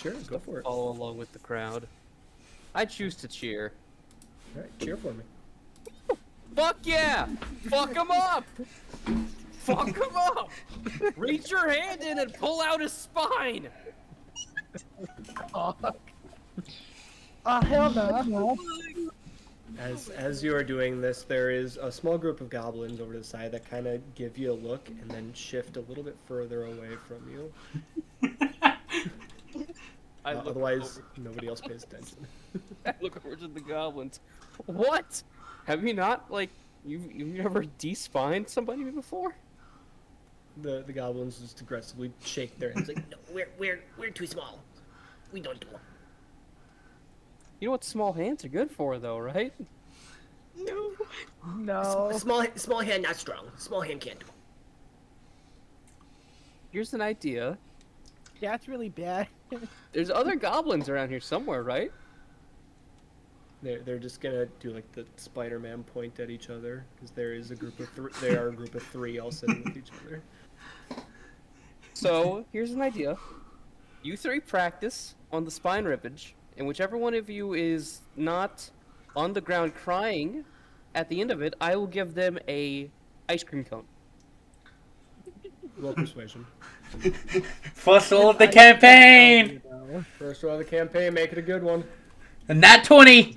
Sure, go for it. Follow along with the crowd. I choose to cheer. All right, cheer for me. Fuck yeah! Fuck him up! Fuck him up! Reach your hand in and pull out his spine! Oh, hell no. As you are doing this, there is a small group of goblins over to the side that kind of give you a look and then shift a little bit further away from you. Otherwise, nobody else pays attention. I look over to the goblins. What? Have you not, like, you've never de-spined somebody before? The goblins just aggressively shake their heads like, no, we're too small. We don't do them. You know what small hands are good for, though, right? No. Small hand, not strong. Small hand can't do. Here's an idea. Yeah, it's really bad. There's other goblins around here somewhere, right? They're just gonna do like the Spider-Man point at each other because there is a group of they are a group of three all sitting with each other. So here's an idea. You three practice on the spine rippage, and whichever one of you is not on the ground crying at the end of it, I will give them a ice cream cone. Roll persuasion. First roll of the campaign! First roll of the campaign, make it a good one. And that 20!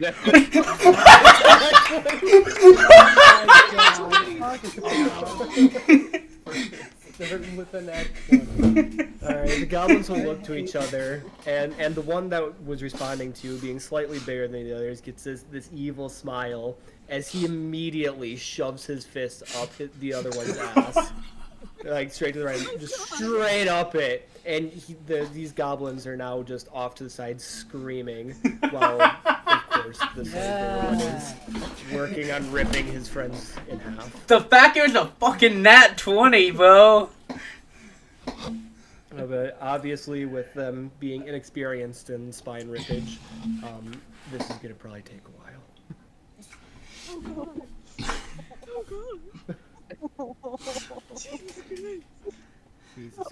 Starting with the next one. Alright, the goblins will look to each other, and the one that was responding to you, being slightly bigger than the others, gets this evil smile as he immediately shoves his fist up the other one's ass. Like, straight to the right, just straight up it. And these goblins are now just off to the side screaming, while, of course, this one is working on ripping his friends in half. The fact it was a fucking nat 20, bro! But obviously, with them being inexperienced in spine rippage, this is going to probably take a while.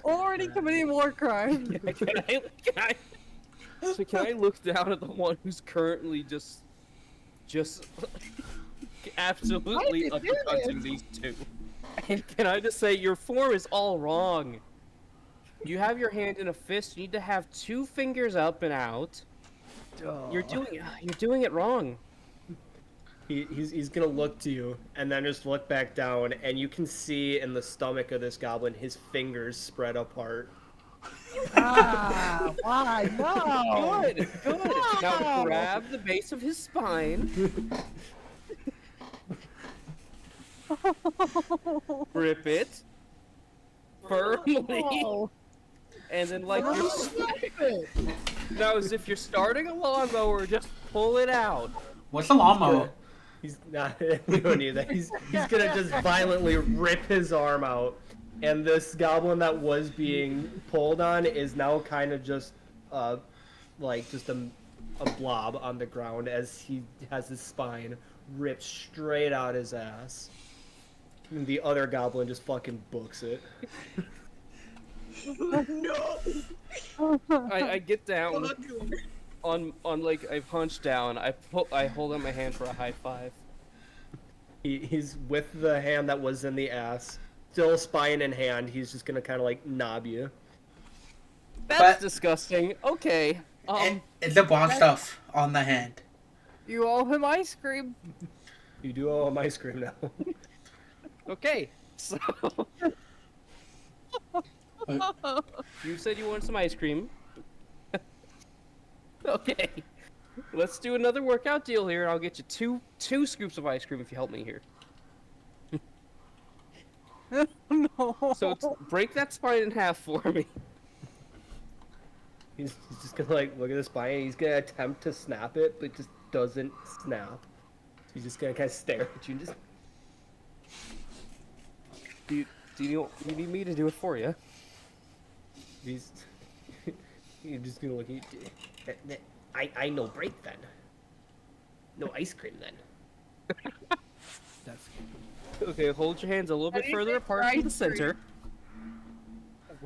Already committing war crime. Can I look down at the one who's currently just absolutely Why did you do undercutting these two? And can I just say, your form is all wrong. You have your hand in a fist. You need to have two fingers up and out. You're doing it wrong. He's gonna look to you and then just look back down, and you can see in the stomach of this goblin his fingers spread apart. Ah, why? No. Good. Now grab the base of his spine. Grip it firmly, No. and then like now, as if you're starting a lawnmower, just pull it out. What's the lawnmower? He's not. We don't need that. He's gonna just violently rip his arm out, and this goblin that was being pulled on is now kind of just, like just a blob on the ground as he has his spine ripped straight out his ass. And the other goblin just fucking books it. I get down on like I punch down. I hold out my hand for a high five. He's with the hand that was in the ass, still spine in hand. He's just gonna kind of like knob you. That's disgusting. Okay. It's the brown stuff on the hand. You owe him ice cream. You do owe him ice cream now. Okay. So you said you wanted some ice cream. Okay. Let's do another workout deal here, and I'll get you two scoops of ice cream if you help me here. No. So break that spine in half for me. He's just gonna like look at the spine and he's gonna attempt to snap it, but just doesn't snap. He's just gonna kind of stare at you and just. Do you need me to do it for you? He's just gonna look at you. I no break then. No ice cream then. That's Okay, hold your hands a little bit further apart from the center,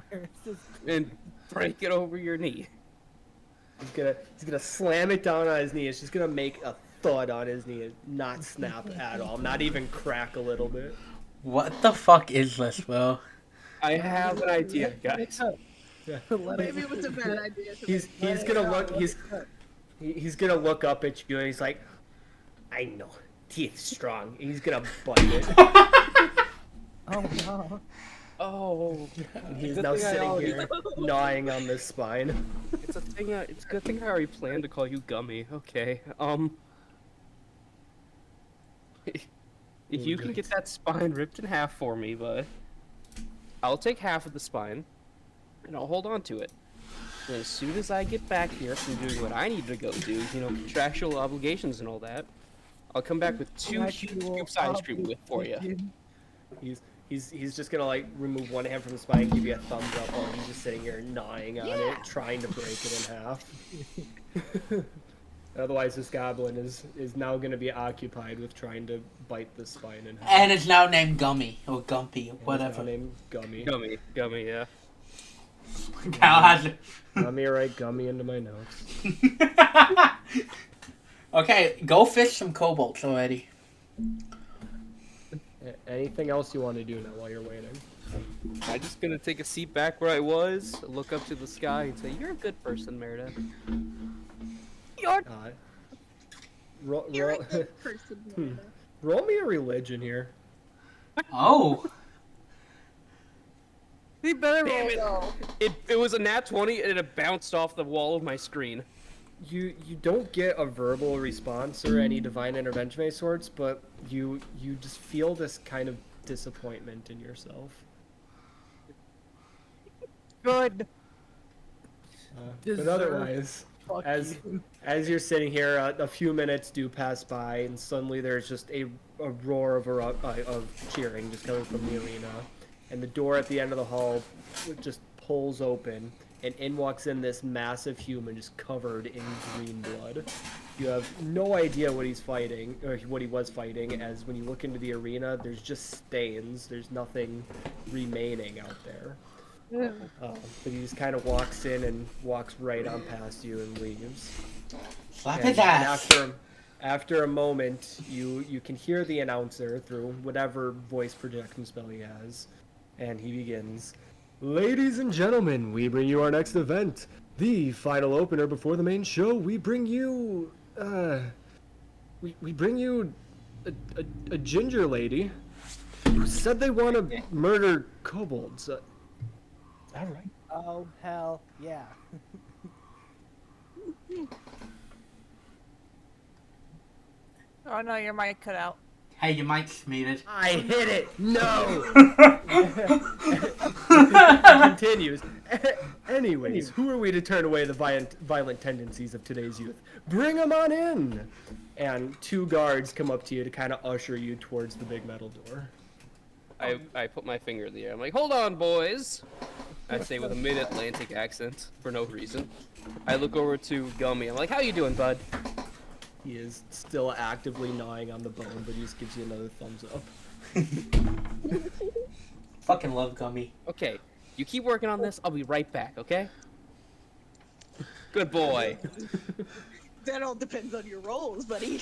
where is this? and break it over your knee. He's gonna slam it down on his knee. It's just gonna make a thud on his knee and not snap at all. Not even crack a little bit. What the fuck is this, bro? I have an idea, guys. Maybe it was a bad idea. He's gonna look he's gonna look up at you and he's like, I know, teeth strong. He's gonna bite it. Oh no. Oh, And he's Good now thing I sitting already- here gnawing on this spine. it's a thing. It's a good thing I already planned to call you Gummy. Okay. If you can get that spine ripped in half for me, bud, I'll take half of the spine, and I'll hold on to it. And as soon as I get back here from doing what I need to go do, contractual obligations and all that, I'll come back with 2 scoops ice cream with for you. He's just gonna like remove one hand from the spine, give you a thumbs up while he's just sitting here gnawing on it, trying to break it in half. Otherwise, this goblin is now gonna be occupied with trying to bite the spine in half. And it's now named Gummy or Gumpy or He's whatever. now named Gummy. Gummy, yeah. Cal has it. Let me write Gummy into my notes. Okay, go fish some kobolds already. Anything else you want to do now while you're waiting? I'm just gonna take a seat back where I was, look up to the sky, and say, "You're a good person, Meredith." Roll, You're a roll, good person. Miranda. roll me a religion here. Oh. He better Damn roll it. though. It was a nat 20 and it bounced off the wall of my screen. You don't get a verbal response or any divine intervention of any sorts, but you just feel this kind of disappointment in yourself. Good. But Deserved. otherwise, Fuck as you. as you're sitting here, a few minutes do pass by, and suddenly there's just a roar of cheering just coming from the arena, and the door at the end of the hall just pulls open, and in walks in this massive human just covered in green blood. You have no idea what he's fighting, or what he was fighting, as when you look into the arena, there's just stains. There's nothing remaining out there. But he just kind of walks in and walks right on past you and leaves. Slap And, his ass. after a moment, you can hear the announcer through whatever voice projection spell he has, and he begins. Ladies and gentlemen, we bring you our next event, the final opener before the main show. We bring you, we bring you a ginger lady who said they want to murder kobolds. All right. Oh hell yeah. Oh no, your mic cut out. Hey, your mic's muted. I hit it. No. Continues. Anyways, who are we to turn away the violent tendencies of today's youth? Bring them on in. And 2 guards come up to you to kind of usher you towards the big metal door. I put my finger in the air. I'm like, "Hold on, boys." I say with a mid-Atlantic accent for no reason. I look over to Gummy. I'm like, "How you doing, bud?" He is still actively gnawing on the bone, but he just gives you another thumbs up. Fucking love Gummy. Okay, you keep working on this. I'll be right back. Okay? Good boy. That all depends on your roles, buddy.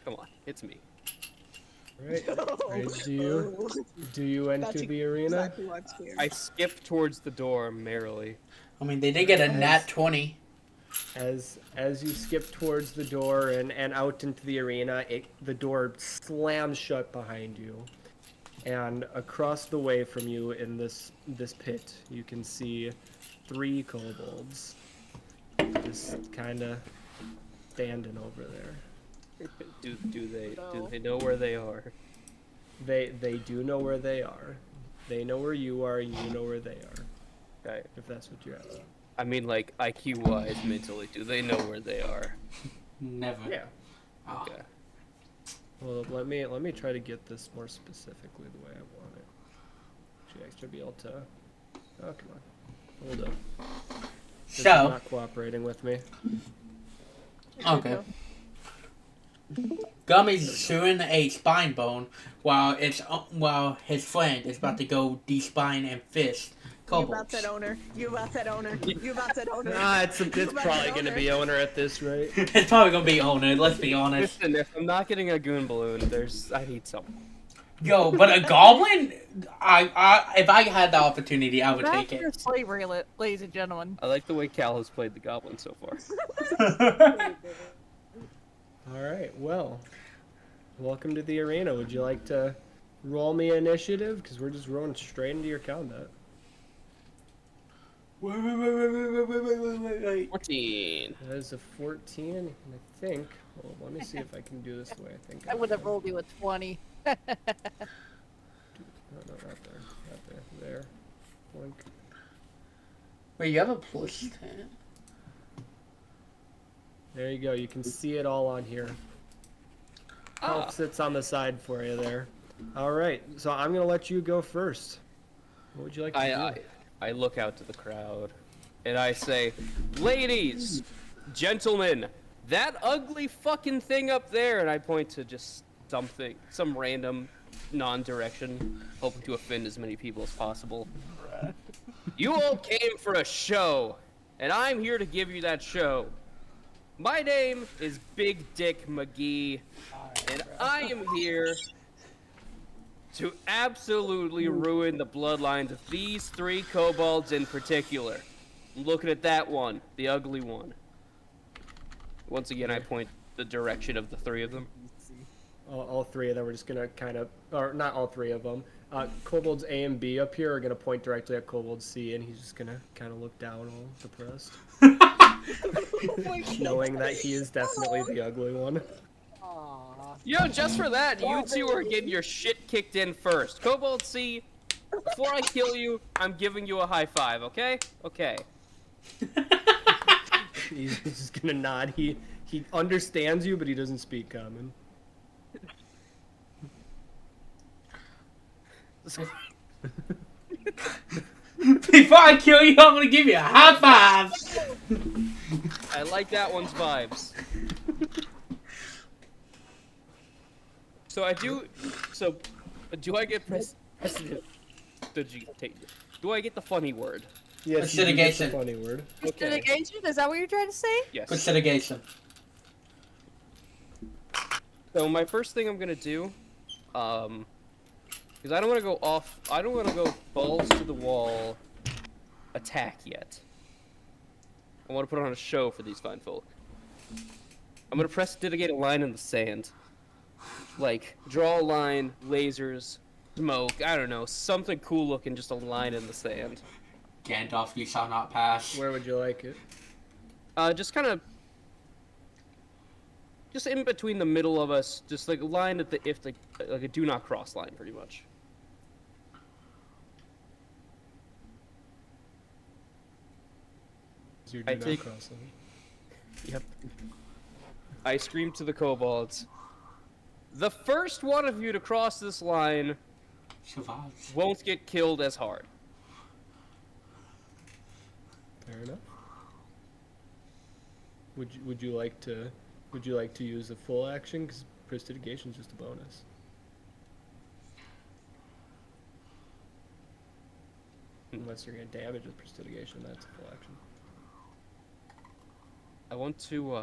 Come on, it's me. Right. Right. Do you enter That's the arena? Exactly why I'm scared. I skip towards the door merrily. I mean, they did get a nat 20. As you skip towards the door and out into the arena, the door slams shut behind you. And across the way from you in this pit, you can see 3 kobolds just kind of standing over there. Do they know where they are? They do know where they are. They know where you are, and you know where they are. Okay. If that's what you're asking. I mean, like IQ-wise, mentally, do they know where they are? Never. Yeah. Oh. Okay. Well, let me try to get this more specifically the way I want it. Should actually be able to. Oh, come on. Hold up. This is So, not cooperating with me. okay. Gummy's chewing a spine bone while his friend is about to go de-spine and fist You about that owner. You about that owner. You about that owner. It's You about probably that gonna owner. be owner at this rate. It's probably gonna be owner. Let's be honest. Listen, if I'm not getting a goon balloon, I need some. Yo, but a goblin, if I had the opportunity, I would take Master it. slavery, ladies and gentlemen. I like the way Cal has played the goblin so far. All right. Well, welcome to the arena. Would you like to roll me initiative? Because we're just rolling straight into your combat. Wait. 14. That is a 14, and I think. Well, let me see if I can do this the way I think. I would have can. rolled you a 20. No, not there. Not there. There. Blink. Wait, you have a +10? There you go. You can see it all on here. Health sits on the side for you there. All right. So I'm gonna let you go first. What would you like to do? I look out to the crowd and I say, ladies, gentlemen, that ugly fucking thing up there, and I point to just something, some random non-direction, hoping to offend as many people as possible. You all came for a show, and I'm here to give you that show. My name is Big Dick McGee, and I am here to absolutely ruin the bloodlines of these 3 kobolds in particular. I'm looking at that one, the ugly one. Once again, I point the direction of the 3 of them. All 3 of them are just gonna kind of, or not all 3 of them. Kobolds A and B up here are gonna point directly at Kobold C, and he's just gonna kind of look down, all depressed, knowing that he is definitely the ugly one. Aww. Yo, just for that, you 2 are getting your shit kicked in first. Kobold C, before I kill you, I'm giving you a high five, okay? Okay. He's just gonna nod. He understands you, but he doesn't speak common. Before I kill you, I'm gonna give you a high five. I like that one's vibes. So do I get precedent? Do I get the funny word? Yes, you do get the Prestidigation. funny word. Okay. Litigation? Is that what you're trying to say? Yes. Prestidigation. So my first thing I'm gonna do, because I don't want to go balls to the wall attack yet. I want to put on a show for these fine folk. I'm gonna prestidigate a line in the sand. Like, draw a line, lasers, smoke, I don't know, something cool looking, just a line in the sand. Gandalf, you shall not pass. Where would you like it? Just kind of, just in between the middle of us, just like a line at like a do not cross line, pretty much. Your I do not take- cross line. Yep. I scream to the kobolds. The first one of you to cross this line Survives. won't get killed as hard. Fair enough. Would you like to use a full action? Because prestidigation is just a bonus. Unless you're gonna damage with prestidigation, that's a full action. I want to,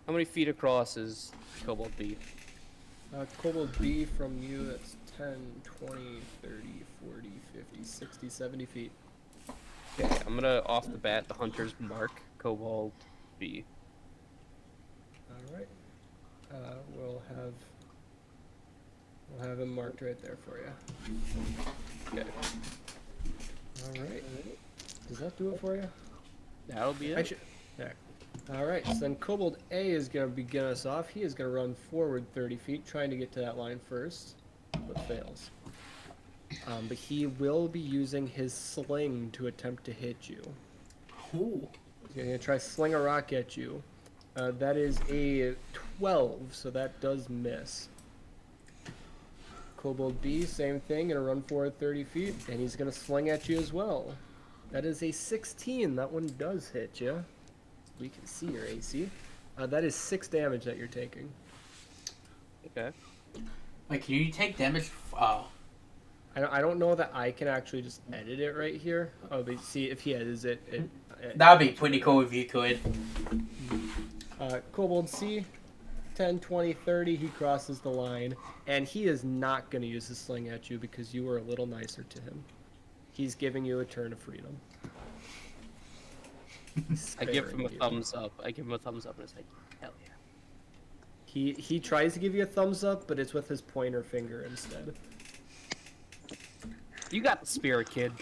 how many feet across is Kobold B? Kobold B from you, that's 10, 20, 30, 40, 50, 60, 70 feet. Okay, I'm gonna, off the bat, the hunter's mark Kobold B. Alright. We'll have him marked right there for you. Okay, Alright. Does that do it for you? that'll be it. Actually, there. Alright, so then Kobold A is going to begin us off. He is going to run forward 30 feet, trying to get to that line first, but fails. But he will be using his sling to attempt to hit you. Ooh. He's going to try sling a rock at you. That is a 12, so that does miss. Kobold B, same thing, going to run forward 30 feet, and he's going to sling at you as well. That is a 16. That one does hit you. We can see your AC. That is 6 damage that you're taking. Okay. Wait, can you take damage I don't know that I can actually just edit it right here. Oh, but see if he edits it. That'd be pretty cool if you could. Kobold C, 10, 20, 30, he crosses the line. And he is not going to use his sling at you because you were a little nicer to him. He's giving you a turn of freedom. I give him a Sparing you. thumbs up. I give him a thumbs up and it's like, hell yeah. He tries to give you a thumbs up, but it's with his pointer finger instead. You got the spirit, kid.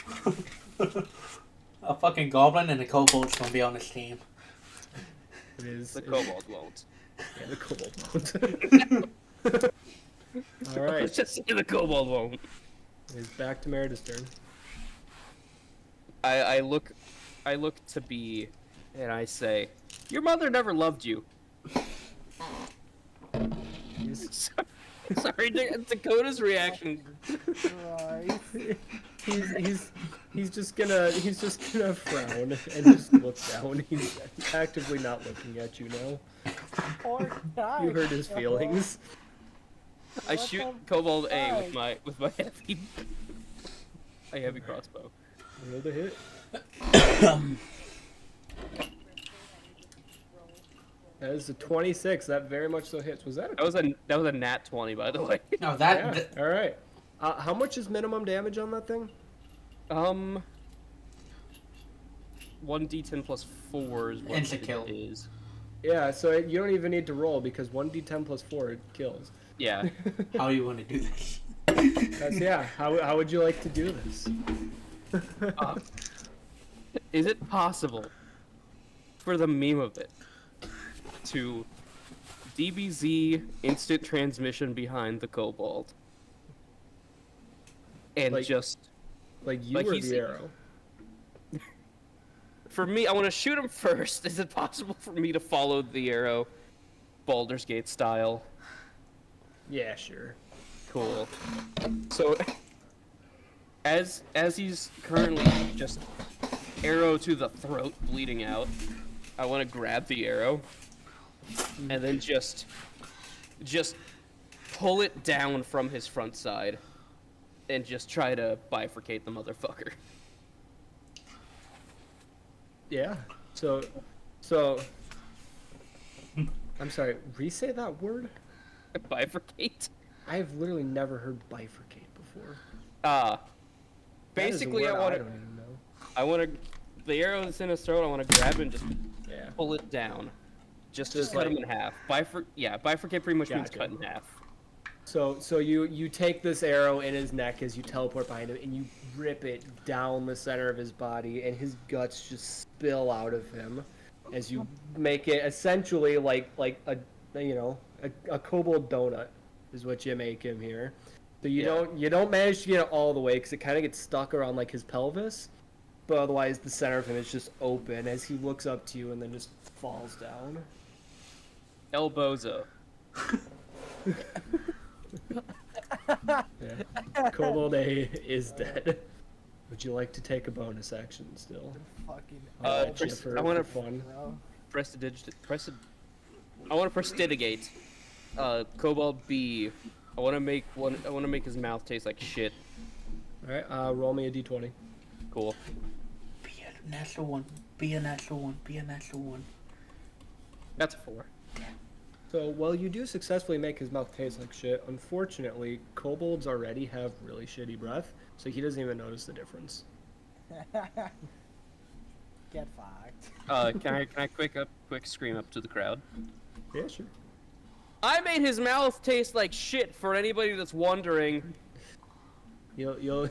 A fucking goblin and a kobold's gonna be on this team. It is. The kobold won't. Yeah, the kobold won't. All right, Let's just say the kobold won't. it's back to Merida's turn. I look to B, and I say, "Your mother never loved you." He's, Sorry, Dakota's reaction. Christ. he's just gonna frown and just look down. He's actively not looking at you now. Poor guy. You hurt his feelings. I What shoot the Kobold A fuck? with my heavy crossbow. Roll the hit. That is a 26. That very much so hits. Was that a That was a nat 20, by the way. No, Yeah. All right. How much is minimum damage on that thing? 1d10 plus 4 is what Insta kill. it is. Yeah. So you don't even need to roll because 1d10 plus 4 kills. Yeah. How do you want to do this? Yeah. How would you like to do this? Is it possible for the meme of it to DBZ instant transmission behind the kobold and Like- just Like you Like or he's- the arrow? for me, I want to shoot him first. Is it possible for me to follow the arrow, Baldur's Gate style? Yeah, sure. Cool. So, as he's currently just arrow to the throat, bleeding out, I want to grab the arrow and then just pull it down from his front side and just try to bifurcate the motherfucker. Yeah. So. I'm sorry. Re-say that word. Bifurcate? I have literally never heard bifurcate before. That is a That basically, is a word I don't even know. want to. The arrow that's in his throat. I want to grab it and just Yeah. pull it down. Just Just cut him like- in half. Bifurcate pretty much means Gotcha. cut in half. So you take this arrow in his neck as you teleport behind him, and you rip it down the center of his body, and his guts just spill out of him, as you make it essentially like a kobold donut is what you make him here. So you don't manage to get it all the way because it kind of gets stuck around like his pelvis, but otherwise the center of him is just open as he looks up to you and then just falls down. El Bozo. Yeah. Kobold A is dead. Would you like to take a bonus action still? Fucking Alright, press- Jennifer, I wanna- for fun. bro. I want to prestidigate. Kobold B. I want to make his mouth taste like shit. All right, roll me a d20. Cool. Be a natural one. Be a natural one. Be a natural one. That's a 4. So, while you do successfully make his mouth taste like shit, unfortunately, kobolds already have really shitty breath, so he doesn't even notice the difference. Get fucked. Can I quick scream up to the crowd? Yeah, sure. I made his mouth taste like shit. For anybody that's wondering, You'll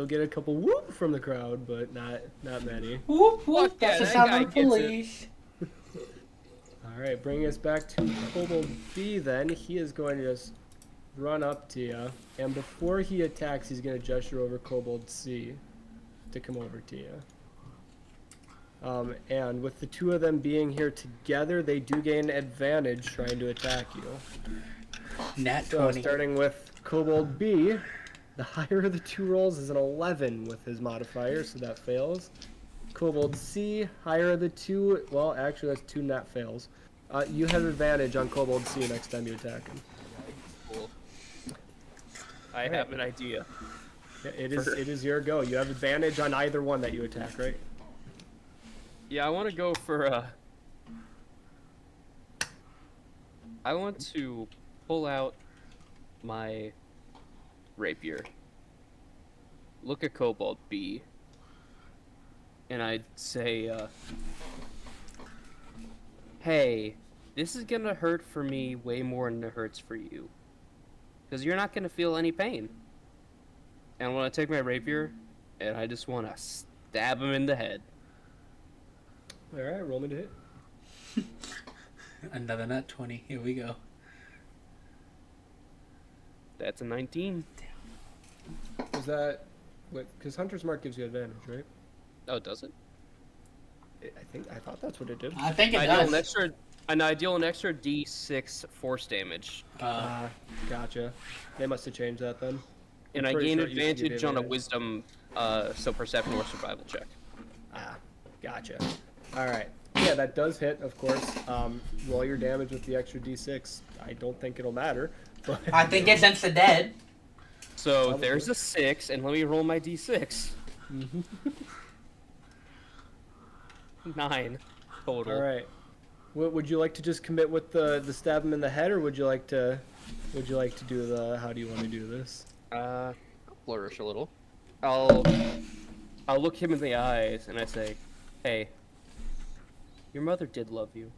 get a couple whoop from the crowd, but not many. Whoop whoop. Fuck yeah, That's the that sound guy of gets it. police. All right, bringing us back to Kobold B. Then he is going to just run up to you, and before he attacks, he's going to gesture over Kobold C to come over to you. And with the two of them being here together, they do gain advantage trying to attack you. Nat So 20. starting with Kobold B, the higher of the two rolls is an 11 with his modifier, so that fails. Kobold C, higher of the two, well, actually that's 2 nat fails. You have advantage on Kobold C next time you attack him. cool. I have an idea. Yeah, it is your go. You have advantage on either one that you attack, right? Yeah, I want to go for I want to pull out my rapier. Look at Kobold B. And I'd say, hey, this is gonna hurt for me way more than it hurts for you. Because you're not gonna feel any pain. And I want to take my rapier, and I just want to stab him in the head. Alright, roll me to hit. Another nut 20. Here we go. That's a 19. Is that... Wait, because Hunter's Mark gives you advantage, right? Oh, does it? I thought that's what it did. I think it I deal does. an extra, and I deal an extra D6 force damage, Gotcha. They must have changed that then. and I'm I pretty gain sure it used to give you advantage on a advantage. Wisdom, so Perception or Survival check. Gotcha. Alright. Yeah, that does hit, of course. Roll your damage with the extra d6. I don't think it'll matter, but... I think it's instant dead. So Probably. there's a 6, and let me roll my D6. 9 total. Alright. Would you like to just commit with the stab him in the head, or would you like to do the... How do you want to do this? I'll flourish a little. I'll look him in the eyes, and I say, hey, your mother did love you.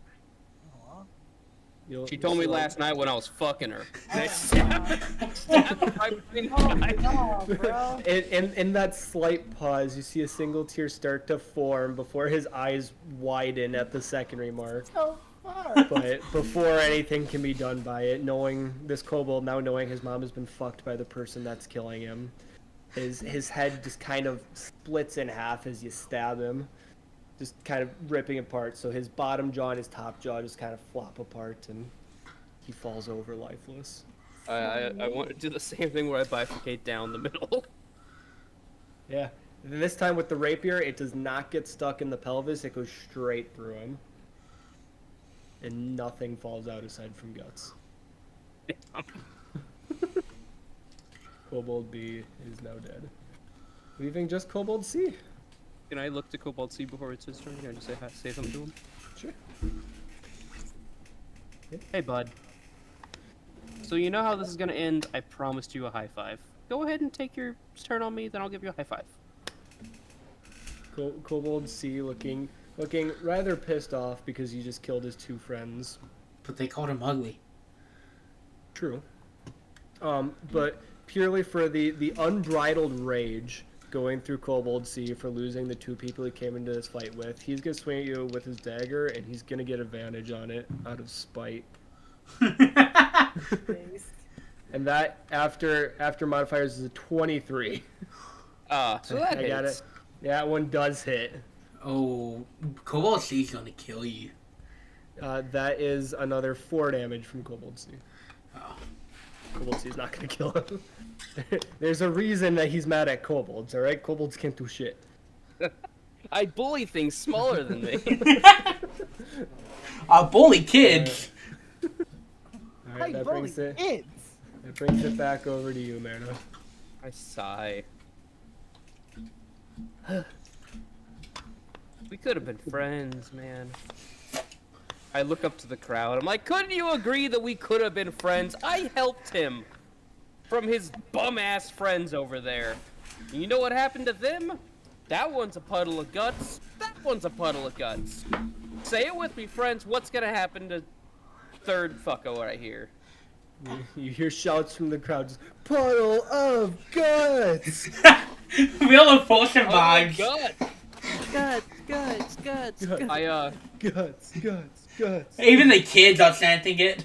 She told me last night when I was fucking her. And I stabbed him right between the eyes. Oh, bro. In that slight pause, you see a single tear start to form before his eyes widen at the second remark. So far. But before anything can be done by it, knowing this kobold, now knowing his mom has been fucked by the person that's killing him, his head just kind of splits in half as you stab him, just kind of ripping apart. So his bottom jaw and his top jaw just kind of flop apart, and he falls over lifeless. I want to do the same thing where I bifurcate down the middle. Yeah. And this time with the rapier, it does not get stuck in the pelvis. It goes straight through him. And nothing falls out aside from guts. Kobold B is now dead. Leaving just Kobold C. Can I look to Kobold C before it's his turn? Can I just say something to him? Sure. Hey, bud. So you know how this is gonna end? I promised you a high five. Go ahead and take your turn on me, then I'll give you a high five. Kobold C looking rather pissed off because he just killed his two friends. But they called him ugly. True. But purely for the unbridled rage going through Kobold C for losing the two people he came into this fight with, he's gonna swing at you with his dagger, and he's gonna get advantage on it out of spite. And that after modifiers is a 23. So that I got hits. it. Yeah, that one does hit. Oh, Cobalt C's gonna kill you. That is another 4 damage from Kobold C. Oh. Kobold C is not gonna kill him. There's a reason that he's mad at kobolds, alright? Kobolds can't do shit. I bully things smaller than me. I bully kids. Alright, that bully brings it kids. back over to you, Merna. I sigh. We could have been friends, man. I look up to the crowd. I'm like, couldn't you agree that we could have been friends? I helped him from his bum-ass friends over there. And you know what happened to them? That one's a puddle of guts. That one's a puddle of guts. Say it with me, friends. What's gonna happen to third fucko right here? You hear shouts from the crowd, just, puddle of guts! Wheel of Fortune Oh my vibes. god! Guts, guts, guts, guts. I Guts. Even the kids are chanting it.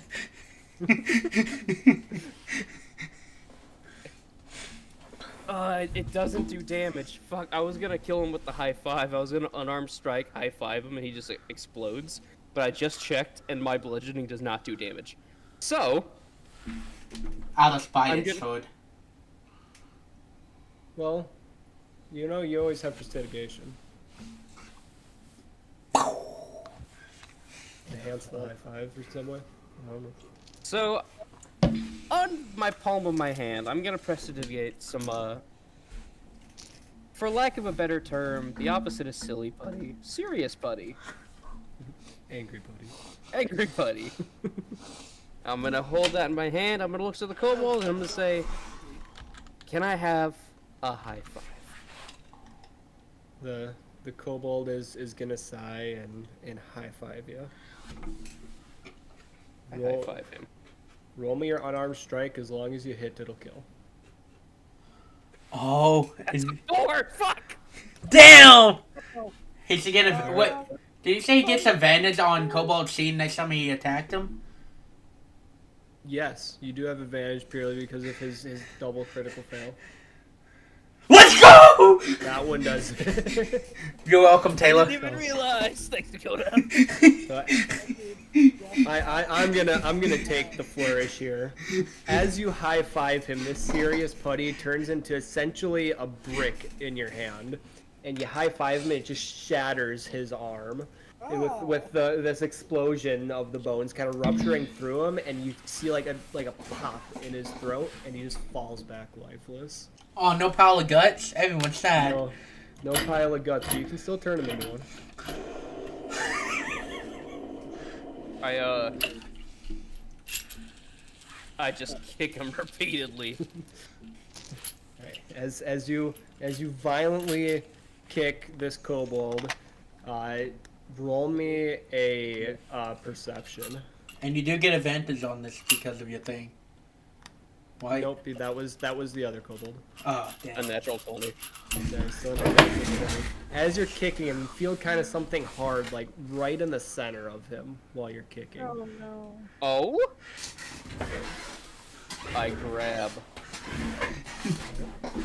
It doesn't do damage. Fuck, I was gonna kill him with the high five. I was gonna unarmed strike, high five him, and he just explodes. But I just checked, and my bludgeoning does not do damage. So, Out of spite, I'm it gonna- should. Well, you know you always have prestidigitation. Enhance the high five or some way. I don't know. so on my palm of my hand, I'm gonna prestidigitate some for lack of a better term, the opposite of silly putty. Serious putty. Angry buddy. Angry putty. I'm gonna hold that in my hand. I'm gonna look to the kobold and I'm gonna say, "Can I have a high five?" The kobold is gonna sigh and high five you. I high five him. Roll me your unarmed strike. As long as you hit, it'll kill. Oh, Four. Fuck. damn! He should get a what? Did you say he gets advantage on Kobold Seed next time he attacked him? Yes, you do have advantage purely because of his double critical fail. Let's go! That one does. You're welcome, Taylor. Didn't even realize. Thanks, Dakota. So I'm gonna take the flourish here. As you high five him, this serious putty turns into essentially a brick in your hand, and you high five him. It just shatters his arm, and with this explosion of the bones kind of rupturing through him, and you see like a pop in his throat, and he just falls back lifeless. Oh, no pile of guts. Everyone's sad. No pile of guts, but you can still turn him into one. I just kick him repeatedly. Right. As you violently kick this kobold, roll me a perception. And you do get advantage on this because of your thing. Why? Nope, that was the other kobold. Oh, damn. A natural 20. Okay, so as you're kicking him, you feel kind of something hard, like right in the center of him while you're kicking. Oh no. Oh? I grab.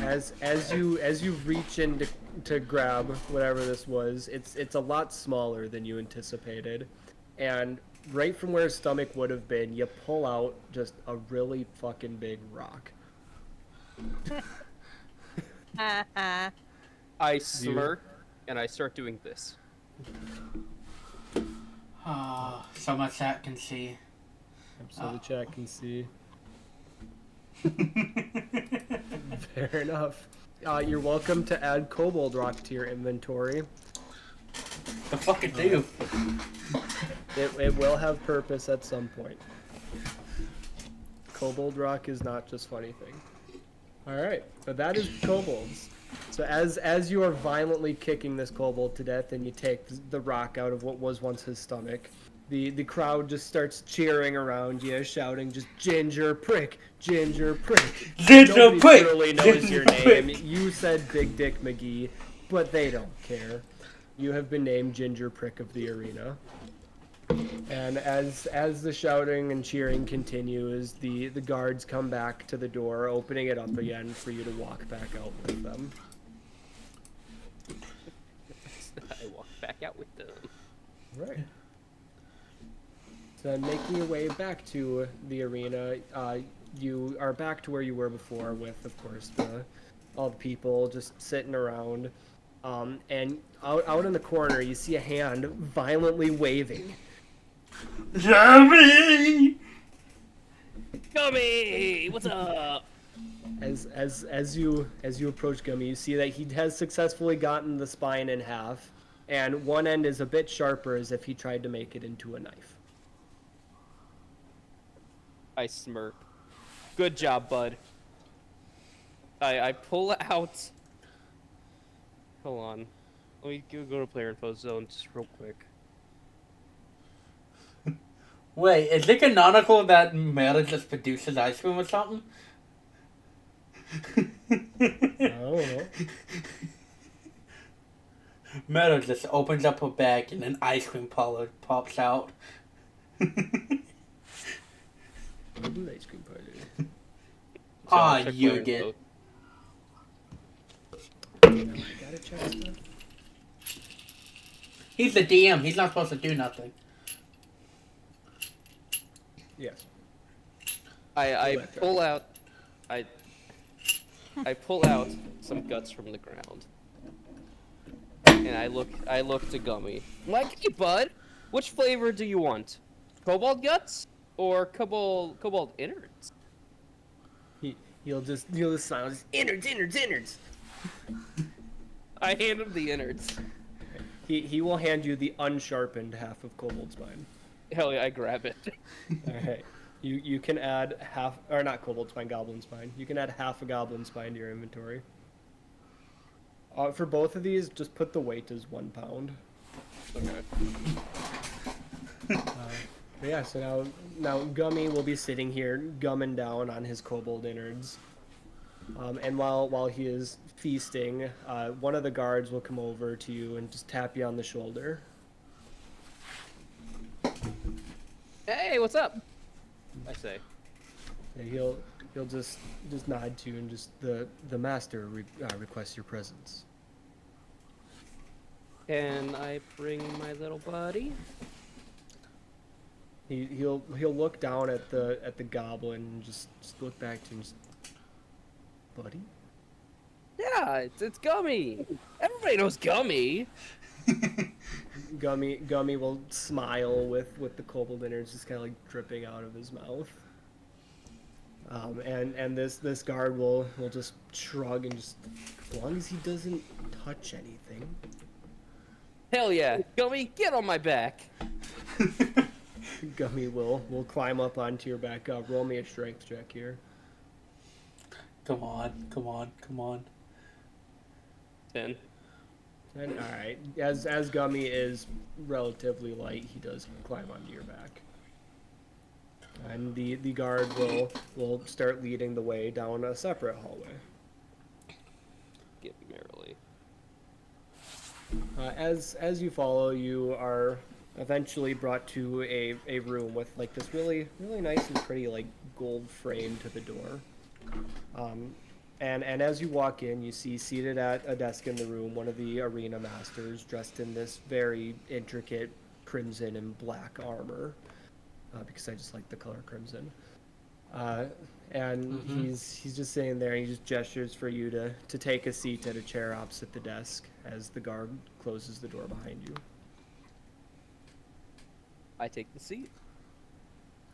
As you reach in to grab whatever this was, it's a lot smaller than you anticipated, and right from where his stomach would have been, you pull out just a really fucking big rock. I smirk and I start doing this. Oh, so much that can see. So the chat can see. Fair enough. You're welcome to add Kobold Rock to your inventory. The fuck it do? It will have purpose at some point. Kobold Rock is not just funny thing. Alright, so that is kobolds. So as you are violently kicking this kobold to death and you take the rock out of what was once his stomach, the crowd just starts cheering around you, shouting just Ginger Prick, Ginger Prick. Ginger Nobody Prick! really knows Ginger your Prick! name. You said Big Dick McGee, but they don't care. You have been named Ginger Prick of the Arena. And as the shouting and cheering continues, the guards come back to the door, opening it up again for you to walk back out with them. I walk back out with them. Right. So making your way back to the arena, you are back to where you were before with, of course, all the people just sitting around. And out in the corner, you see a hand violently waving. Jeremy! Gummy! What's up? As you approach Gummy, you see that he has successfully gotten the spine in half, and one end is a bit sharper as if he tried to make it into a knife. I smirk. Good job, bud. I pull out... Hold on. Let me go to player info zone just real quick. Wait, is it canonical that Meta just produces ice cream or something? I don't know. Meta just opens up her bag and an ice cream parlor pops out. Ice cream parlor. Ah, check you player get. info. I gotta check stuff. He's the DM. He's not supposed to do nothing. Yes. I pull out... I pull out some guts from the ground. And I look to Gummy. I'm like, hey, bud, which flavor do you want? Kobold guts or kobold innards? He'll just smile, just innards. I hand him the innards. He will hand you the unsharpened half of Kobold Spine. Hell yeah, I grab it. Alright. You can add half, or not Kobold Spine, Goblin Spine. You can add half a Goblin Spine to your inventory. For both of these, just put the weight as 1 pound. Okay. But yeah, so now Gummy will be sitting here gumming down on his kobold innards. And while he is feasting, one of the guards will come over to you and just tap you on the shoulder. Hey, what's up? I say. And he'll just nod to you and just the master requests your presence. Can I bring my little buddy? He'll look down at the goblin and just look back to him. And just, buddy. Yeah, it's Gummy. Everybody knows Gummy. Gummy will smile with the kobold innards just kind of like dripping out of his mouth. And this guard will just shrug and just, as long as he doesn't touch anything. Hell yeah, Gummy, get on my back. Gummy will climb up onto your back. Roll me a strength check here. Come on. 10. And, all right, as Gummy is relatively light, he does climb onto your back. And the guard will start leading the way down a separate hallway. Get merrily. As you follow, you are eventually brought to a room with like this really nice and pretty like gold frame to the door. And as you walk in, you see seated at a desk in the room one of the arena masters dressed in this very intricate crimson and black armor, because I just like the color crimson. And he's just sitting there and he just gestures for you to take a seat at a chair opposite the desk as the guard closes the door behind you. I take the seat.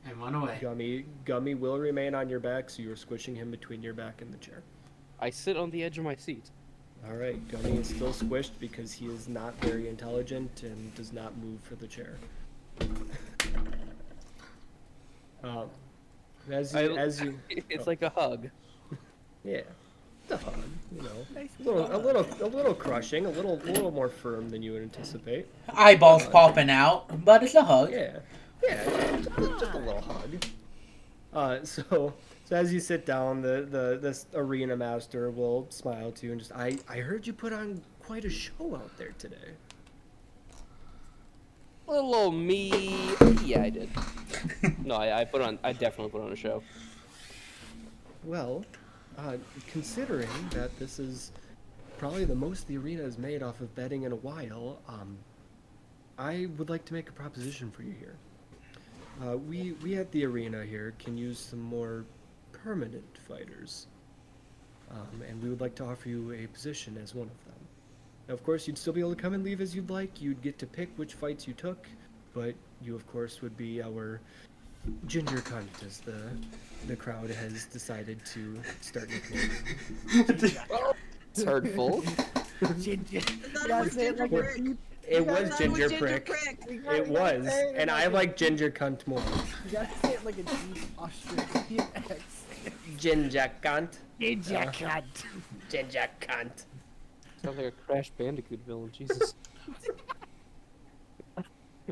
And run away. Gummy will remain on your back, so you're squishing him between your back and the chair. I sit on the edge of my seat. All right, Gummy is still squished because he is not very intelligent and does not move for the chair. As you, It's like a hug. yeah, the hug, you know, a little crushing, a little more firm than you would anticipate. Eyeballs popping out, but it's a hug. Yeah, just a little hug. So as you sit down, this arena master will smile to you and just, I heard you put on quite a show out there today. Little old me. Yeah, I did. No, I definitely put on a show. Well, considering that this is probably the most the arena has made off of betting in a while, I would like to make a proposition for you here. We at the arena here can use some more permanent fighters, and we would like to offer you a position as one of them. Now, of course, you'd still be able to come and leave as you'd like. You'd get to pick which fights you took, but you, of course, would be our ginger cunt, as the crowd has decided to start nicknaming. It's hurtful. Yeah, say it like a deep. It was That ginger was prick. You It was, say it and I like ginger cunt more. gotta say it like a deep Australian accent. Ginger cunt. Ginger cunt. Ginger cunt. Sounds like a Crash Bandicoot villain. Jesus.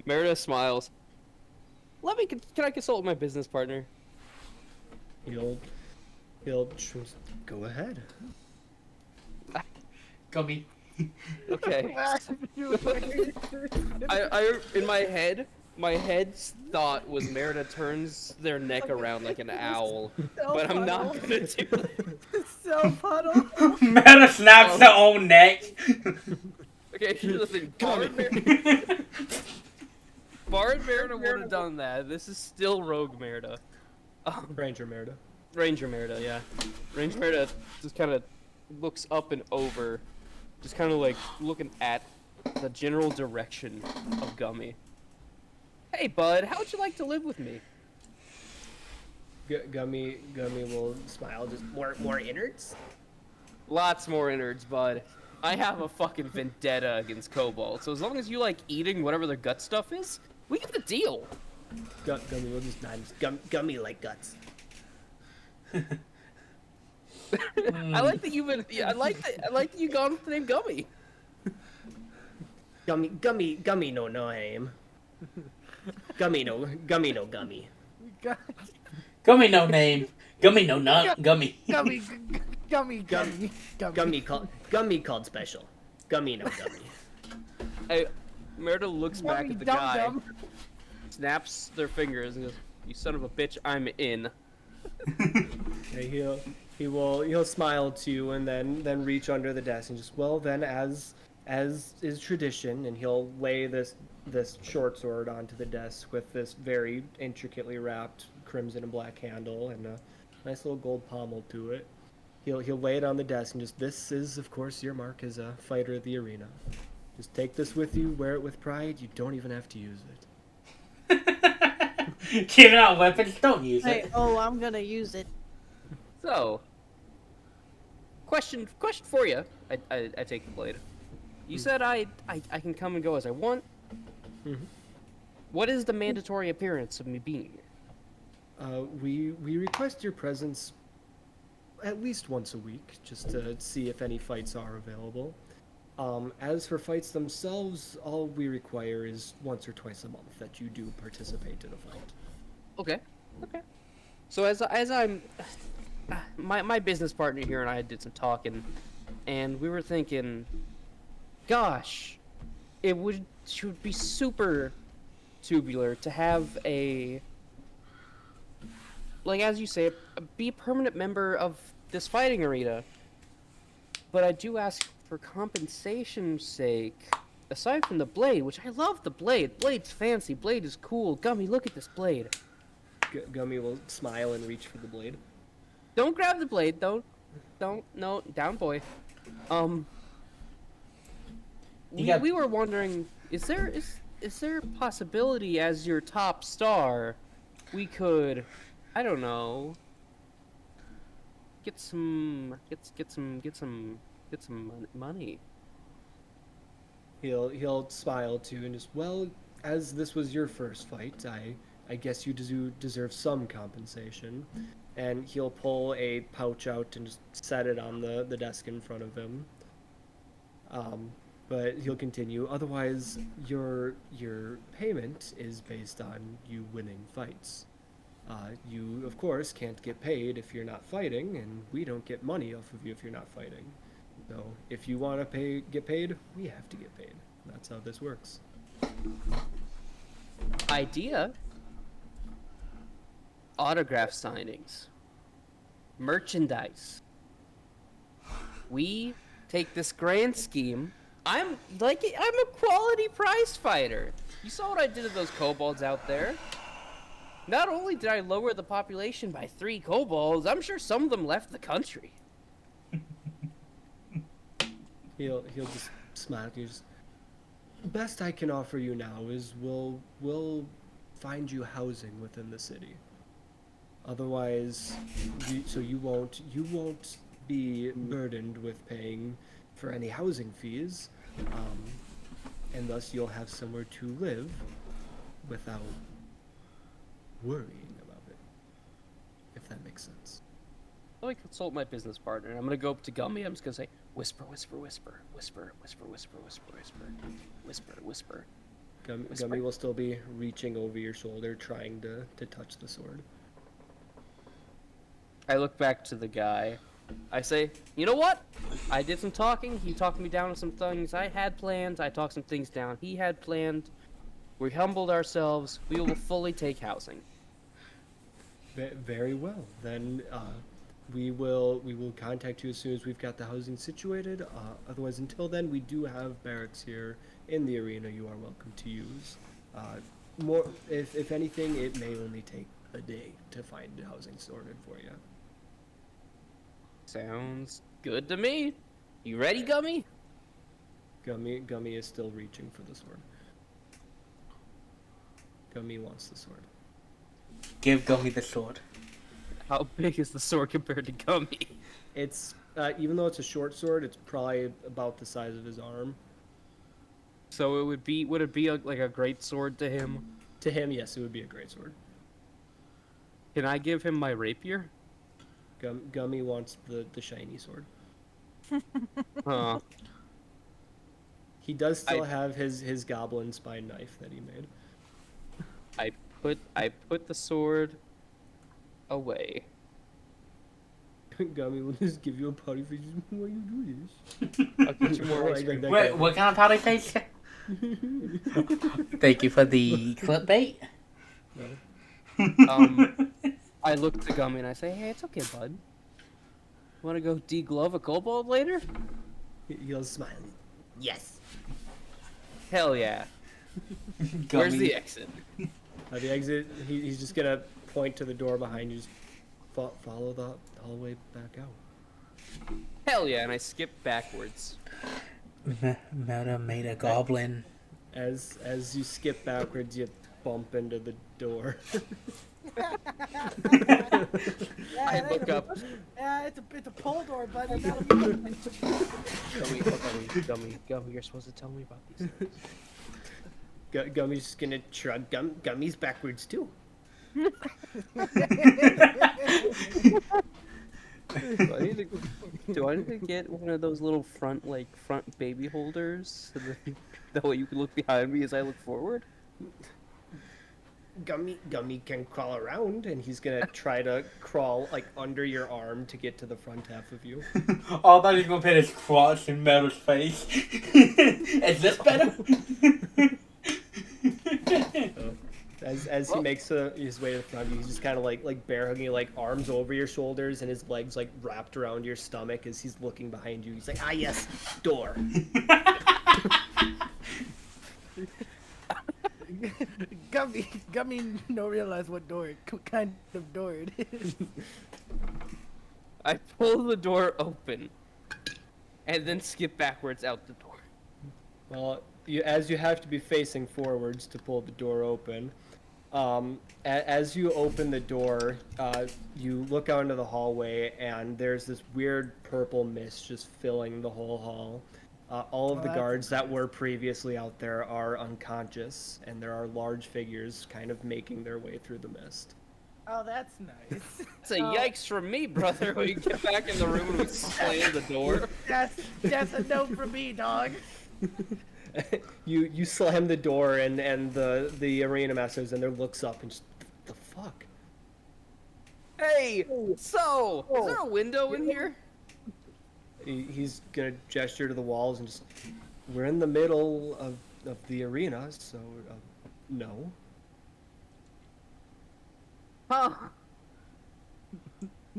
Merida smiles. Can I consult with my business partner? He'll go ahead. Gummy. Okay. I in my head's thought was Merida turns their neck around like an owl, but I'm not gonna do it. So puddle. Meta snaps their own neck. Okay, here's the thing. Bard Merida would have done that. This is still Rogue Merida. Ranger Merida. Ranger Merida, yeah. Ranger Merida just kind of looks up and over, just kind of like looking at the general direction of Gummy. Hey, bud, how would you like to live with me? Gummy will smile. Just more innards. Lots more innards, bud. I have a fucking vendetta against Cobalt, so as long as you like eating whatever their gut stuff is, we get the deal. Gummy, we'll just not gummy like guts. I like that you've been. Yeah, I like that you gone with the name Gummy. Gummy no name. Gummy no gummy. Gummy no name. Gummy no nut. Gummy. Gummy, gummy. Gummy called special. Gummy no gummy. Hey, Merida looks back Gummy at the dum guy, dum. snaps their fingers, and goes, "You son of a bitch, I'm in." Okay, he'll smile to you and then reach under the desk and just, well then, as is tradition, and he'll lay this short sword onto the desk with this very intricately wrapped crimson and black handle and a nice little gold pommel to it. He'll lay it on the desk and just, this is of course your mark as a fighter of the arena. Just take this with you, wear it with pride. You don't even have to use it. Giving out weapons, don't use Hey, it. oh, I'm gonna use it. So, question for you. I take the blade. You said I can come and go as I want. Mhm. What is the mandatory appearance of me being here? We request your presence at least once a week, just to see if any fights are available. As for fights themselves, all we require is once or twice a month that you do participate in a fight. Okay. So as I'm, my business partner here and I did some talking, and we were thinking, gosh, should be super tubular to have a, like as you say, be a permanent member of this fighting arena. But I do ask for compensation's sake, aside from the blade, which I love the blade. Blade's fancy, blade is cool. Gummy, look at this blade. Gummy will smile and reach for the blade. Don't grab the blade, don't, no, down boy. We were wondering, is there a possibility as your top star, we could, I don't know, get some money. He'll smile too and just, well, as this was your first fight, I guess you deserve some compensation. And he'll pull a pouch out and just set it on the desk in front of him. But he'll continue. Otherwise, your payment is based on you winning fights. You, of course, can't get paid if you're not fighting, and we don't get money off of you if you're not fighting. So, if you want to get paid, we have to get paid. That's how this works. Idea. Autograph signings. Merchandise. We take this grand scheme. I'm a quality prize fighter. You saw what I did to those kobolds out there. Not only did I lower the population by 3 kobolds, I'm sure some of them left the country. He'll just smile at you. Just, best I can offer you now is we'll find you housing within the city. Otherwise, you won't be burdened with paying for any housing fees, and thus you'll have somewhere to live without worrying about it. If that makes sense. Let me consult my business partner. I'm gonna go up to Gummy. I'm just gonna say, whisper, whisper, whisper, whisper, whisper, whisper, whisper, whisper, whisper, whisper. Gummy will still be reaching over your shoulder, trying to touch the sword. I look back to the guy. I say, you know what? I did some talking. He talked me down on some things I had planned. I talked some things down he had planned. We humbled ourselves. We will fully take housing. Very well. Then we will contact you as soon as we've got the housing situated. Otherwise, until then, we do have barracks here in the arena. You are welcome to use. If anything, it may only take a day to find housing sorted for you. Sounds good to me. You ready, Gummy? Gummy is still reaching for the sword. Gummy wants the sword. Give Gummy the sword. How big is the sword compared to Gummy? It's Even though it's a short sword, it's probably about the size of his arm. So would it be like a great sword to him? To him, yes, it would be a great sword. Can I give him my rapier? Gummy wants the shiny sword. Huh. He does still have his goblin spine knife that he made. I put the sword away. Gummy will just give you a potty face. Why you do this? I'll get you more ice cream. Wait, what kind of powder face? Thank you for the clickbait. I look to Gummy and I say, "Hey, it's okay, bud. Want to go deglove a kobold later?" He'll smile. Yes. Hell yeah. Where's the exit? The exit. He's just gonna point to the door behind you. Just follow the hallway back out. Hell yeah, and I skip backwards. Meta made a goblin. As you skip backwards, you bump into the door. I look up. Yeah, it's a pole door, buddy. That'll be fine. Gummy, you're supposed to tell me about these things. Gummy's just gonna shrug. Gummy's backwards too. Do I need to get one of those little front baby holders so that way you can look behind me as I look forward? Gummy can crawl around, and he's gonna try to crawl like under your arm to get to the front half of you. All that he's gonna put his crotch in Metal's face. Is this better? As he makes his way to the front of you, he's just kind of like bear hugging, like arms over your shoulders and his legs like wrapped around your stomach as he's looking behind you. He's like, ah yes, door. Gummy no realize what kind of door it is. I pull the door open and then skip backwards out the door. Well, as you have to be facing forwards to pull the door open. As you open the door, you look out into the hallway, and there's this weird purple mist just filling the whole hall. All of the guards that were previously out there are unconscious, and there are large figures kind of making their way through the mist. Oh, that's nice. It's a yikes from me, brother. We get back in the room and we slam the door. That's a no from me, dog. You slam the door, and the arena master's in there, looks up and just, the fuck? Hey, so is there a window in here? He's gonna gesture to the walls and just, we're in the middle of the arena, so no. Huh.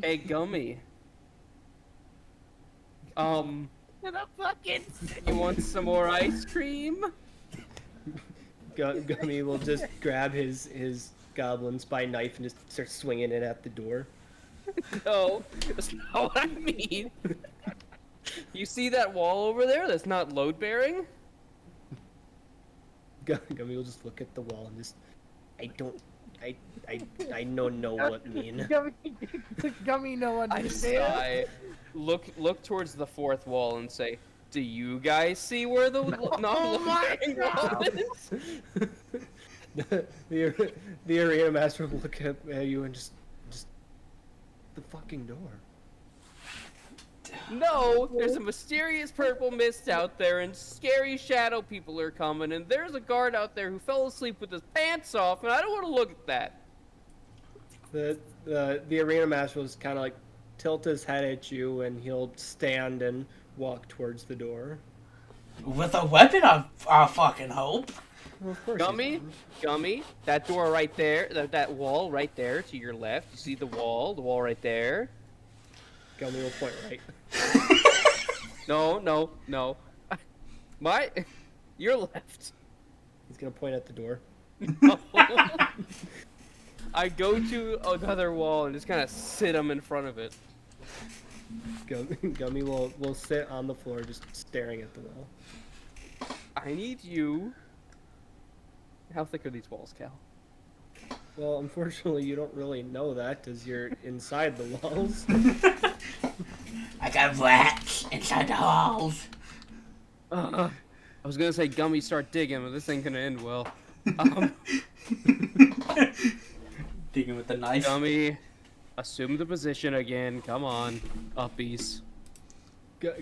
Hey, Gummy. You want some more ice cream? Gummy will just grab his goblin spine knife and just start swinging it at the door. No, that's not what I mean. You see that wall over there that's not load bearing? Gummy will just look at the wall and just, I know what mean. Gummy no understand. I look towards the fourth wall and say, "Do you guys see where the non-load-bearing wall is?" The arena master will look at you and just the fucking door. No, there's a mysterious purple mist out there, and scary shadow people are coming, and there's a guard out there who fell asleep with his pants off, and I don't want to look at that. The arena master will just kind of like tilt his head at you, and he'll stand and walk towards the door. With a weapon, I fucking hope. Well, of course. Gummy, that door right there, that wall right there to your left. You see the wall right there. Gummy will point right. No. Your left. He's gonna point at the door. No. I go to another wall and just kind of sit him in front of it. Gummy will sit on the floor just staring at the wall. I need you. How thick are these walls, Cal? Well, unfortunately, you don't really know that because you're inside the walls. I got rats inside the halls. I was gonna say Gummy start digging, but this ain't gonna end well. Um, Digging with the knife. Gummy, assume the position again. Come on, uppies.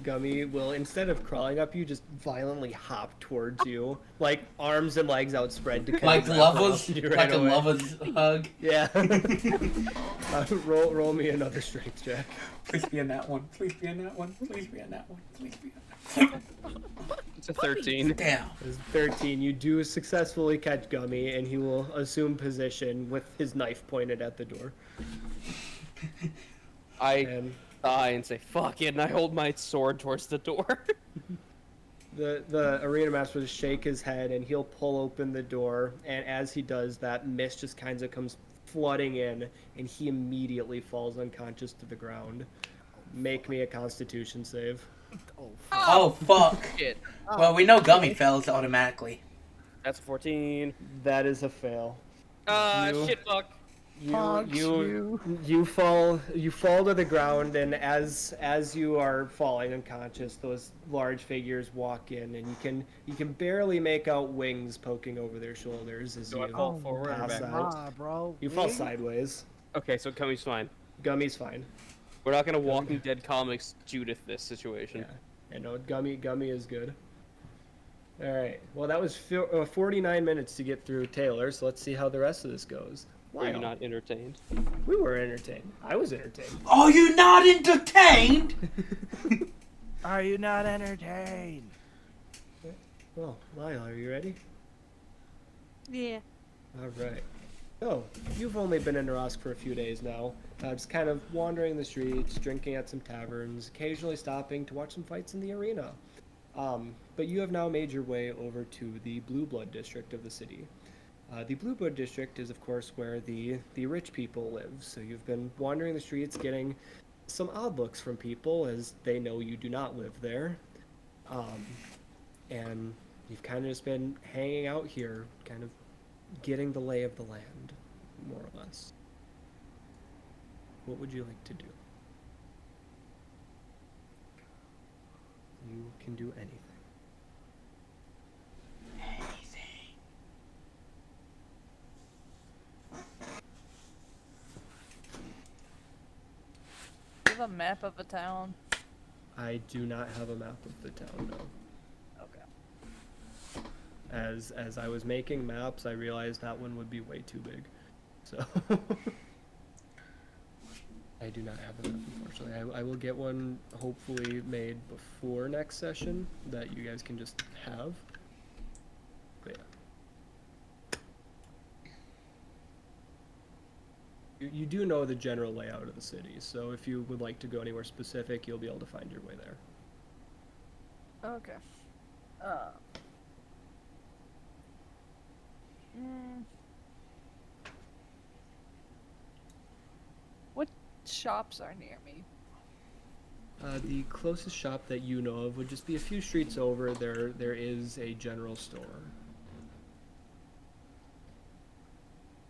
Gummy will, instead of crawling up you, just violently hop towards you, like arms and legs outspread to kind Like of lovers, you like right a away. lover's hug. Yeah. Roll me another strength check. Please be in that one. Please be in that one. Please be in that one. Please be in that one. It's a 13. Damn. It's 13. You do successfully catch Gummy, and he will assume position with his knife pointed at the door. I And die and say fuck it, and I hold my sword towards the door. the arena master will shake his head, and he'll pull open the door. And as he does that, mist just kind of comes flooding in, and he immediately falls unconscious to the ground. Make me a Constitution save. Oh, fuck. Shit. Well, we know Gummy fails automatically. That's a 14. That is a fail. You- Shit fuck. You fall to the ground, and as you are falling unconscious, those large figures walk in, and you can barely make out wings poking over their shoulders as Do you I fall forward or pass back? out. Nah, bro. You fall Wing? sideways. Okay, so Gummy's fine. Gummy's fine. We're not gonna Walking Dead comics Judith this situation. Yeah, I know. Gummy is good. All right. Well, that was 49 minutes to get through Taylor, so let's see how the rest of this goes. Were you Wow. not entertained? We were entertained. I was entertained. Are you not entertained? Are you not entertained? Well, Lyle, are you ready? Yeah. All right. So, you've only been in Narosk for a few days now. Just kind of wandering the streets, drinking at some taverns, occasionally stopping to watch some fights in the arena. But you have now made your way over to the Blue Blood district of the city. The Blue Blood district is, of course, where the rich people live. So you've been wandering the streets, getting some odd looks from people as they know you do not live there. And you've kind of just been hanging out here, kind of getting the lay of the land, more or less. What would you like to do? You can do anything. Do you have a map of a town? I do not have a map of the town, no. Okay. As I was making maps, I realized that one would be way too big. So I do not have a map, unfortunately. I will get one hopefully made before next session that you guys can just have. But yeah. You do know the general layout of the city, so if you would like to go anywhere specific, you'll be able to find your way there. Okay. What shops are near me? The closest shop that you know of would just be a few streets over. There is a general store.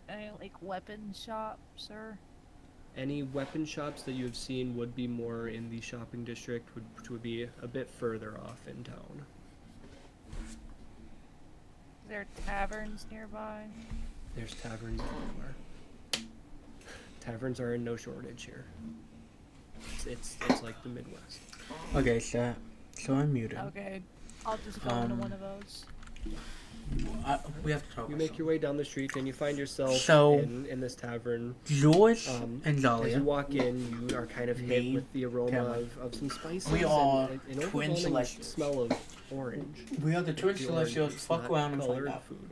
Any like weapon shops or? Any weapon shops that you have seen would be more in the shopping district, which would be a bit further off in town. Is there taverns nearby? There's taverns everywhere. Taverns are in no shortage here. It's like the Midwest. Okay, so I'm muted. Okay, I'll just go into one of those. We have to talk. You make your way down the street and you find yourself So- in this tavern. George And and as Zalia. you walk in, you are kind of hit Name, with the aroma Cameron. of some spices We are and an twin overwhelming celestials. smell of orange. We are the twin The celestials. orange is Fuck not around and find colored out. food.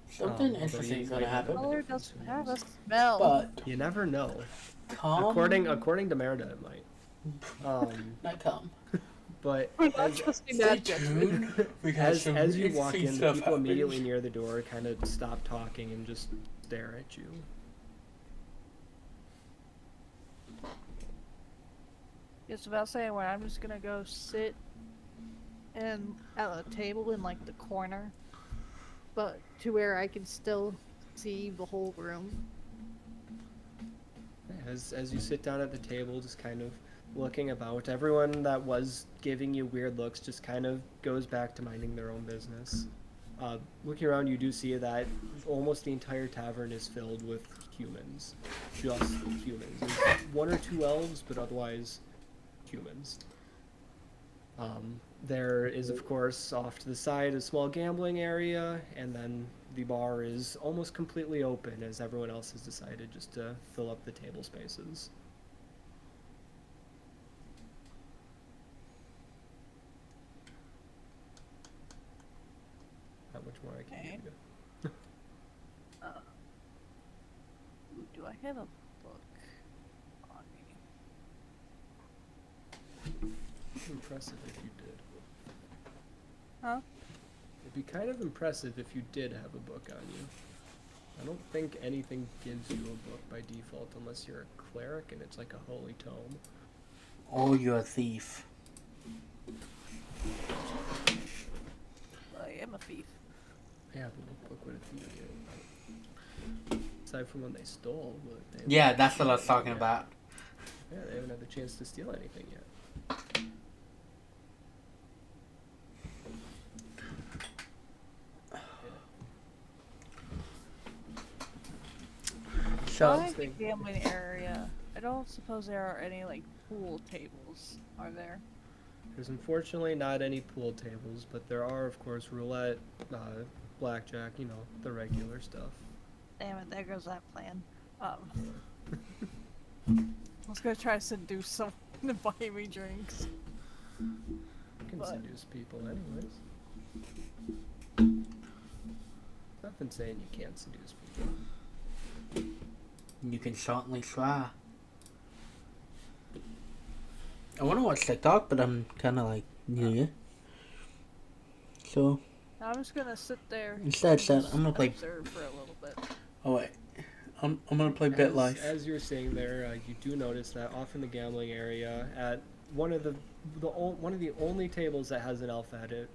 Something although interesting you is gonna might have happen. Color doesn't have a smell. But You never know. come, According to Merida, it might. not come. But I'm not as, trusting Stay that judgment. tuned. We got as some you walk interesting in, the stuff people immediately happening. near the door kind of stop talking and just stare at you. It's about saying where I'm just gonna go sit and at a table in like the corner, but to where I can still see the whole room. As you sit down at the table, just kind of looking about. Everyone that was giving you weird looks just kind of goes back to minding their own business. Looking around, you do see that almost the entire tavern is filled with humans. Just humans. There's one or two elves, but otherwise humans. There is, of course, off to the side a small gambling area, and then the bar is almost completely open as everyone else has decided just to fill up the table spaces. Not much more I can Okay. give you. Do I have a book on me? Impressive if you did. Huh? It'd be kind of impressive if you did have a book on you. I don't think anything gives you a book by default unless you're a cleric and it's like a holy tome. Or you're a thief. I am a thief. Yeah, but what book would a thief get? Aside from when they stole, but they Yeah, that's what I was talking about. Yeah, they haven't had the chance to steal anything yet. So, By the gambling area, I don't suppose there are any like pool tables, are there? There's unfortunately not any pool tables, but there are, of course, roulette, blackjack, you know, the regular stuff. Damn it, there goes that plan. I was gonna try to seduce someone to buy me drinks. You can But- seduce people anyways. Nothing saying you can't seduce people. you can certainly try. I want to watch TikTok, but I'm kind of like, yeah. So, I'm just gonna sit there. Instead, and just I'm gonna play- observe for a little bit. oh wait. I'm gonna play BitLife. As you're sitting there, you do notice that off in the gambling area, at one of the only tables that has an elf at it,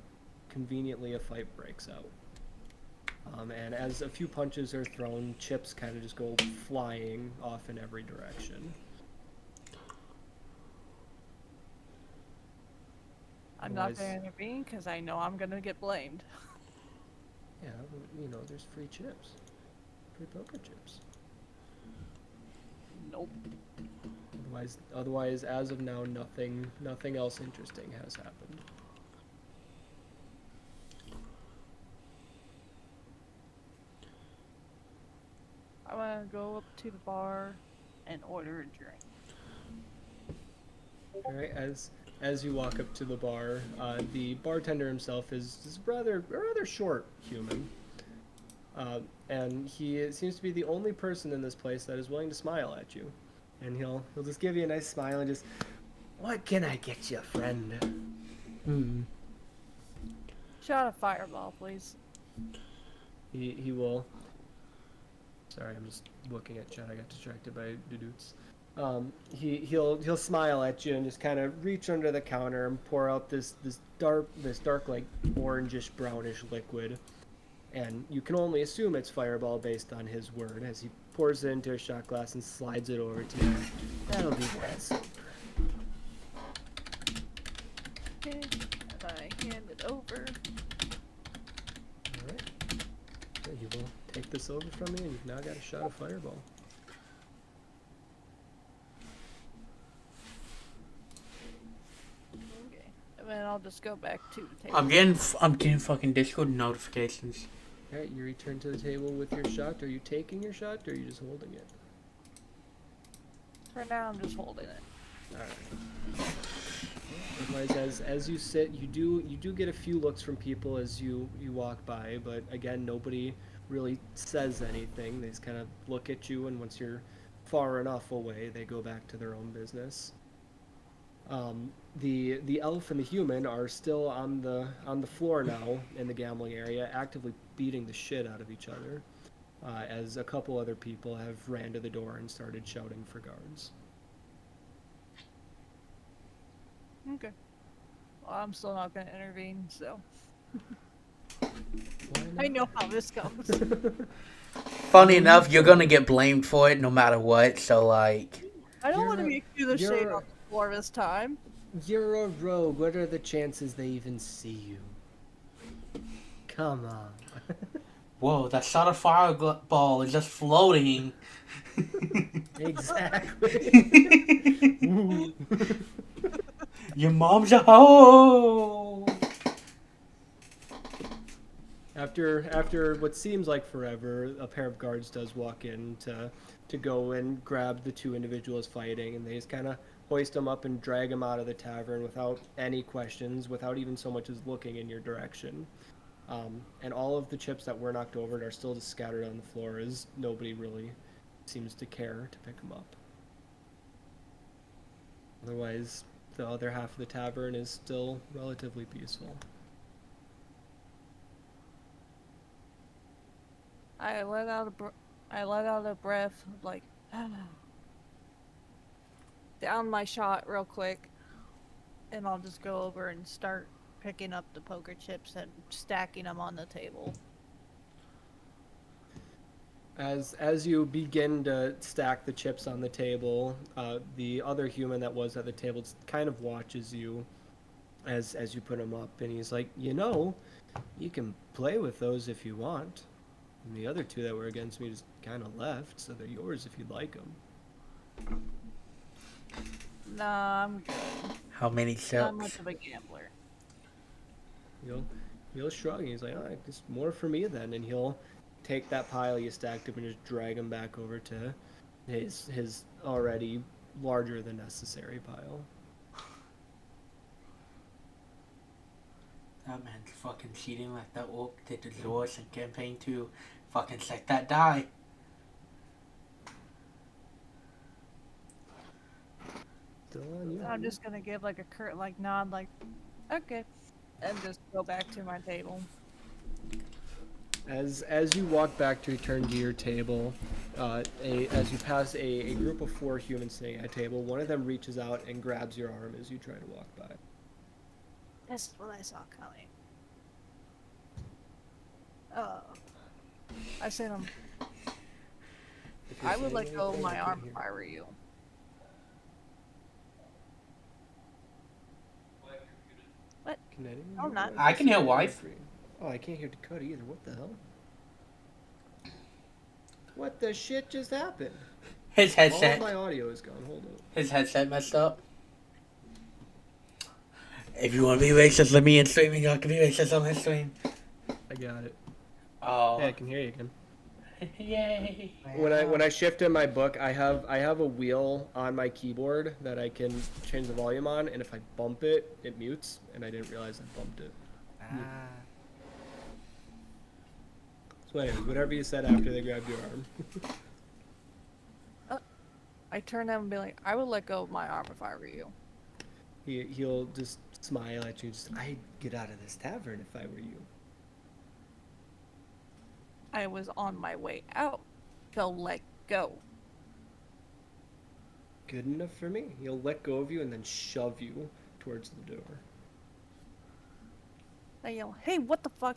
conveniently a fight breaks out. And as a few punches are thrown, chips kind of just go flying off in every direction. I'm not Otherwise- gonna intervene because I know I'm gonna get blamed. Yeah, well, you know, there's free chips, free poker chips. Nope. Otherwise, as of now, nothing else interesting has happened. I wanna go up to the bar and order a drink. All right, as you walk up to the bar, the bartender himself is a rather short human, and he seems to be the only person in this place that is willing to smile at you, and he'll just give you a nice smile and just, "What can I get you, friend?" Hmm. Shot a fireball, please. He will. Sorry, I'm just looking at chat. I got distracted by Dudutes. He'll smile at you and just kind of reach under the counter and pour out this dark like orangish brownish liquid, and you can only assume it's Fireball based on his word as he pours it into a shot glass and slides it over to you. That'll be that sober. Okay, and I hand it over. All right. So he will take this over from you, and you've now got a shot of Fireball. Okay, and then I'll just go back to the table. I'm getting fucking Discord notifications. All right, you return to the table with your shot. Are you taking your shot, or are you just holding it? For now, I'm just holding it. Alright. Otherwise, as you sit, you do get a few looks from people as you walk by, but again, nobody really says anything. They just kind of look at you, and once you're far enough away, they go back to their own business. The elf and the human are still on the floor now in the gambling area, actively beating the shit out of each other, as a couple other people have ran to the door and started shouting for guards. Okay. Well, I'm still not gonna intervene, so Why I not? know how this goes. Funny enough, you're gonna get blamed for it no matter what. So like, I don't You're want to a- be accused of shade you're- on floor this time. You're a rogue. What are the chances they even see you? Come on. Whoa, that shot of fireball is just floating. Exactly. Ooh. Your mom's a hoe. After what seems like forever, a pair of guards does walk in to go and grab the two individuals fighting, and they just kind of hoist them up and drag them out of the tavern without any questions, without even so much as looking in your direction. And all of the chips that were knocked over are still just scattered on the floor, as nobody really seems to care to pick them up. Otherwise, the other half of the tavern is still relatively peaceful. I let out a breath, like down my shot real quick, and I'll just go over and start picking up the poker chips and stacking them on the table. As you begin to stack the chips on the table, the other human that was at the table just kind of watches you as you put them up, and he's like, you can play with those if you want. And the other two that were against me just kind of left, so they're yours if you'd like them. Nah, I'm good. How many Not much chips? of a gambler. He'll shrug, and he's like, all right, it's more for me then, and he'll take that pile you stacked up and just drag him back over to his already larger than necessary pile. That man's fucking cheating like that oak did to Zorus in campaign 2. Fucking suck that die. Still on you. I'm just gonna give like a curt nod, like, okay, and just go back to my table. As you walk back to return to your table, as you pass a group of 4 humans sitting at a table, one of them reaches out and grabs your arm as you try to walk by. This is what I saw coming. I said, If you're I would saying let go of anything, my I can't arm hear. if I were you. Can anyone I'm hear not. what I can hear said? wife. Oh, I can't hear Dakota either. What the hell? What the shit just happened? His All of headset. my audio is gone. Hold on. His headset messed up. If you want to be racist, let me in streaming. I can be racist on his stream. I got it. Oh. Hey, I can hear you again. Yay. When I shift in my book, I have a wheel on my keyboard that I can change the volume on, and if I bump it, it mutes, and I didn't realize I bumped it. So anyways, whatever you said after they grabbed your arm. I turn to him and be like, I would let go of my arm if I were you. He'll just smile at you. Just, I'd get out of this tavern if I were you. I was on my way out. So let go. Good enough for me. He'll let go of you and then shove you towards the door. I yell, hey, what the fuck?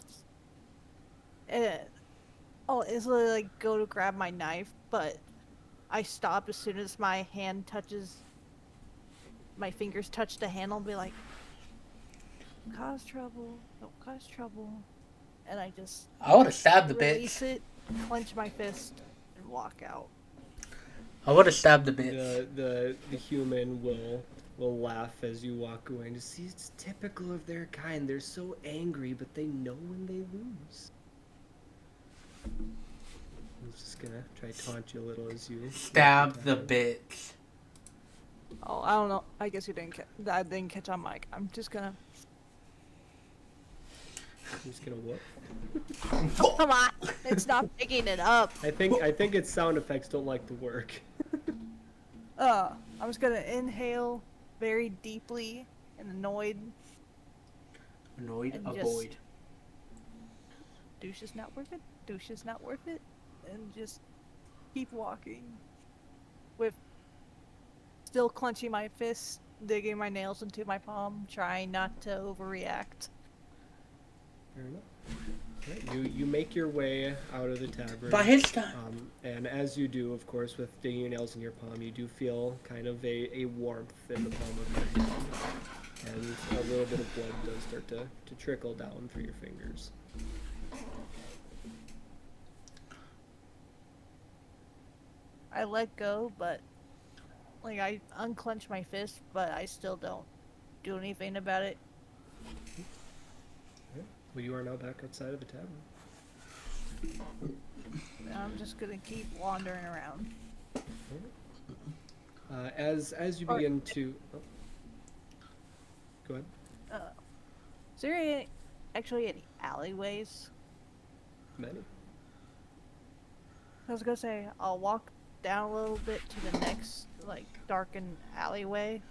I'll easily like go to grab my knife, but I stop as soon as my fingers touch the handle and be like, cause trouble, don't cause trouble. And I just I would have stabbed the release bitch. it, clench my fist, and walk out. I would have stabbed the bitch. The human will laugh as you walk away and just see it's typical of their kind. They're so angry, but they know when they lose. I'm just gonna try to taunt you a little as you Stab the bitch. Oh, I don't know. I guess I didn't catch on mic. I'm just gonna. I'm just gonna whoop. Come on, it's not picking it up. I think its sound effects don't like to work. I'm just gonna inhale very deeply and annoyed. Annoyed, And just- avoid. Douche is not worth it. Douche is not worth it. And just keep walking. With still clenching my fist, digging my nails into my palm, trying not to overreact. Fair enough. Right, you make your way out of the tavern. By his time. And as you do, of course, with digging your nails in your palm, you do feel kind of a warmth in the palm of your hand. And a little bit of blood does start to trickle down through your fingers. I let go, but like I unclench my fist, but I still don't do anything about it. Well, you are now back outside of the tavern. And I'm just gonna keep wandering around. As you Or- begin to, go ahead. Is there actually any alleyways? Many. I was gonna say I'll walk down a little bit to the next like darkened alleyway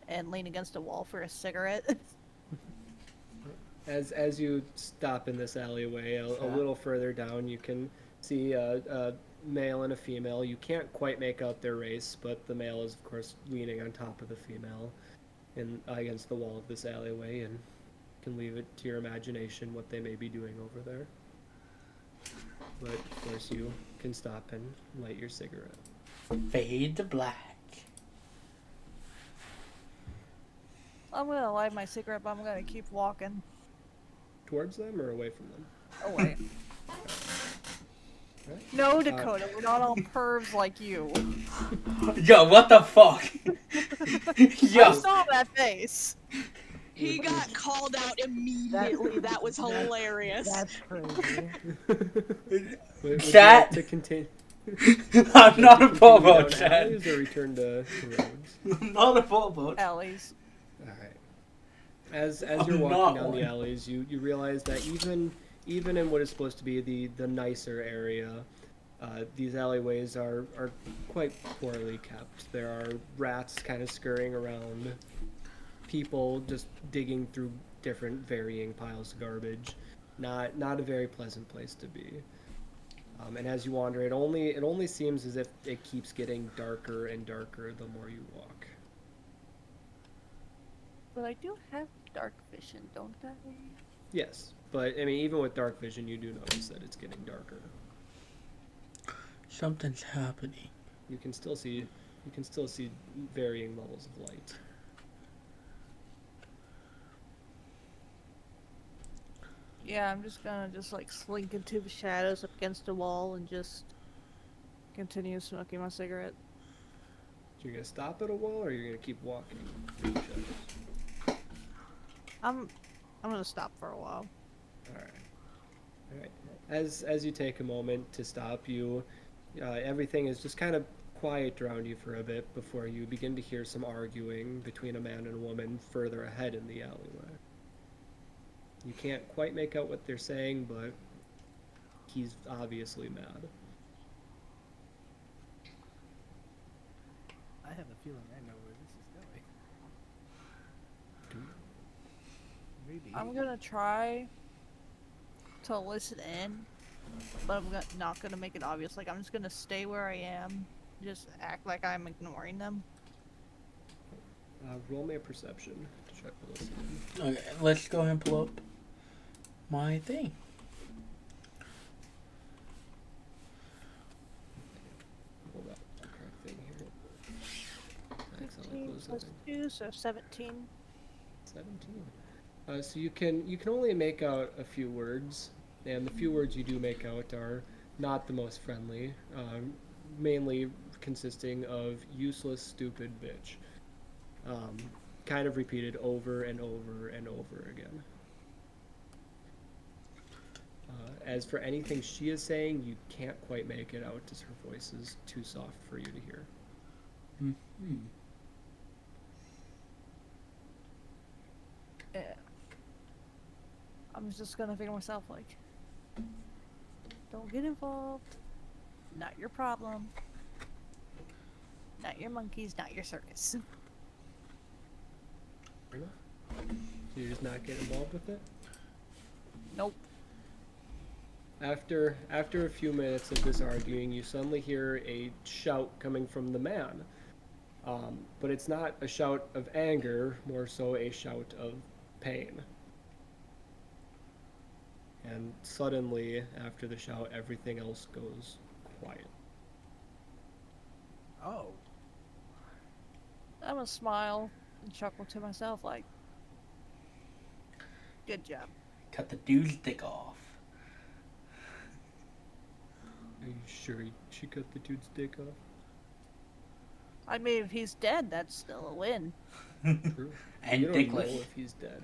and lean against a wall for a cigarette. As you stop in this alleyway, a little further down, you can see a male and a female. You can't quite make out their race, but the male is, of course, leaning on top of the female against the wall of this alleyway, and can leave it to your imagination what they may be doing over there. But, of course, you can stop and light your cigarette. Fade to black. I'm gonna light my cigarette, but I'm gonna keep walking Towards them or away from them? away. Right. No, Dakota, we're not all pervs like you. Yo, what the fuck? I Yo. saw that face. He got called out immediately. That was hilarious. That's crazy. Would you Chat. like to continue? I'm not a continue bobo, down Chad. alleys or return to roads? I'm not a bobo. Alleys. All right. As I'm you're not walking down one. the alleys, you realize that even in what is supposed to be the nicer area, these alleyways are quite poorly kept. There are rats kind of scurrying around, people just digging through different varying piles of garbage. Not a very pleasant place to be. And as you wander, it only seems as if it keeps getting darker and darker the more you walk. But I do have dark vision, don't I? Yes, but I mean, even with dark vision, you do notice that it's getting darker. Something's happening. You can still see varying levels of light. Yeah, I'm just gonna like slink into the shadows up against a wall and just continue smoking my cigarette. So you're gonna stop at a wall, or you're gonna keep walking through the shadows? I'm gonna stop for a while. All right. As you take a moment to stop, everything is just kind of quiet around you for a bit before you begin to hear some arguing between a man and a woman further ahead in the alleyway. You can't quite make out what they're saying, but he's obviously mad. I have a feeling I know where this is going. Maybe. I'm gonna try to listen in, but not gonna make it obvious. Like, I'm just gonna stay where I am, just act like I'm ignoring them. Roll me a perception to check the listening. Okay, let's go ahead and pull up my thing. Hold up the correct thing here. Excellent. 15 Close plus that. 2, so 17. 17. So you can only make out a few words, and the few words you do make out are not the most friendly, mainly consisting of useless, stupid bitch. Kind of repeated over and over and over again. As for anything she is saying, you can't quite make it out as her voice is too soft for you to hear. Mm-hmm. Yeah. I'm just gonna think to myself, like, don't get involved. Not your problem. Not your monkeys, not your circus. Fair enough. So you're just not getting involved with it? Nope. After a few minutes of this arguing, you suddenly hear a shout coming from the man. But it's not a shout of anger, more so a shout of pain. And suddenly, after the shout, everything else goes quiet. Oh. I'm gonna smile and chuckle to myself like, good job. Cut the dude's dick off. Are you sure she cut the dude's dick off? I mean, if he's dead, that's still a win. True. And You don't know dickless. if he's dead.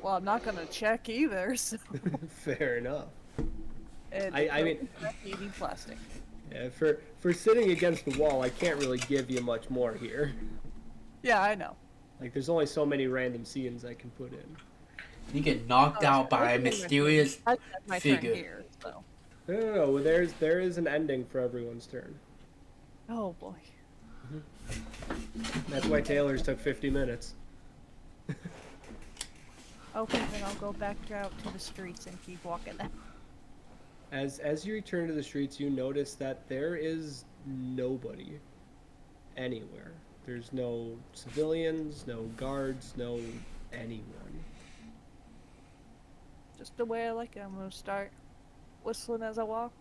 Well, I'm not gonna check either, so. Fair enough. And I mean- eating plastic. Yeah, for sitting against the wall, I can't really give you much more here. Yeah, I know. Like, there's only so many random scenes I can put in. You get knocked out by a mysterious. That's my Figure. turn here, so. No, there is an ending for everyone's turn. Oh boy. That's why Taylor's took 50 minutes. Okay, then I'll go back out to the streets and keep walking then. As you return to the streets, you notice that there is nobody anywhere. There's no civilians, no guards, no anyone. Just the way I like it. I'm gonna start whistling as I walk.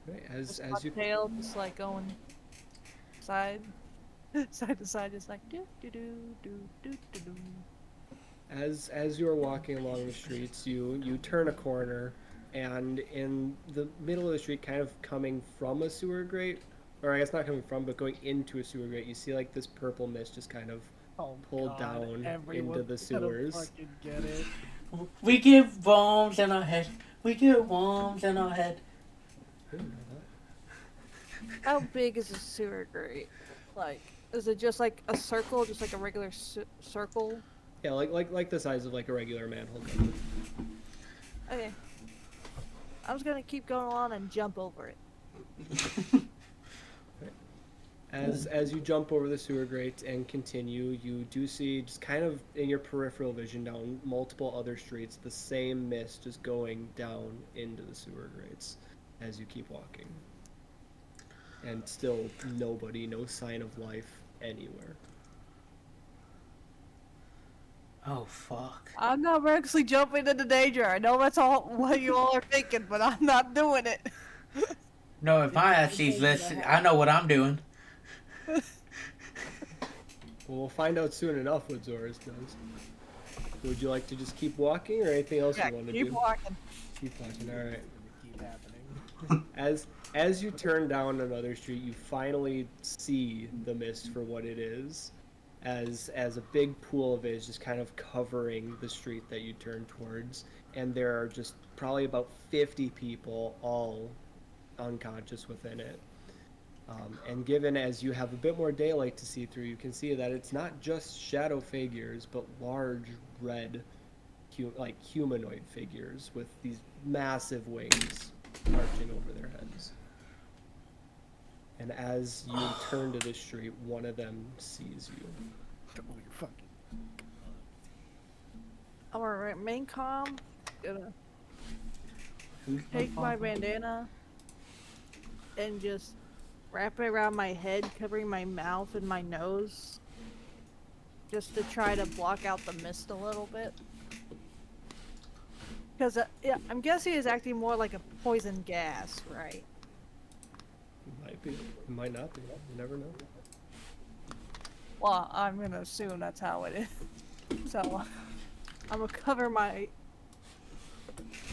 Right, as Just you tail, just like going side, side to side, just like do do do do do do do. as you're walking along the streets, you turn a corner, and in the middle of the street, kind of coming from a sewer grate, or I guess not coming from, but going into a sewer grate, you see like this purple mist just kind of Oh, pulled God, down everyone's into the gonna sewers. fucking get it. We get worms in our head. We get worms in our head. I didn't know that. How big is a sewer grate? Like, is it just like a circle, just like a regular circle? Yeah, like the size of like a regular manhole cover. Okay. I was gonna keep going on and jump over it. As you jump over the sewer grate and continue, you do see just kind of in your peripheral vision down multiple other streets, the same mist just going down into the sewer grates as you keep walking. And still nobody, no sign of life anywhere. Oh fuck. I'm not recklessly jumping into danger. I know that's all what you all are thinking, but I'm not doing it. No, if my ass sees this, I know what I'm doing. Well, we'll find out soon enough what Zoris does. Would you like to just keep walking, or anything else Yeah, you want to keep do? walking. Keep walking. All right. Keep happening. As you turn down another street, you finally see the mist for what it is, as a big pool of it is just kind of covering the street that you turn towards, and there are just probably about 50 people all unconscious within it. And given as you have a bit more daylight to see through, you can see that it's not just shadow figures, but large red, like humanoid figures with these massive wings marching over their heads. And as you turn to the street, one of them sees you. Oh, you're fucking. I'm gonna remain calm. Gonna Who's take my bandana and just wrap it around my head, covering my mouth and my nose, just to try to block out the mist a little bit. Because yeah, I'm guessing it's acting more like a poison gas, right? It might be. It might not be. You never know. Well, I'm gonna assume that's how it is. So I'm gonna cover my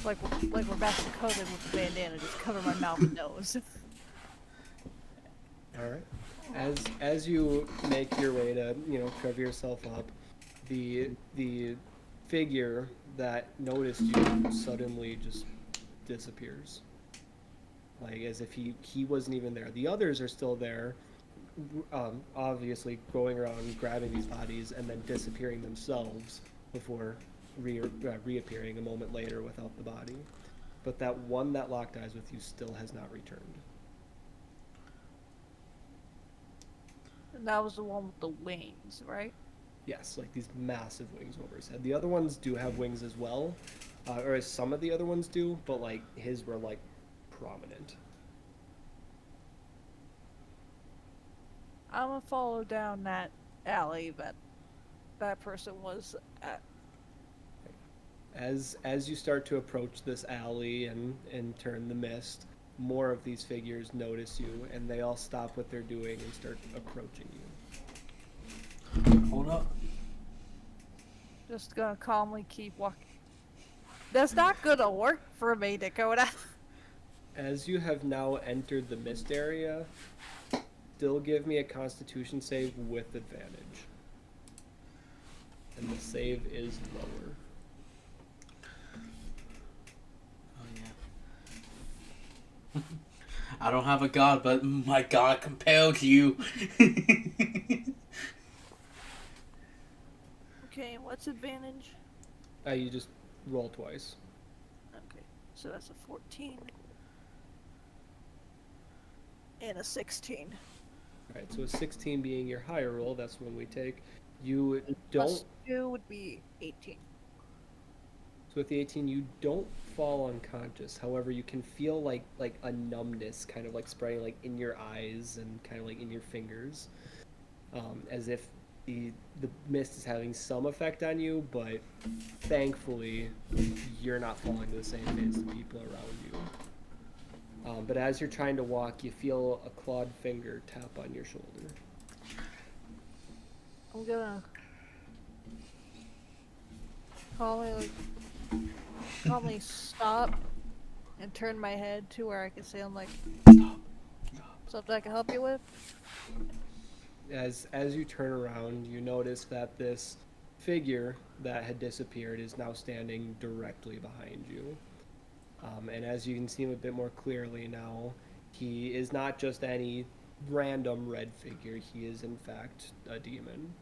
like we're back to COVID with the bandana, just cover my mouth and nose. All right. As you make your way to cover yourself up, the figure that noticed you suddenly just disappears, like as if he wasn't even there. The others are still there, obviously going around grabbing these bodies and then disappearing themselves before reappearing a moment later without the body. But that one that locked eyes with you still has not returned. And that was the one with the wings, right? Yes, like these massive wings over his head. The other ones do have wings as well, or as some of the other ones do, but like his were like prominent. I'm gonna follow down that alley that that person was at. As you start to approach this alley and turn the mist, more of these figures notice you, and they all stop what they're doing and start approaching you. Hold up. Just gonna calmly keep walking. That's not gonna work for me, Dakota. As you have now entered the mist area, still give me a Constitution save with advantage. And the save is lower. Oh yeah. I don't have a god, but my god compels you. Okay, what's advantage? You just roll twice. Okay, so that's a 14. And a 16. Alright, so a 16 being your higher roll, that's when we take. You don't. Plus 2 would be 18. So with the 18, you don't fall unconscious. However, you can feel like a numbness kind of like spreading like in your eyes and kind of like in your fingers, as if the mist is having some effect on you. But thankfully, you're not falling to the same fate as the people around you. But as you're trying to walk, you feel a clawed finger tap on your shoulder. I'm gonna calmly stop and turn my head to where I can say, I'm like, something I can help you with? As you turn around, you notice that this figure that had disappeared is now standing directly behind you. And as you can see him a bit more clearly now, he is not just any random red figure. He is in fact a demon.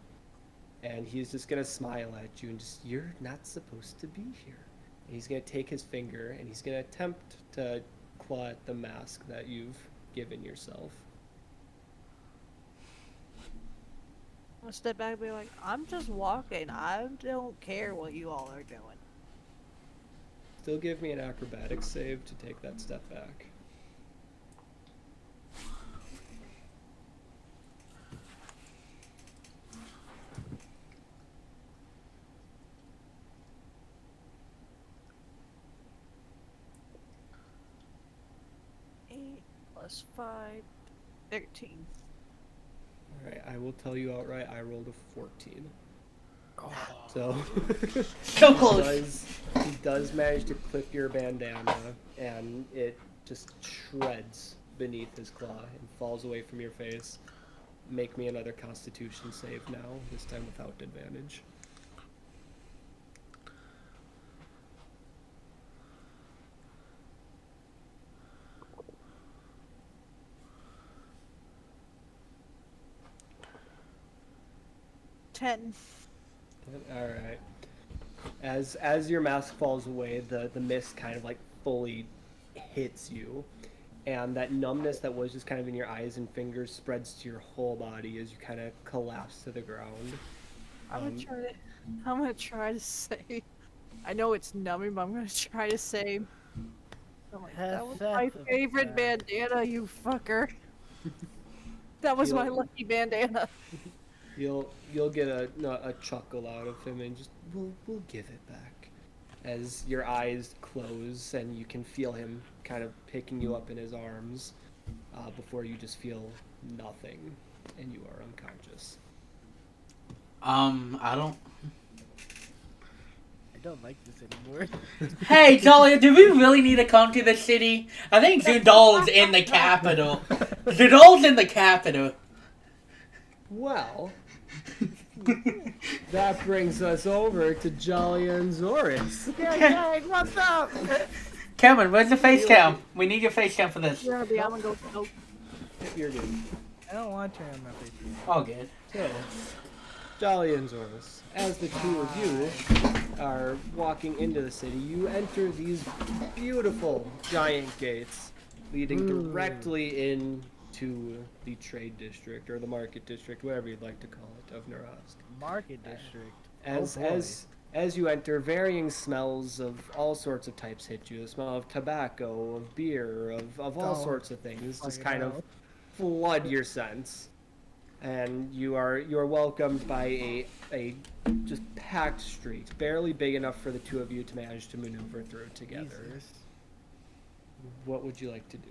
And he's just gonna smile at you and just, you're not supposed to be here. And he's gonna take his finger and he's gonna attempt to claw at the mask that you've given yourself. I'm gonna step back and be like, I'm just walking. I don't care what you all are doing. Still give me an acrobatics save to take that step back. Plus 5, 13. Alright, I will tell you outright, I rolled a 14. Oh. So, So close. he does manage to clip your bandana, and it just shreds beneath his claw and falls away from your face. Make me another Constitution save now, this time without advantage. Ten. Alright. As your mask falls away, the mist kind of like fully hits you. And that numbness that was just kind of in your eyes and fingers spreads to your whole body as you kind of collapse to the ground. I'm gonna try to say. I know it's numbing, but I'm gonna try to say. I'm like, that was my favorite bandana, you fucker. That was my lucky bandana. You'll get a chuckle out of him and just we'll give it back. As your eyes close and you can feel him kind of picking you up in his arms, before you just feel nothing and you are unconscious. I don't like this anymore. Hey, Talia, do we really need to come to the city? I think Zudol's in the capital. Zudol's in the capital. Well, that brings us over to Jolly and Zoris. Yeah, what's up? Cameron, where's the face cam? We need your face cam for this. Yeah, I'm gonna go. Nope. You're good. I don't want to turn on my face. All good. So, Jolly and Zoris, as the two of you are walking into the city, you enter these beautiful giant gates leading directly into the trade district or the market district, whatever you'd like to call it, of Nerazk. Market district. As you enter, varying smells of all sorts of types hit you. The smell of tobacco, of beer, of all sorts of things just kind of flood your sense. and you are welcomed by a just packed street, barely big enough for the two of you to manage to maneuver through together. Jesus. What would you like to do?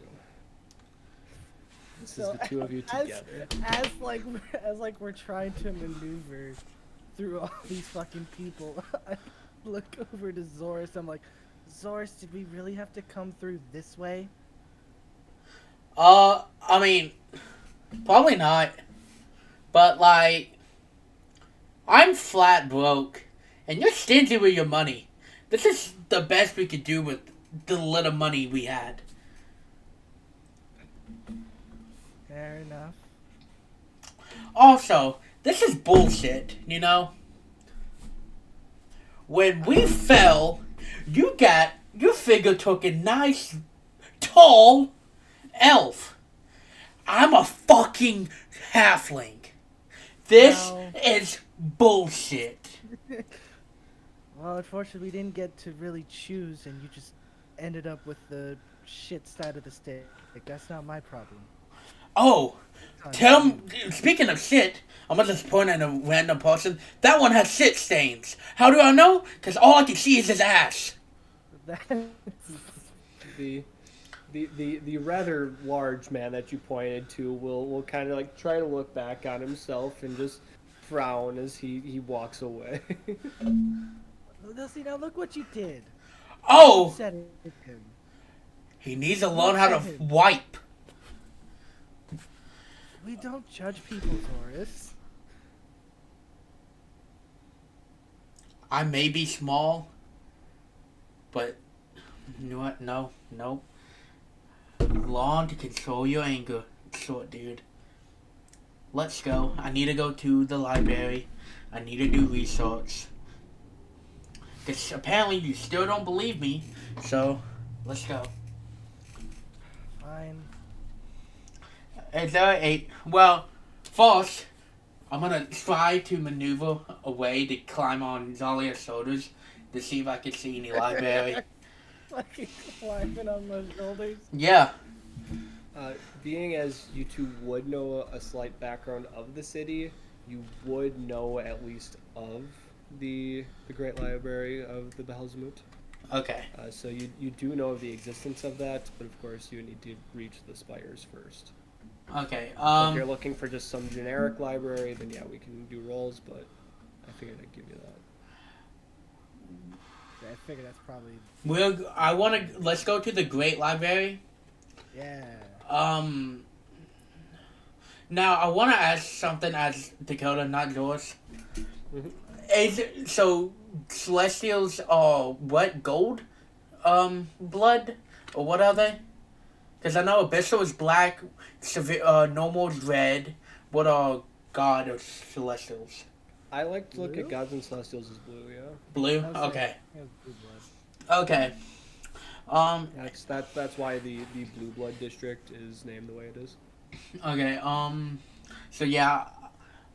This So, is the two of you together. As like we're trying to maneuver through all these fucking people, I look over to Zoris. I'm like, Zoris, did we really have to come through this way? I mean, probably not. But like, I'm flat broke, and you're stingy with your money. This is the best we could do with the little money we had. Fair enough. Also, this is bullshit, you know? When we fell, your figure took a nice, tall elf. I'm a fucking halfling. This No. is bullshit. Well, unfortunately, we didn't get to really choose, and you just ended up with the shit side of the stick. That's not my problem. Oh, It's on speaking of shit, I'm gonna just point at a random person. That one has shit stains. How do I know? Because all I can see is his ass. you. The rather large man that you pointed to will kind of like try to look back on himself and just frown as he walks away. Now, see, now look what you did. Oh, You said it, him. he needs to learn how to wipe. We don't judge people, Zoris. I may be small, but you know what? No. Learn to control your anger, short dude. Let's go. I need to go to the library. I need to do research. Because apparently you still don't believe me, so let's go. Fine. Is there a... Well, first, I'm gonna try to maneuver away to climb on Zalia's shoulders to see if I can see any library. Like climbing on my shoulders. Yeah. Being as you two would know a slight background of the city, you would know at least of the Great Library of the Behelzemut. Okay. So you do know of the existence of that, but of course you need to reach the spires first. Okay. If you're looking for just some generic library, then yeah, we can do rolls, but I figured I'd give you that. I figure that's probably Let's go to the Great Library. yeah. Now I want to ask something as Dakota, not yours. Mhm. Is it, so Celestials are what, gold? Blood? Or what are they? Because I know Abyssal is black, Normal is red. What are God or Celestials? I like to look Blue? at gods and celestials as blue, yeah. Blue? I was Okay. Yeah, blue blood. Okay. That's why the Blue Blood district is named the way it is. Okay, so yeah,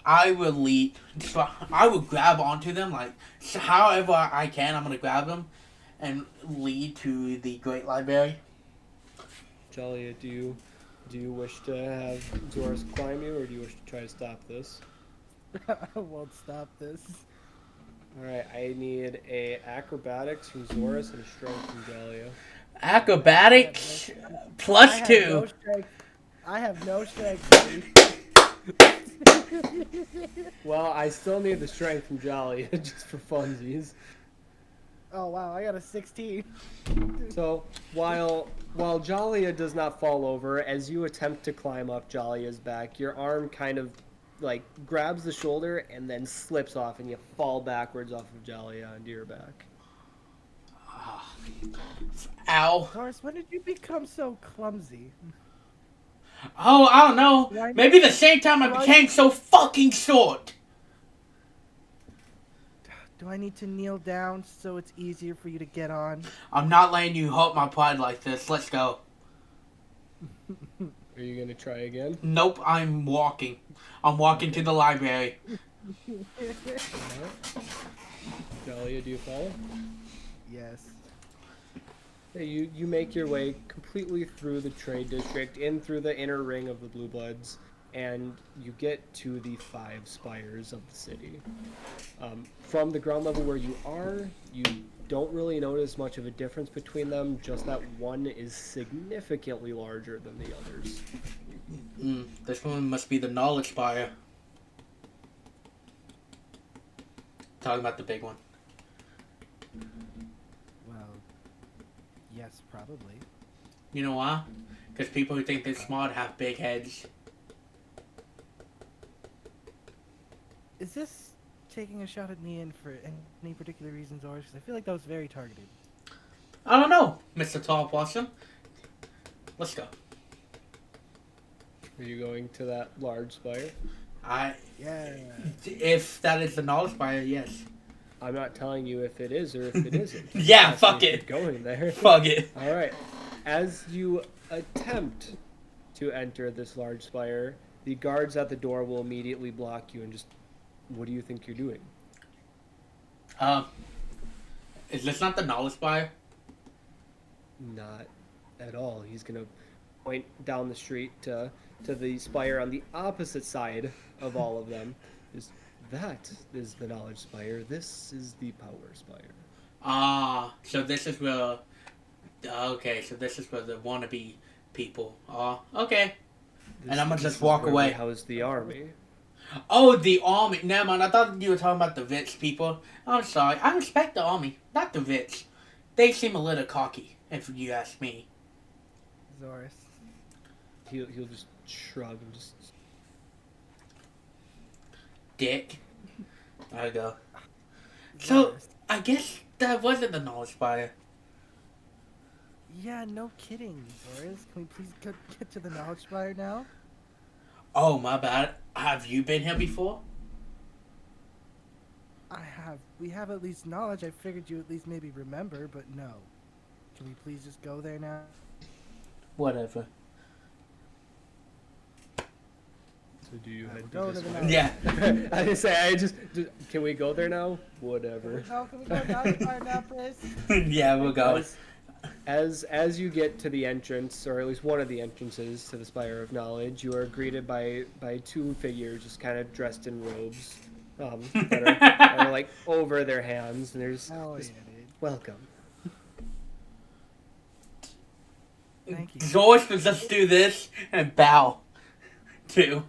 I will lead, so I will grab onto them, like, however I can, I'm gonna grab them, and lead to the Great Library. Jalia, do you wish to have Zoris climb you, or do you wish to try to stop this? I won't stop this. Alright, I need a acrobatics from Zoris and a strength from Jalia. Acrobatics, I plus have 2. no strength. I have no strength, buddy. Well, I still need the strength from Jalia, just for funsies. Oh wow, I got a 16. So, while Jalia does not fall over, as you attempt to climb up Jalia's back, your arm kind of, like, grabs the shoulder and then slips off, and you fall backwards off of Jalia onto your back. Ow. Zoris, when did you become so clumsy? Oh, I don't know. Right. Maybe the same time I Right. became so fucking short. Do I need to kneel down so it's easier for you to get on? I'm not letting you hurt my pride like this. Let's go. Are you gonna try again? Nope, I'm walking. I'm walking to the library. Jalia, do you follow? Yes. Hey, you make your way completely through the trade district, in through the inner ring of the Blue Bloods, and you get to the 5 spires of the city. From the ground level where you are, you don't really notice much of a difference between them, just that one is significantly larger than the others. This one must be the Knowledge Spire. Talking about the big one. Well, yes, probably. You know why? Because people who think they're smart have big heads. Is this taking a shot at me and for any particular reasons, or because I feel like that was very targeted? I don't know, Mr. Tall Blossom. Let's go. Are you going to that large spire? Yeah. If that is the Knowledge Spire, yes. I'm not telling you if it is or if it isn't. Yeah, I'm fuck asking if it. you're going there. Fuck it. All right. As you attempt to enter this large spire, the guards at the door will immediately block you and just, what do you think you're doing? Is this not the Knowledge Spire? Not at all. He's gonna point down the street to the spire on the opposite side of all of them. That is the Knowledge Spire. This is the Power Spire. So this is where... Okay, so this is where the wannabe people are. Okay. And I'm gonna This just is walk where away. we house the army. Oh, the army. Never mind, I thought you were talking about the rich people. I'm sorry. I respect the army, not the rich. They seem a little cocky, if you ask me. Zoris. He'll just shrug and just. Dick. There we go. So, I guess that wasn't the Knowledge Spire. Yeah, no kidding, Zoris. Can we please get to the Knowledge Spire now? Oh, my bad. Have you been here before? I have. We have at least knowledge. I figured you at least maybe remember, but no. Can we please just go there now? Whatever. So do you head Go to to this the one? Yeah. I just say I just can we go there now? Whatever. Can we go to the Knowledge Spire now, please? Yeah, we're going. As you get to the entrance, or at least one of the entrances to the Spire of Knowledge, you are greeted by 2 figures just kind of dressed in robes that are like over their hands, and there's Oh, just, yeah, dude. welcome. Thank you. George will just do this and bow. Too.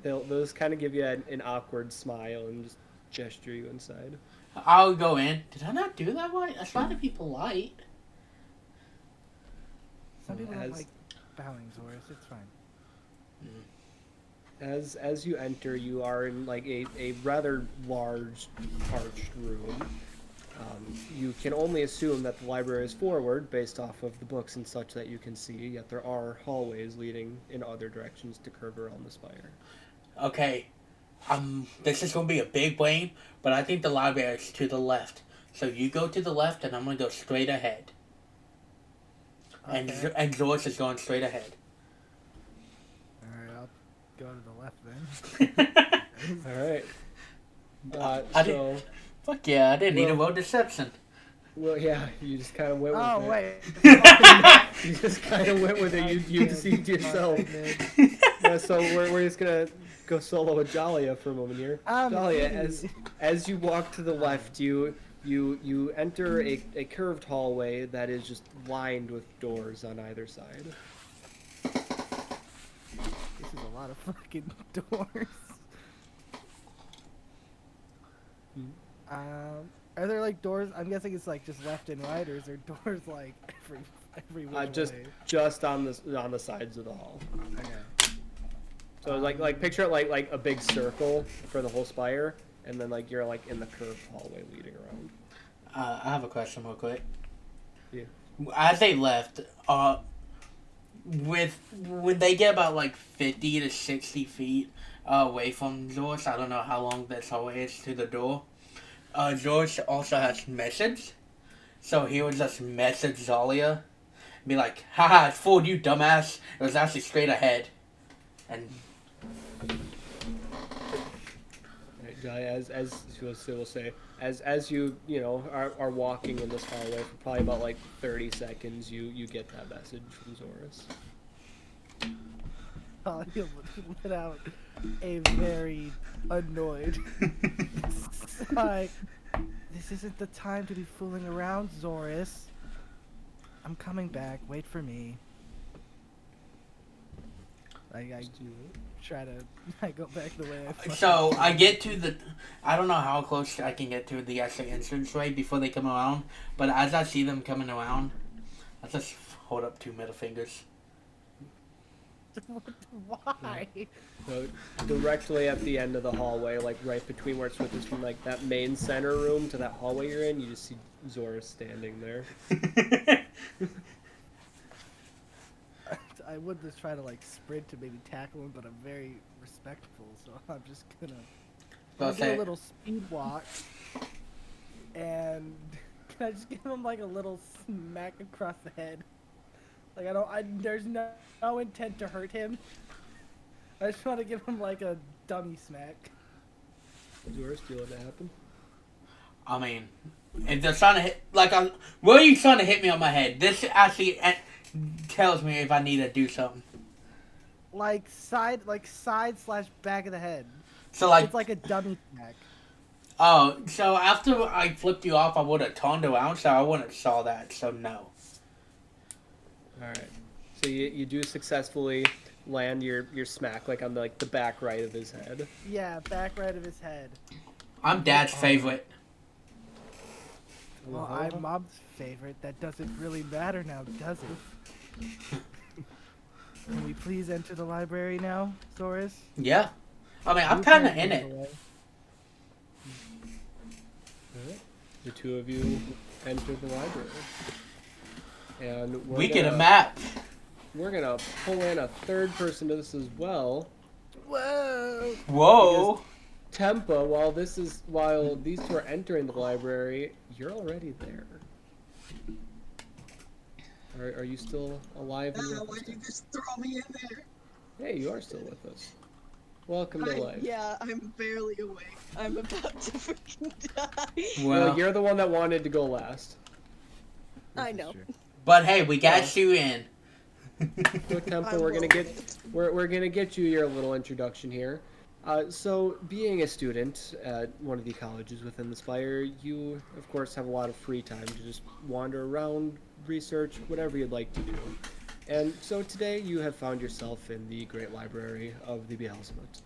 They'll just kind of give you an awkward smile and just gesture you inside. I'll go in. Did I not do that right? I try to be polite. Some people don't As- like bowing, Zoris. It's fine. As you enter, you are in like a rather large, arched room. You can only assume that the library is forward based off of the books and such that you can see, yet there are hallways leading in other directions to curve around the spire. Okay. This is gonna be a big blame, but I think the library is to the left. So you go to the left, and I'm gonna go straight ahead. Okay. And George is going straight ahead. Alright, I'll go to the left then. All right. I So, Fuck yeah, I didn't need a Well- road deception. well, yeah, you just kind of went with Oh, it. wait. You just kind of went with it. You deceived yourself. Yeah, so we're just gonna go solo with Dahlia for a moment here. Dahlia, as you walk to the left, you enter a curved hallway that is just lined with doors on either side. This is a lot of fucking doors. Are there like doors? I'm guessing it's like just left and right, or is there doors like every which Just on the sides of the hall. Okay. So like picture it like a big circle for the whole spire, and then like you're like in the curved hallway leading around. I have a question real quick. Yeah. As they left, when they get about like 50 to 60 feet away from George, I don't know how long this hallway is to the door. George also has message, so he would just message Zalia, be like, "Haha, I fooled you, dumbass. It was actually straight ahead." And Right, Dahlia, as we'll say, as you are walking in this hallway for probably about like 30 seconds, you get that message from Zoris. Talia let out a very annoyed sigh. This isn't the time to be fooling around, Zoris. I'm coming back. Wait for me. I try to I go back the way I fucking So I came. get to the. I don't know how close I can get to the actual entranceway before they come around, but as I see them coming around, I just hold up 2 middle fingers. Why? So directly at the end of the hallway, like right between where it switches from like that main center room to that hallway you're in, you just see Zora standing there. I would just try to like sprint to maybe tackle him, but I'm very respectful, so I'm just gonna Well, do say- a little speed walk, and can I just give him like a little smack across the head? Like there's no intent to hurt him. I just want to give him like a dummy smack. Zora, do you let that happen? I mean, if they're trying to hit, where are you trying to hit me on my head? This actually tells me if I need to do something. Like side / back of the head. So like, It's like a dummy smack. oh, so after I flipped you off, I would have turned around, so I wouldn't have saw that. So no. Alright. So you do successfully land your smack like on the back right of his head. Yeah, back right of his head. I'm Dad's favorite. Well, I'm Mom's favorite. That doesn't really matter now, does it? Can we please enter the library now, Zoris? Yeah. I mean, I'm You kind of can't in give it. away. Alright. The two of you enter the library. And We get a map. We're gonna pull in a third person to this as well. Whoa! Whoa. Tempa, while these two are entering the library, you're already there. Are you still alive and with us? Why'd you just throw me in there? Hey, you are still with us. Welcome to life. Yeah, I'm barely awake. I'm about to freaking die. Well, you're the one that wanted to go last. I know. But hey, we got you in. So Tempa, I we're gonna will get wait. we're gonna get you your little introduction here. So being a student at one of the colleges within the Spire, you of course have a lot of free time to just wander around, research, whatever you'd like to do. And so today you have found yourself in the Great Library of the Beelzebut.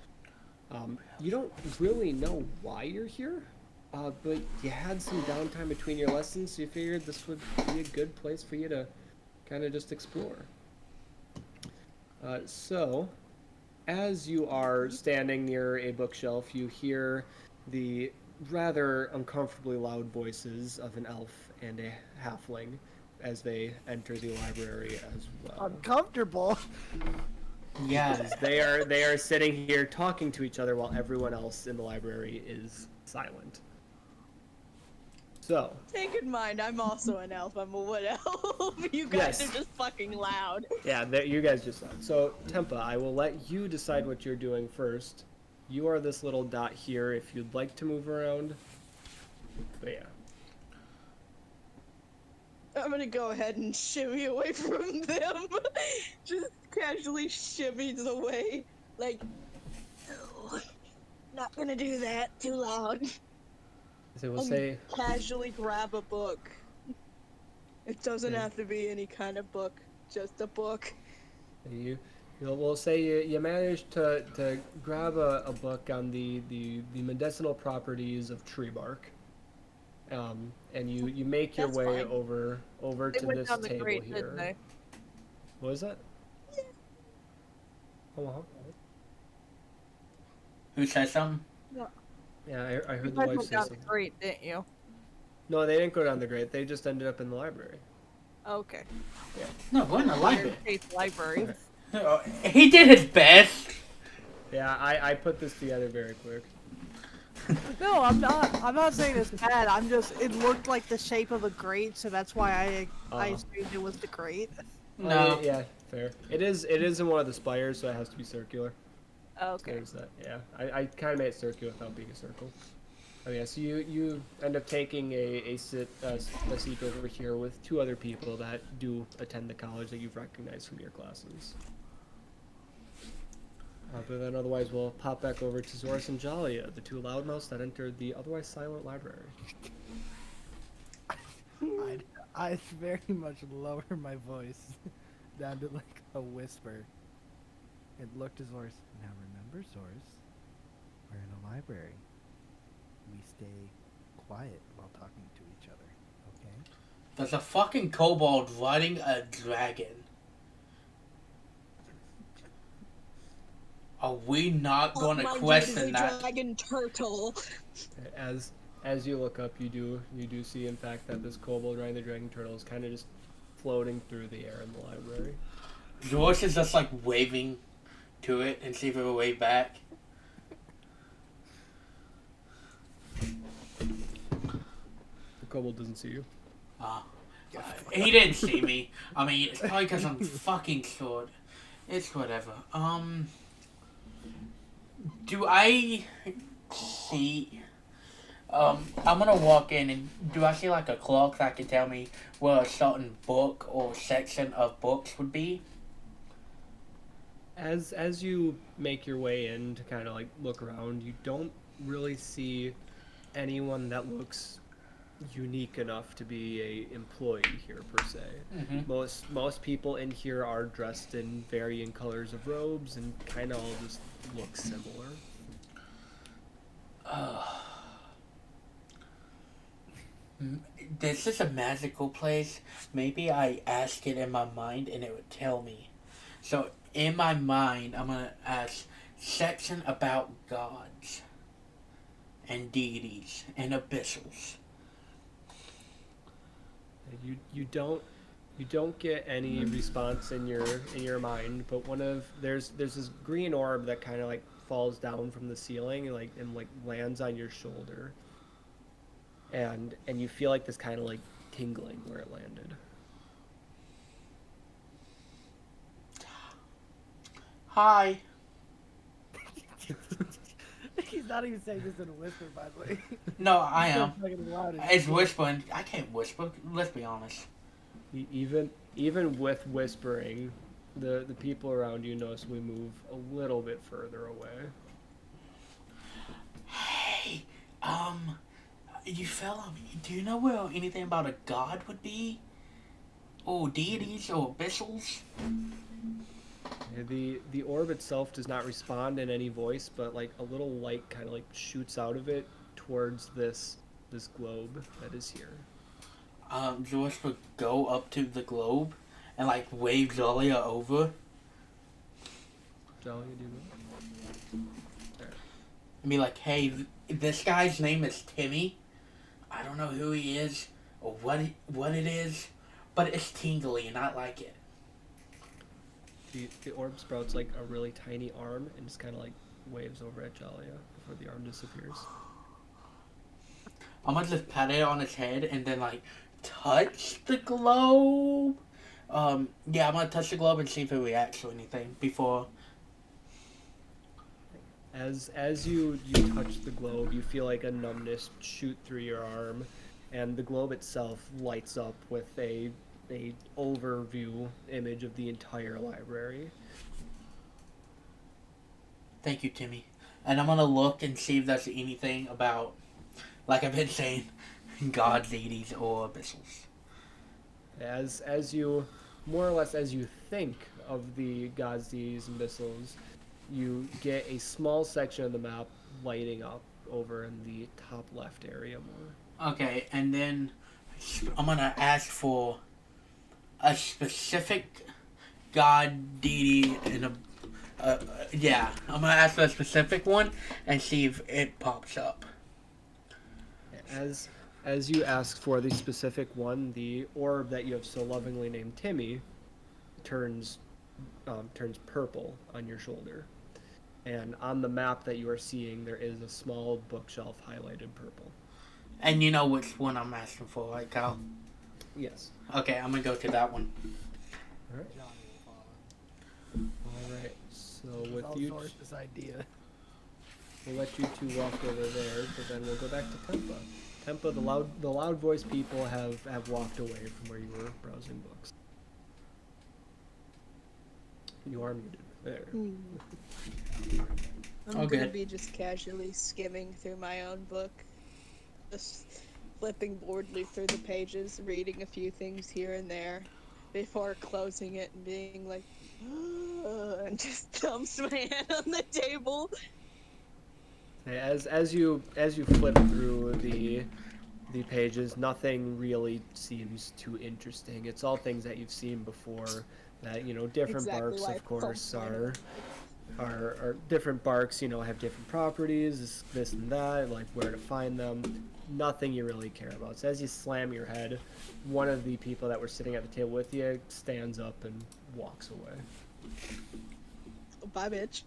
You don't really know why you're here, but you had some downtime between your lessons, so you figured this would be a good place for you to kind of just explore. So, as you are standing near a bookshelf, you hear the rather uncomfortably loud voices of an elf and a halfling as they enter the library as well. Uncomfortable. Yeah. They are sitting here talking to each other while everyone else in the library is silent. So, Take in mind, I'm also an elf. I'm a wood elf. You guys Yes. are just fucking loud. yeah, you guys just saw. So, Tempa, I will let you decide what you're doing first. You are this little dot here if you'd like to move around. But yeah. I'm gonna go ahead and shimmy away from them. Just casually shimmies away. Like, no, not gonna do that. Too loud. So we'll And say, casually grab a book. It doesn't Okay. have to be any kind of book, just a book. we'll say you managed to grab a book on the medicinal properties of tree bark. And you make your That's way fine. over They to went this down the table grate, here. didn't they? What is that? Oh, Who said something? yeah, I You heard the guys wife went say down the something. grate, didn't you? No, they didn't go down the grate. They just ended up in the library. Okay. No, we're in the library. State library. He did his best. Yeah, I put this together very quick. No, I'm not. I'm not saying it's bad. I'm just. It looked like the shape of a grate, so that's why I assumed it was the grate. No. Yeah, fair. It is in one of the spires, so it has to be circular. Okay. There's that. Yeah, I kind of made it circular without being a circle. Oh yeah, so you end up taking a seat over here with two other people that do attend the college that you've recognized from your classes. But then otherwise we'll pop back over to Zoris and Jalia, the two loudmouths that entered the otherwise silent library. I very much lower my voice down to like a whisper and look to Zoris. Now remember, Zoris, we're in a library. We stay quiet while talking to each other, okay? There's a fucking kobold riding a dragon. Are we not Oh, gonna my question God, it's a that? dragon turtle. As you look up, you do see in fact that this kobold riding the dragon turtle is kind of just floating through the air in the library. George is just like waving to it and see if it will wave back. The kobold doesn't see you. He didn't see me. I mean, it's probably because I'm fucking short. It's whatever. Do I see? I'm gonna walk in and do I see like a clock that can tell me where a certain book or section of books would be? As you make your way in to kind of like look around, you don't really see anyone that looks unique enough to be a employee here per se. Mm-hmm. Most people in here are dressed in varying colors of robes and kind of all just look similar. This is a magical place. Maybe I ask it in my mind and it would tell me. So in my mind, I'm gonna ask section about gods and deities and abyssals. You don't get any response in your mind, but there's this green orb that kind of like falls down from the ceiling and lands on your shoulder. And you feel like this kind of like tingling where it landed. Hi. He's not even saying this in a whisper, by the way. No, I am. Fucking loud as It's shit. whispering. I can't whisper. Let's be honest. Even with whispering, the people around you noticeably move a little bit further away. Hey, you fella, do you know where anything about a god would be? Or deities or abyssals? The orb itself does not respond in any voice, but like a little light kind of like shoots out of it towards this globe that is here. George would go up to the globe and like wave Zalia over. Jolly, do that. And be like, hey, this guy's name is Timmy. I don't know who he is or what it is, but it's tingly and I like it. The orb sprouts like a really tiny arm and just kind of like waves over at Jalia before the arm disappears. I'm gonna just pat it on his head and then like touch the globe. Yeah, I'm gonna touch the globe and see if it reacts or anything before. As you touch the globe, you feel like a numbness shoot through your arm, and the globe itself lights up with a overview image of the entire library. Thank you, Timmy. And I'm gonna look and see if there's anything about, like I've been saying, gods, deities, or abyssals. As you more or less as you think of the gods, deities, and abyssals, you get a small section of the map lighting up over in the top left area more. Okay, and then I'm gonna ask for a specific god, deity, and I'm gonna ask for a specific one and see if it pops up. As you ask for the specific one, the orb that you have so lovingly named Timmy turns purple on your shoulder. And on the map that you are seeing, there is a small bookshelf highlighted purple. And you know which one I'm asking for, right, Kyle? Yes. Okay, I'm gonna go to that one. All right. All right. So with I'll you, source this idea. we'll let you two walk over there, but then we'll go back to Tempa. Tempa, the loud voice people have walked away from where you were browsing books. You are muted. There. I'm Okay. gonna be just casually skimming through my own book. Just flipping boredly through the pages, reading a few things here and there, before closing it and being like, and just thumps my hand on the table. As you flip through the pages, nothing really seems too interesting. It's all things that you've seen before. That different Exactly barks, why of I course, thumped mine. are different barks. Have different properties, this and that, like where to find them. Nothing you really care about. So as you slam your head, one of the people that were sitting at the table with you stands up and walks away. Bye, bitch.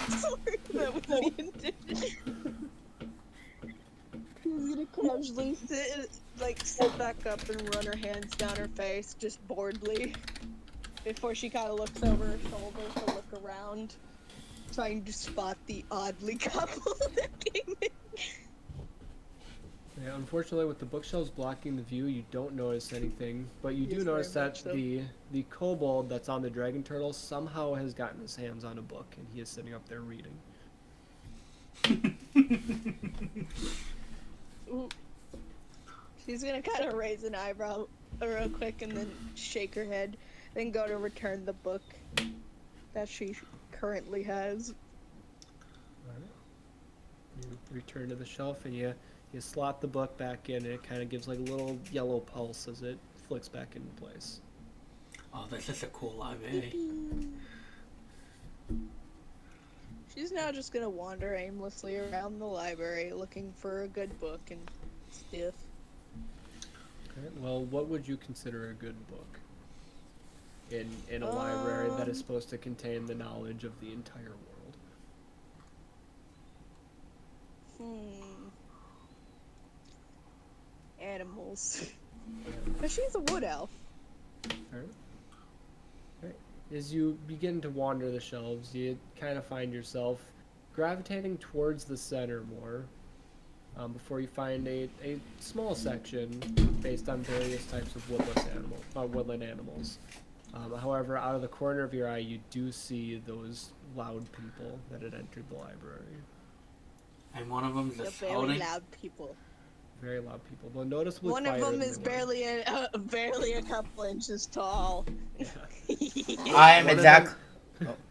Sorry, that was the intention. She's gonna casually sit back up and run her hands down her face, just boredly, before she kind of looks over her shoulder to look around, trying to spot the oddly couple that came in. Yeah, unfortunately, with the bookshelves blocking the view, you don't notice anything. But you do Yes, notice very that much so. the kobold that's on the dragon turtle somehow has gotten his hands on a book, and he is sitting up there reading. Ooh. She's gonna kind of raise an eyebrow real quick and then shake her head, then go to return the book that she currently has. You return to the shelf, and you slot the book back in, and it kind of gives like a little yellow pulse as it flicks back into place. Oh, this is a cool library. She's now just gonna wander aimlessly around the library looking for a good book and stuff. Okay, well, what would you consider a good book in a library that is supposed to contain the knowledge of the entire world? Animals. But she's a wood elf. Alright. As you begin to wander the shelves, you kind of find yourself gravitating towards the center more, before you find a small section based on various types of woodland animals. However, out of the corner of your eye, you do see those loud people that had entered the library. And one of them's They're just very shouting. loud people. Very loud people, but noticeably One of quieter them than is they were. barely a couple inches tall. I am One of exactly.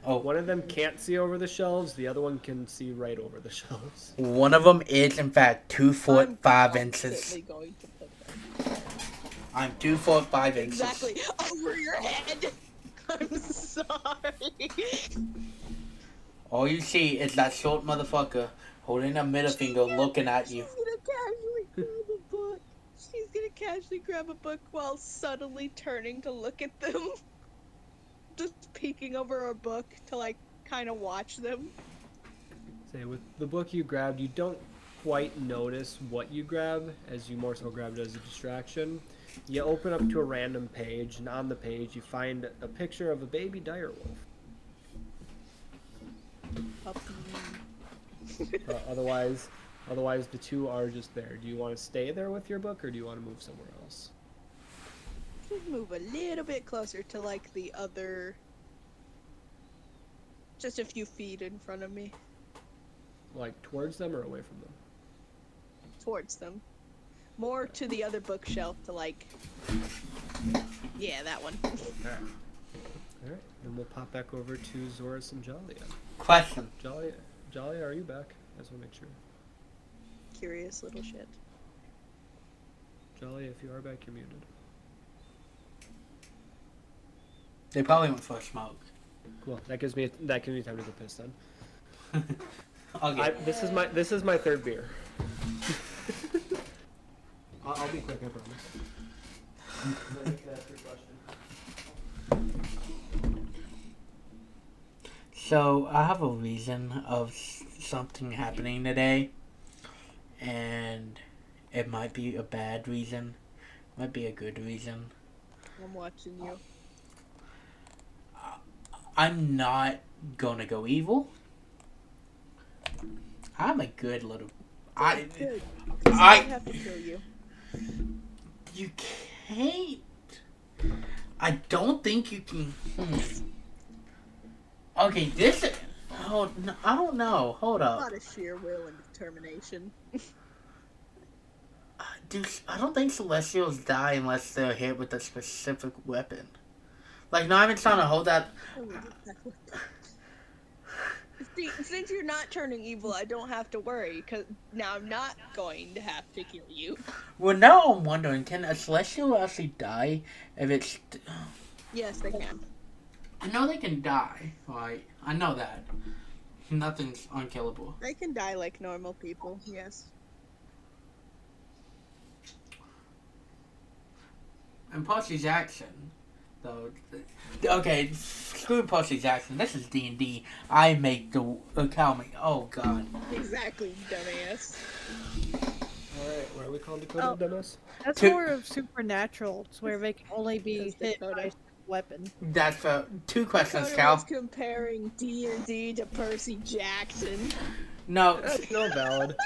One of them can't see over the shelves, the other one can see right over the shelves. One of them is in fact 2 foot I'm 5 inches. constantly going to put them. I'm 2 foot 5 inches. Exactly over your head. I'm sorry. All you see is that short motherfucker holding a middle finger looking at you. She's gonna casually grab a book while subtly turning to look at them. Just peeking over her book to kind of watch them. Say, with the book you grabbed, you don't quite notice what you grab, as you more so grabbed it as a distraction. You open up to a random page, and on the page you find a picture of a baby direwolf. Otherwise, the two are just there. Do you want to stay there with your book, or do you want to move somewhere else? Just move a little bit closer to the other, just a few feet in front of me, Like towards them or away from them? towards them, more to the other bookshelf to yeah, that one. Alright. Alright, then we'll pop back over to Zoris and Jalia. Question. Jalia, are you back? I just want to make sure. Curious little shit. Jalia, if you are back, you're muted. They probably went for a smoke. Cool. That gives me time to go piss then. Okay. This is my third beer. I'll be quick, I promise. Then you can ask your question. So, I have a reason of something happening today. And it might be a bad reason. Might be a good reason. I'm watching you. I'm not gonna go evil. I'm a good little... Good. 'Cause I have to kill you. You can't. I don't think you can. Okay, this. Oh, no, I don't know. Hold A up. lot of sheer will and determination. I don't think Celestials die unless they're hit with a specific weapon. Like, not even trying to hold that. See, since you're not turning evil, I don't have to worry, because now I'm not going to have to kill you. Well, now I'm wondering, can a Celestial actually die if it's. Yes, they can. I know they can die, right? I know that. Nothing's unkillable. They can die like normal people, yes. And Percy Jackson, though. Okay, screw Percy Jackson. This is D&D. I make the account. Oh God. Exactly, dumbass. Alright, what are we calling Dakota Dennis? That's To- more of supernatural. It's where they can only be That's hit by Dakota. a weapon. That's for 2 questions, Dakota Cal. was comparing D&D to Percy Jackson. No, That's no valid.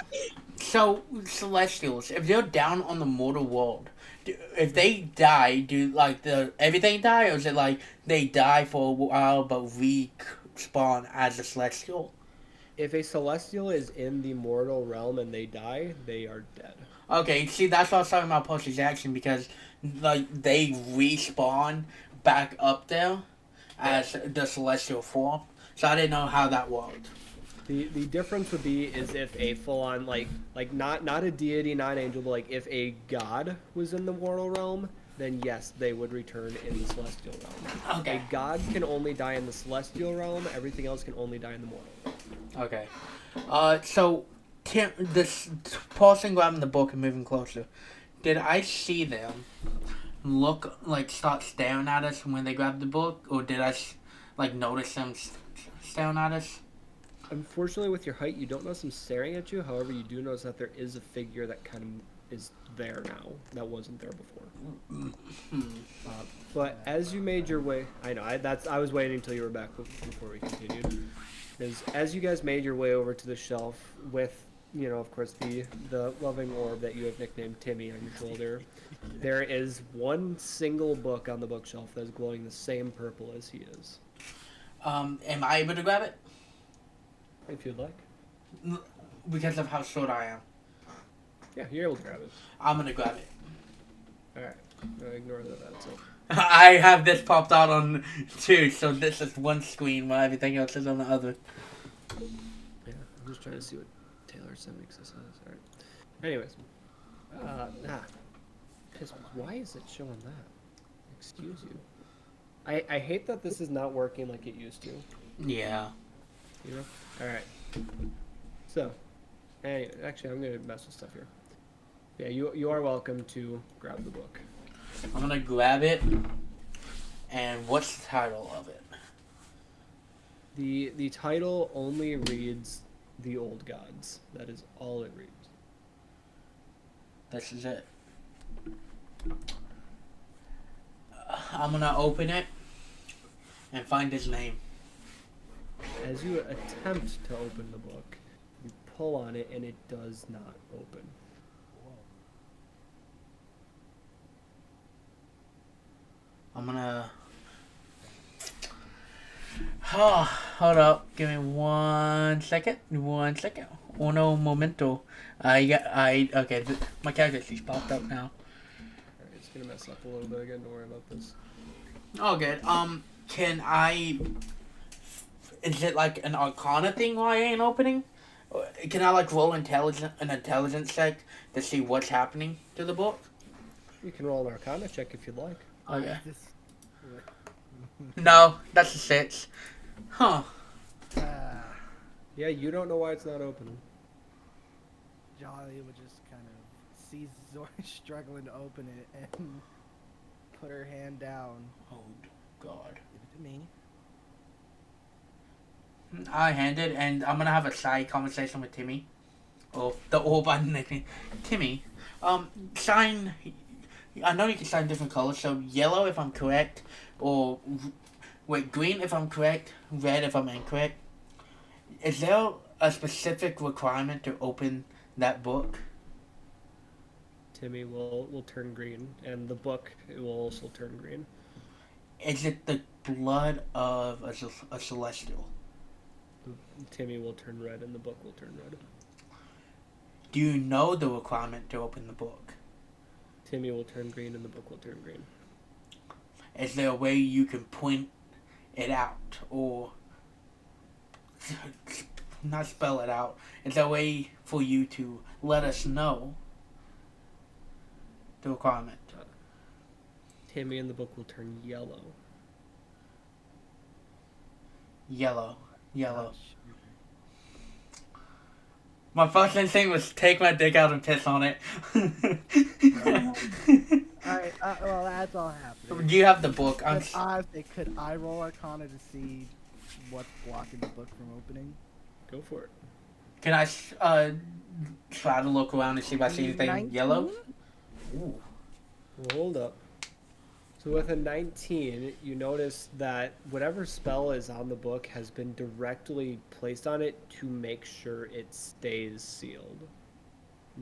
so Celestials, if they're down on the mortal world, if they die, do like everything die, or is it like they die for a while but respawn as a Celestial? If a celestial is in the mortal realm and they die, they are dead. Okay, see, that's what I was talking about Percy Jackson, because like they respawn back up there as the Celestial form. So I didn't know how that worked. The difference would be is if a full on like not a deity, not an angel, but like if a god was in the mortal realm, then yes, they would return in the celestial realm. Okay. A god can only die in the celestial realm. Everything else can only die in the mortal realm. Okay. So Tim, this pausing, grabbing the book and moving closer. Did I see them look like start staring at us when they grabbed the book, or did I like notice them staring at us? Unfortunately, with your height, you don't notice them staring at you. However, you do notice that there is a figure that kind of is there now that wasn't there before. But as you made your way, I know I was waiting until you were back before we continued. Is as you guys made your way over to the shelf with, you know, of course, the loving orb that you have nicknamed Timmy on your shoulder, there is one single book on the bookshelf that's glowing the same purple as he is. Am I able to grab it? If you'd like. Because of how short I am. Yeah, you're able to grab it. I'm gonna grab it. Alright. Ignore that. That's it. I have this popped out on 2, so this is one screen while everything else is on the other. Yeah, I'm just trying to see what Taylor sent me. Says. Alright. Anyways. Piss, why is it showing that? Excuse you. I hate that this is not working like it used to. Yeah. You know? Alright. So, anyway, actually, I'm going to mess with stuff here. Yeah, you are welcome to grab the book. I'm gonna grab it. And what's the title of it? The title only reads The Old Gods. That is all it reads. This is it. I'm gonna open it and find his name. As you attempt to open the book, you pull on it and it does not open. I'm gonna. Oh, hold up. Give me 1 second. 1 second. Uno momento. Okay. My character she's popped up now. Alright, it's gonna mess up a little bit again. Don't worry about this. Oh, good. Can I? Is it like an Arcana thing while I ain't opening? Can I like roll an intelligence check to see what's happening to the book? You can roll an Arcana check if you'd like. Okay. This, No, that's a 6. Huh. Yeah, you don't know why it's not opening. Jolly would just kind of see Zora struggling to open it and put her hand down. Oh, God. Give it to me. I hand it, and I'm gonna have a side conversation with Timmy. Or the orb I'm nickname. Timmy, sign. I know you can sign different colors, so yellow if I'm correct, or wait, green if I'm correct, red if I'm incorrect. Is there a specific requirement to open that book? Timmy will turn green, and the book will also turn green. Is it the blood of a celestial? Timmy will turn red and the book will turn red. Do you know the requirement to open the book? Timmy will turn green and the book will turn green. Is there a way you can point it out or not spell it out? Is there a way for you to let us know the requirement? Timmy and the book will turn yellow. Yellow. My first instinct was take my dick out and piss on it. Alright, well, that's all happening. Do you have the book? Could I roll Arcana to see what's blocking the book from opening? Go for it. Can I try to look around and see if I see anything 19? yellow? Ooh. Well, hold up. So with a 19, you notice that whatever spell is on the book has been directly placed on it to make sure it stays sealed.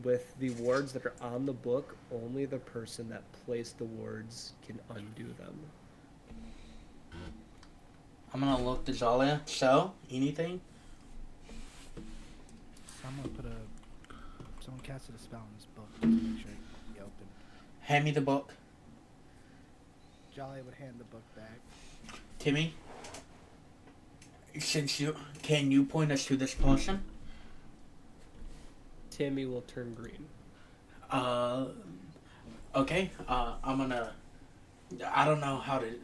With the wards that are on the book, only the person that placed the wards can undo them. I'm gonna look to Zalia. So, anything? I'm gonna put someone casted a spell on this book to make sure it can be open. Hand me the book. Jolly would hand the book back. Timmy, can you point us to this person? Timmy will turn green. Okay. I don't know how to,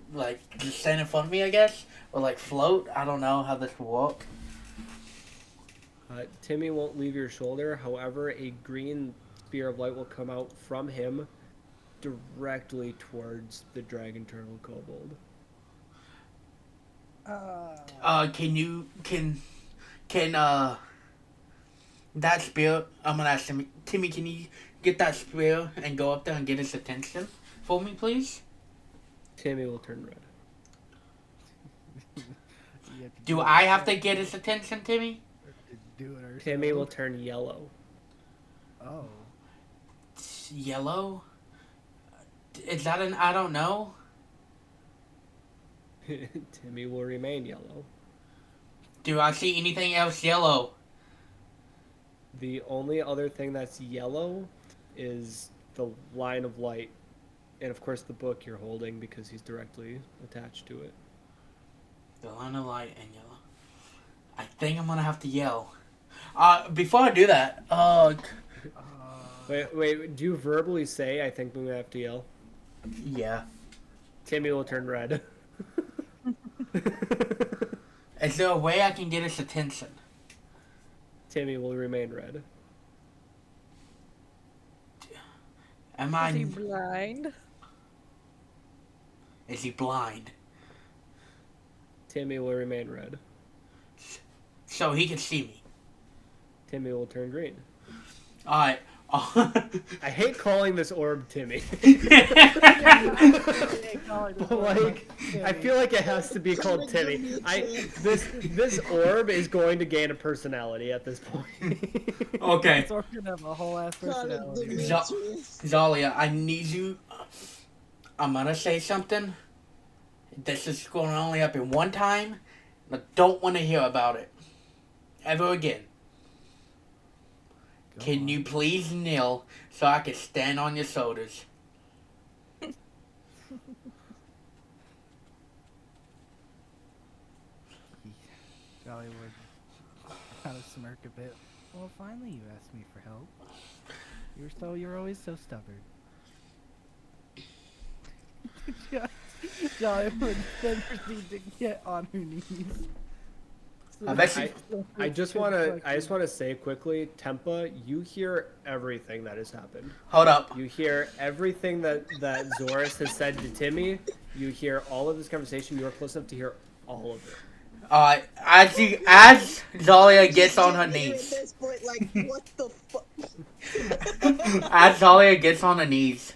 just stand in front of me, I guess? Or, float? I don't know how this will work. Timmy won't leave your shoulder. However, a green spear of light will come out from him directly towards the dragon turtle kobold. Can that spear, I'm gonna ask Timmy, can you get that spear and go up there and get his attention for me, please? Timmy will turn red. Do I have to get his attention, Timmy? Do it ourselves. Timmy will turn yellow. Oh. Yellow? Is that I don't know? Timmy will remain yellow. Do I see anything else yellow? The only other thing that's yellow is the line of light. And of course the book you're holding because he's directly attached to it. The line of light and yellow. I think I'm gonna have to yell. Before I do that, Wait, do you verbally say, I think we have to yell? yeah. Timmy will turn red. Is there a way I can get his attention? Timmy will remain red. Am Is he I... blind? Is he blind? Timmy will remain red. So he can see me. Timmy will turn green. Alright. I hate calling this orb Timmy. I feel like it has to be called Timmy. This orb is going to gain a personality at this point. Okay. It's gonna have a whole ass Kind of personality. Demetrius. Zalia, I need you. I'm gonna say something. This is going to only happen one time. I don't want to hear about it ever again. Can you please kneel so I can stand on your shoulders? Jolly would kind of smirk a bit. Well, finally you asked me for help. You're always so stubborn. Jolly would then proceed to get on her knees. I just want to say quickly, Tempa, you hear everything that has happened. Hold up. You hear everything that Zoris has said to Timmy. You hear all of this conversation. You are close enough to hear all of it. As Zalia gets on her At knees. this point, like, what the fuck? As Zalia gets on her knees.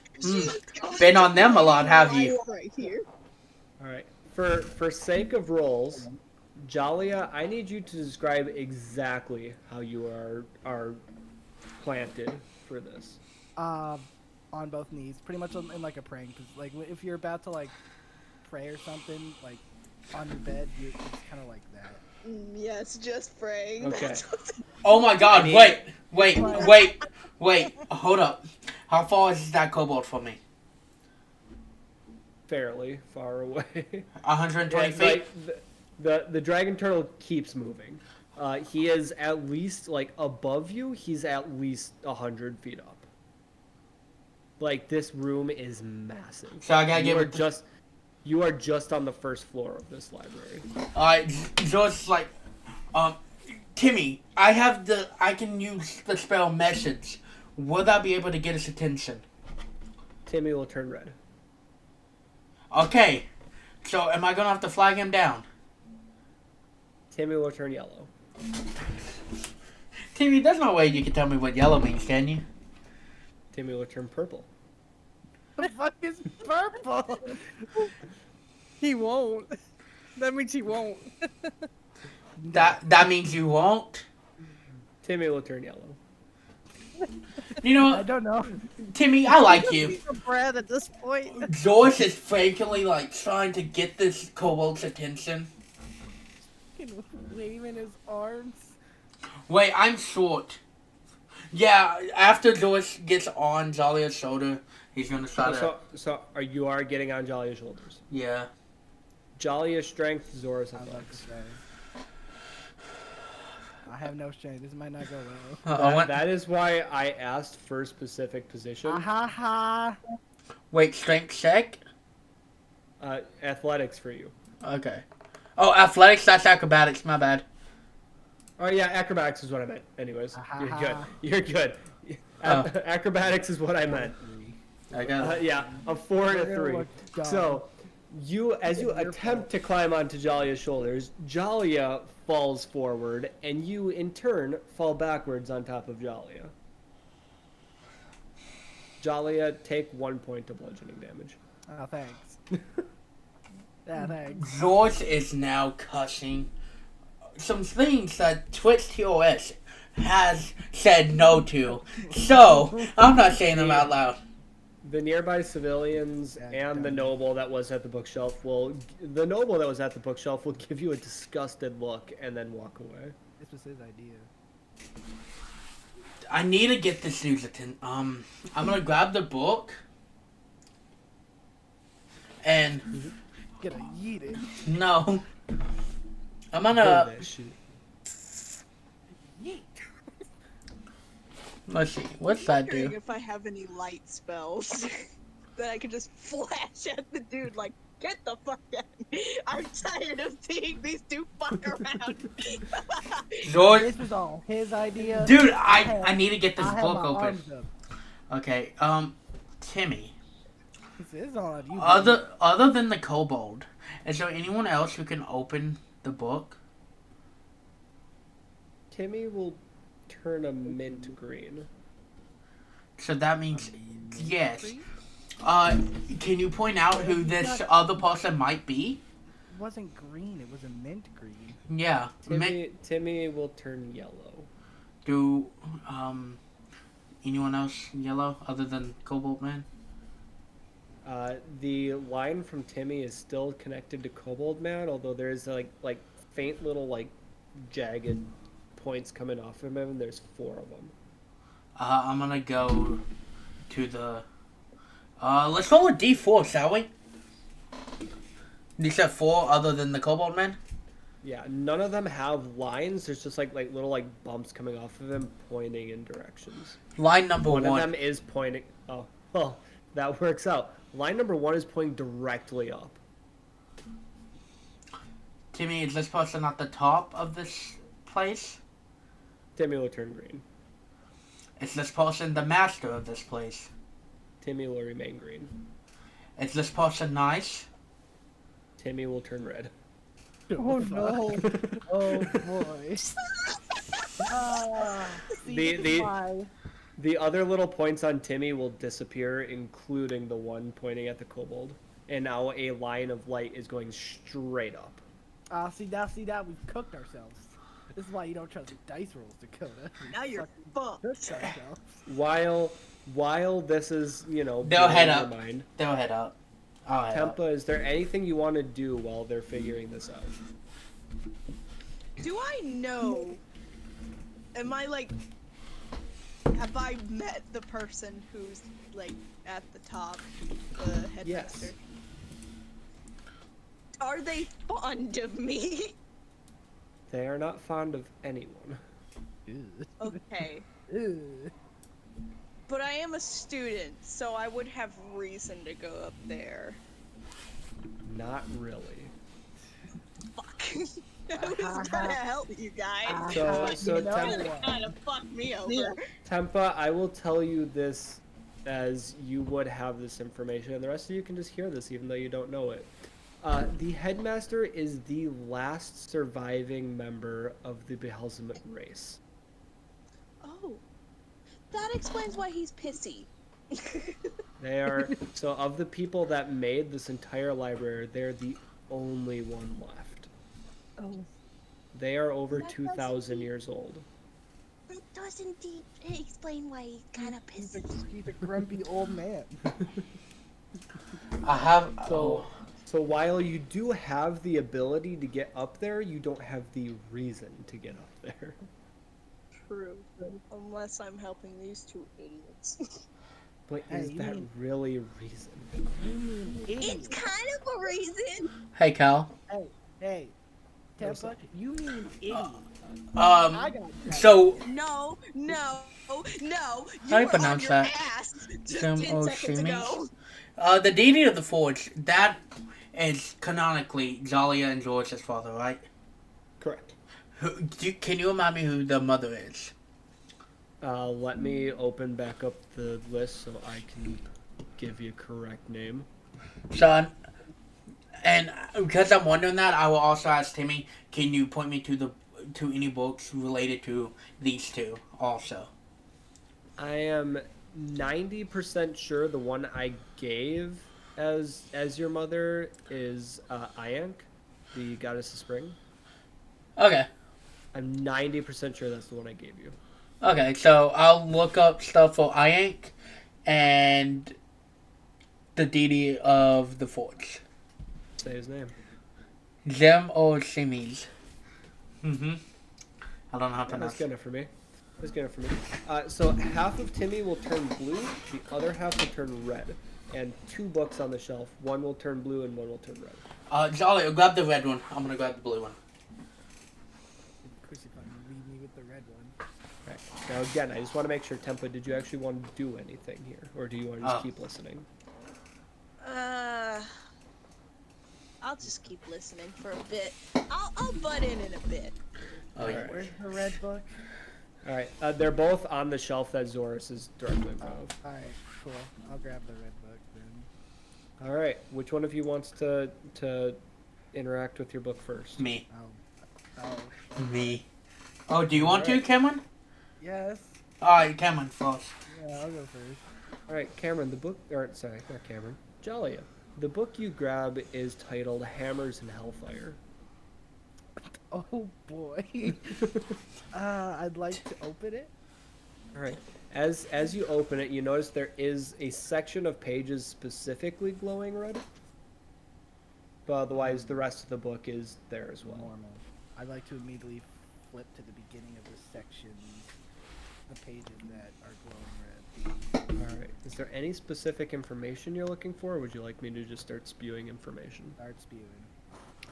Been on them a lot, have you? Right here. All right. For sake of rolls, Jalia, I need you to describe exactly how you are planted for this. On both knees, pretty much in like a praying, because like if you're about to like pray or something, like on your bed, it's kind of like that. Yes, just praying. Okay. That's what Oh my god, I mean- wait. Hold up. How far is that kobold from me? Fairly far away. 120 And, feet? like, the dragon turtle keeps moving. He is at least like above you. He's at least 100 feet up. Like this room is massive. So I gotta you give are it. you are just on the first floor of this library. Alright, George's like, Timmy, I can use the spell message. Will that be able to get his attention? Timmy will turn red. Okay, so am I gonna have to flag him down? Timmy will turn yellow. Timmy, there's no way you can tell me what yellow means, can you? Timmy will turn purple. The fuck is purple? He won't. That means he won't. That means you won't? Timmy will turn yellow. You know I what, don't know. Timmy, I like you. He's a Brad at this point. George is frankly like trying to get this kobold's attention. Waving his arms. Wait, I'm short. Yeah, after George gets on Jolly's shoulder, he's gonna try to. So you are getting on Jolly's shoulders. Yeah. Jolly is strength, Zora's I was about to athletics. say. I have no strength. This might not go well. That is why I asked for specific position. Ha ha. Wait, strength check? Athletics for you. Okay. Oh, athletics, that's acrobatics, my bad. Oh yeah, acrobatics is what I meant. Anyways, you're good. Ah-ha. You're good. Oh. Acrobatics is what I meant. I got it. Yeah, a 4 and a We're gonna 3. look dumb. So, as you attempt to climb onto Jalia's shoulders, Jalia falls forward, and you in turn fall backwards on top of Jalia. Jalia, take 1 point of bludgeoning damage. Oh, thanks. Yeah, thanks. George is now cussing some things that Twitch TOS has said no to. So, I'm not saying them out loud. The nearby civilians Yeah, and the dumb. noble that was at the bookshelf will give you a disgusted look and then walk away. This was his idea. I need to get this dude's attention. I'm gonna grab the book. And, Gonna yeet it. no. I'm Hold gonna, that shit. let's see, what's that wondering do? if I have any light spells that I could just flash at the dude, like, get the fuck out of me. I'm tired of seeing these two fuck around. George, This was all his idea. dude, I need to get this I have book my open. arms up. Okay, Timmy. This is all of you. Other than the kobold, is there anyone else who can open the book? Timmy will turn a mint green. So that means yes. Can you point out who this other person might be? It wasn't green. It was a mint green. Yeah. Timmy will turn yellow. Do anyone else yellow other than Kobold Man? The line from Timmy is still connected to Kobold Man, although there's like faint little like jagged points coming off of him. There's 4 of them. I'm gonna go to the. Let's roll a D4, shall we? You said 4 other than the Kobold Man? Yeah, none of them have lines. There's just like little like bumps coming off of him, pointing in directions. Line number One one. of them is pointing. Oh, well, that works out. Line number 1 is pointing directly up. Timmy, is this person at the top of this place? Timmy will turn green. Is this person the master of this place? Timmy will remain green. Is this person nice? Timmy will turn red. Oh no. Oh boy. The other little points on Timmy will disappear, including the one pointing at the kobold. And now a line of light is going straight up. See that we've cooked ourselves. This is why you don't trust the dice rolls, Dakota. Now you're fucking fucked. cooked ourselves. While this is, They'll blowing head your up. mind, They'll head up. Alright. Tempa, is there anything you want to do while they're figuring this out? Do I know? Am I like? Have I met the person who's like at the top, the headmaster? Yes. Are they fond of me? They are not fond of anyone. Okay. Ew. But I am a student, so I would have reason to go up there. Not really. Fuck. I was trying to help you guys. So no Tempa, one. Kind of fucked me over. Tempa, I will tell you this as you would have this information, and the rest of you can just hear this even though you don't know it. The headmaster is the last surviving member of the Behelzimut race. Oh. That explains why he's pissy. They are, so of the people that made this entire library, they're the only one left. Oh. They are over That 2,000 years old. That does indeed explain why he's kind of He's a, pissy. he's a grumpy old man. I have. So while you do have the ability to get up there, you don't have the reason to get up there. True. Unless I'm helping these two idiots. But Hey, is you that mean- really a reason? You mean It's idiot? kind of a reason. Hey, Cal. Hey, What's Tempa, up? you mean idiot? I Um. got that. So. No. You How do you were on pronounce your that? ass just Some 10 seconds Oshimi? ago. The deity of the forge. That is canonically Zalia and George's father, right? Correct. Can you remind me who the mother is? Let me open back up the list so I can give you a correct name. Son. And because I'm wondering that, I will also ask Timmy, can you point me to any books related to these two also? I am 90% sure the one I gave as your mother is Ayank, the goddess of spring. Okay. I'm 90% sure that's the one I gave you. Okay, so I'll look up stuff for Ayank and the deity of the forge. Say his name. Zem or Shimiz. Mm-hmm. I don't know how to Yeah, that's pronounce good enough for me. That's good enough for me. So half of Timmy will turn blue, the other half will turn red. And 2 books on the shelf. One will turn blue and one will turn red. Jolly, grab the red one. I'm gonna grab the blue one. Crucify me, leave me with the red one. Right. Now again, I just want to make sure, Tempa, did you actually want to do anything here? Or do you want to just keep listening? I'll just keep listening for a bit. I'll butt in a bit. Oh yeah. Alright. Where's the red book? Alright, they're both on the shelf that Zorus is directly in front of. Alright, cool. I'll grab the red book then. Alright, which one of you wants to interact with your book first? Me. Oh. Me. Oh, do you want to, Alright. Cameron? Yes. Alright, Cameron first. Yeah, I'll go first. Alright, Cameron, the book, or sorry, not Cameron, Jalia. The book you grab is titled Hammers and Hellfire. Oh boy. I'd like to open it. Alright, as you open it, you notice there is a section of pages specifically glowing red. But otherwise, the rest of the book is there as well. Normal. I'd like to immediately flip to the beginning of the section, the pages that are glowing red. Alright, is there any specific information you're looking for, or would you like me to just start spewing information? Start spewing.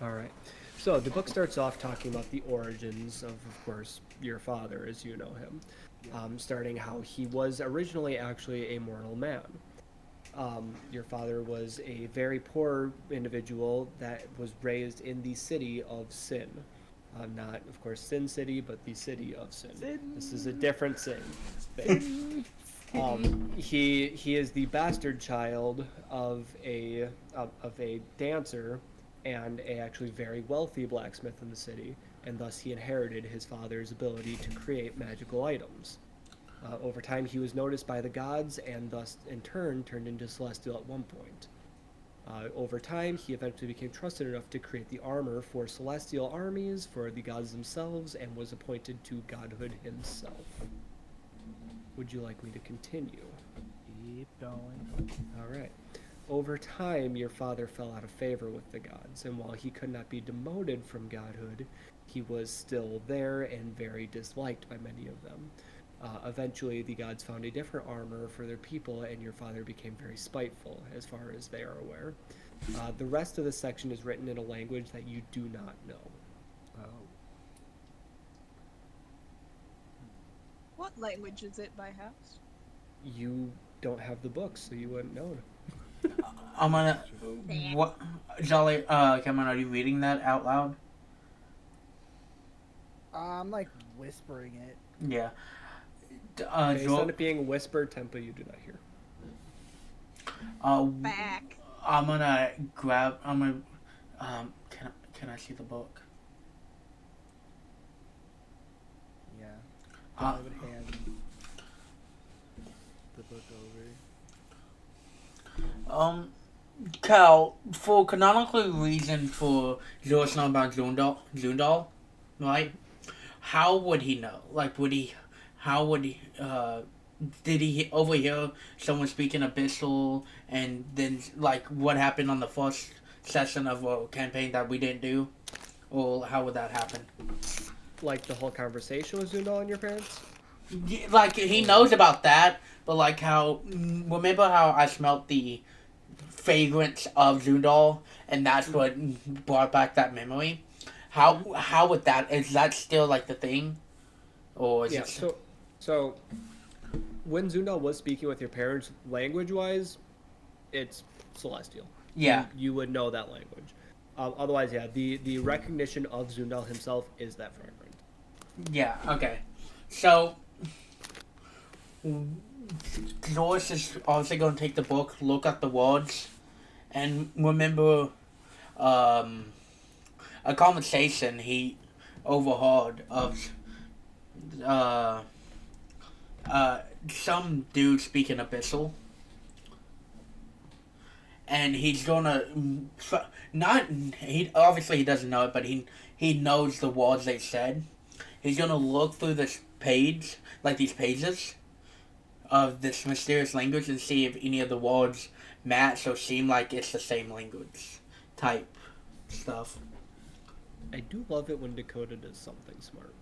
Alright, so the book starts off talking about the origins of course, your father, as you know him. Starting how he was originally actually a mortal man. Your father was a very poor individual that was raised in the city of Sin. Not, of course, Sin City, but the city of Sin. This is a different Sin thing. He is the bastard child of a dancer and a actually very wealthy blacksmith in the city, and thus he inherited his father's ability to create magical items. Over time, he was noticed by the gods, and thus, in turn, turned into Celestial at one point. Over time, he eventually became trusted enough to create the armor for celestial armies, for the gods themselves, and was appointed to godhood himself. Would you like me to continue? Keep going. All right. over time, your father fell out of favor with the gods, and while he could not be demoted from godhood, he was still there and very disliked by many of them. Eventually, the gods found a different armor for their people, and your father became very spiteful, as far as they are aware. The rest of the section is written in a language that you do not know. What language is it by house? You don't have the book, so you wouldn't know. I'm gonna. What? Jolly. Cameron, are you reading that out loud? I'm like whispering it. Yeah. Based on it being whispered, Tempa, you do not hear. Back. I'm gonna grab. I'm gonna. Can I see the book? Yeah. Uh, I would hand the book over. Cal, for canonical reason for George knowing about Zundal, right? How would he know? Like, how would he, did he overhear someone speaking Abyssal, and then, like, what happened on the first session of a campaign that we didn't do? Or how would that happen? Like the whole conversation with Zundal and your parents? Yeah, like, he knows about that, but, like, remember how I smelt the fragrance of Zundal, and that's what brought back that memory? How would that, is that still, like, the thing? Or is Yeah, it... so when Zundal was speaking with your parents, language-wise, it's Celestial. Yeah. You would know that language. Otherwise, yeah, the recognition of Zundal himself is that fragrance. Yeah, okay. So, Dolores is obviously going to take the book, look at the words, and remember a conversation he overheard of some dude speaking Abyssal. And he's gonna he doesn't know it, but he knows the words they said. He's gonna look through this page, like these pages of this mysterious language, and see if any of the words match or seem like it's the same language type stuff. I do love it when Dakota does something smart.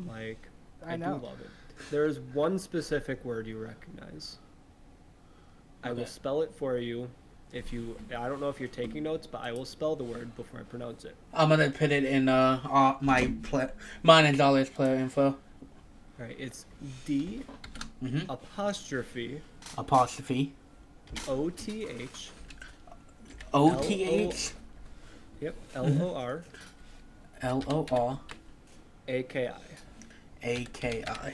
Like, I know. do love it. There is one specific word you recognize. I will spell it for you. I don't know if you're taking notes, but I will spell the word before I pronounce it. I'm gonna put it in mine and Dolly's player info. All right, it's D apostrophe Apostrophe. OTH. OTH. Yep. LOR. LOR. AKI. AKI.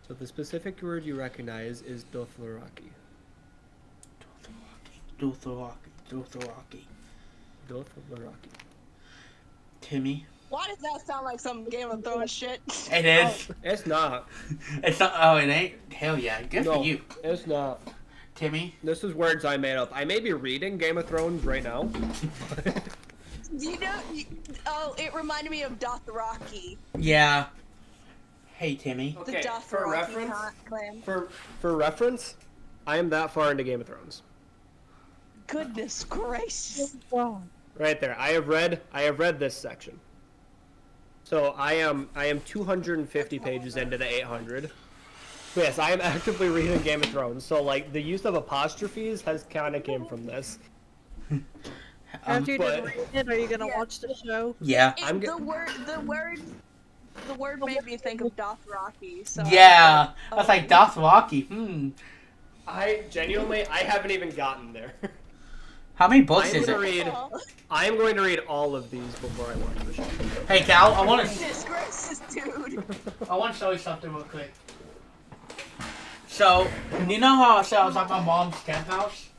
So the specific word you recognize is Dothraki. Dothraki. Timmy. Why does that sound like some Game of Thrones shit? It is. It's not. It's not. Oh, it ain't. Hell yeah. Good No, for you, it's not. Timmy. This is words I made up. I may be reading Game of Thrones right now. You know, it reminded me of Dothraki. Yeah. Hey, Timmy. The Dothraki for reference, clan. for reference, I am that far into Game of Thrones. Goodness gracious. Wow. Right there. I have read this section. So I am 250 pages into the 800. So yes, I am actively reading Game of Thrones. So like the use of apostrophes has kind of came from this. After you but- did read it, are you gonna watch the show? Yeah. The word made me think of Dothraki. So Yeah. I was like Dothraki. I haven't even gotten there. How many books I'm is gonna it? read. I am going to read all of these before I watch the show. Hey, Cal. I want to. Goodness gracious, dude. I want to show you something real quick. So, you know how I said I was at my mom's camp house?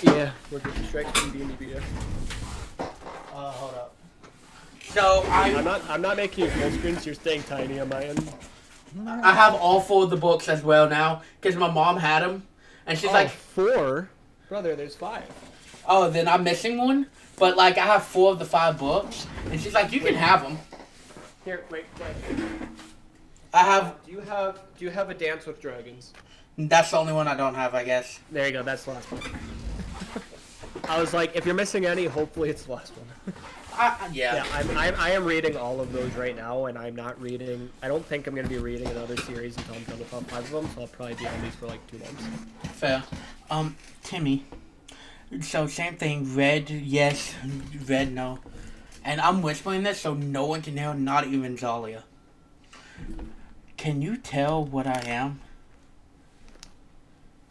Yeah, we're getting straight from D&D video. Hold up. So I'm not making you full screen, so you're staying tiny on my end. I have all 4 of the books as well now, because my mom had them, and she's like, 4? Brother, there's 5. oh, then I'm missing one, but like I have 4 of the 5 books, and she's like, you can have them. Here, wait. I have. Do you have a Dance with Dragons? That's the only one I don't have, I guess. There you go. That's the last one. I was like, if you're missing any, hopefully it's the last one. Yeah. Yeah, I am reading all of those right now, and I'm not reading. I don't think I'm going to be reading another series until I'm done with all 5 of them. So I'll probably be on these for like 2 months. Fair. Timmy. So same thing. Red, yes. Red, no. And I'm whispering this so no one can hear, not even Zalia. Can you tell what I am?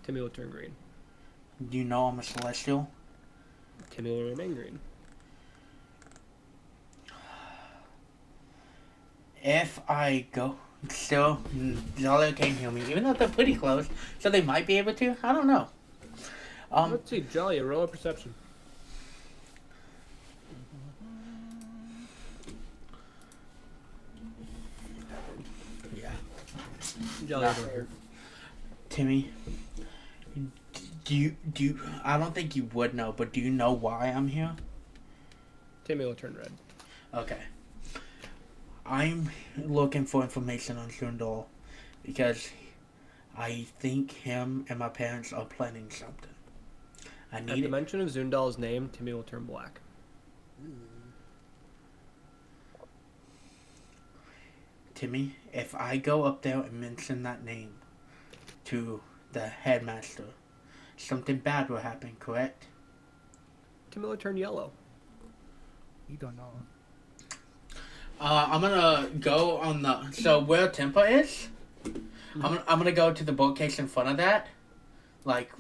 Timmy will turn green. You know I'm a celestial. Timmy will remain green. If I go, still, Zalia can't hear me, even though they're pretty close, so they might be able to. I don't know. Let's see, Jolly, roll a perception. Yeah. Jolly, over here. Timmy, do you? I don't think you would know, but do you know why I'm here? Timmy will turn red. Okay. I'm looking for information on Zundal because I think him and my parents are planning something. I At need the it. mention of Zundal's name, Timmy will turn black. Timmy, if I go up there and mention that name to the headmaster, something bad will happen, correct? Timmy will turn yellow. You don't know. I'm gonna go on the where Tempa is. I'm gonna go to the bookcase in front of that, like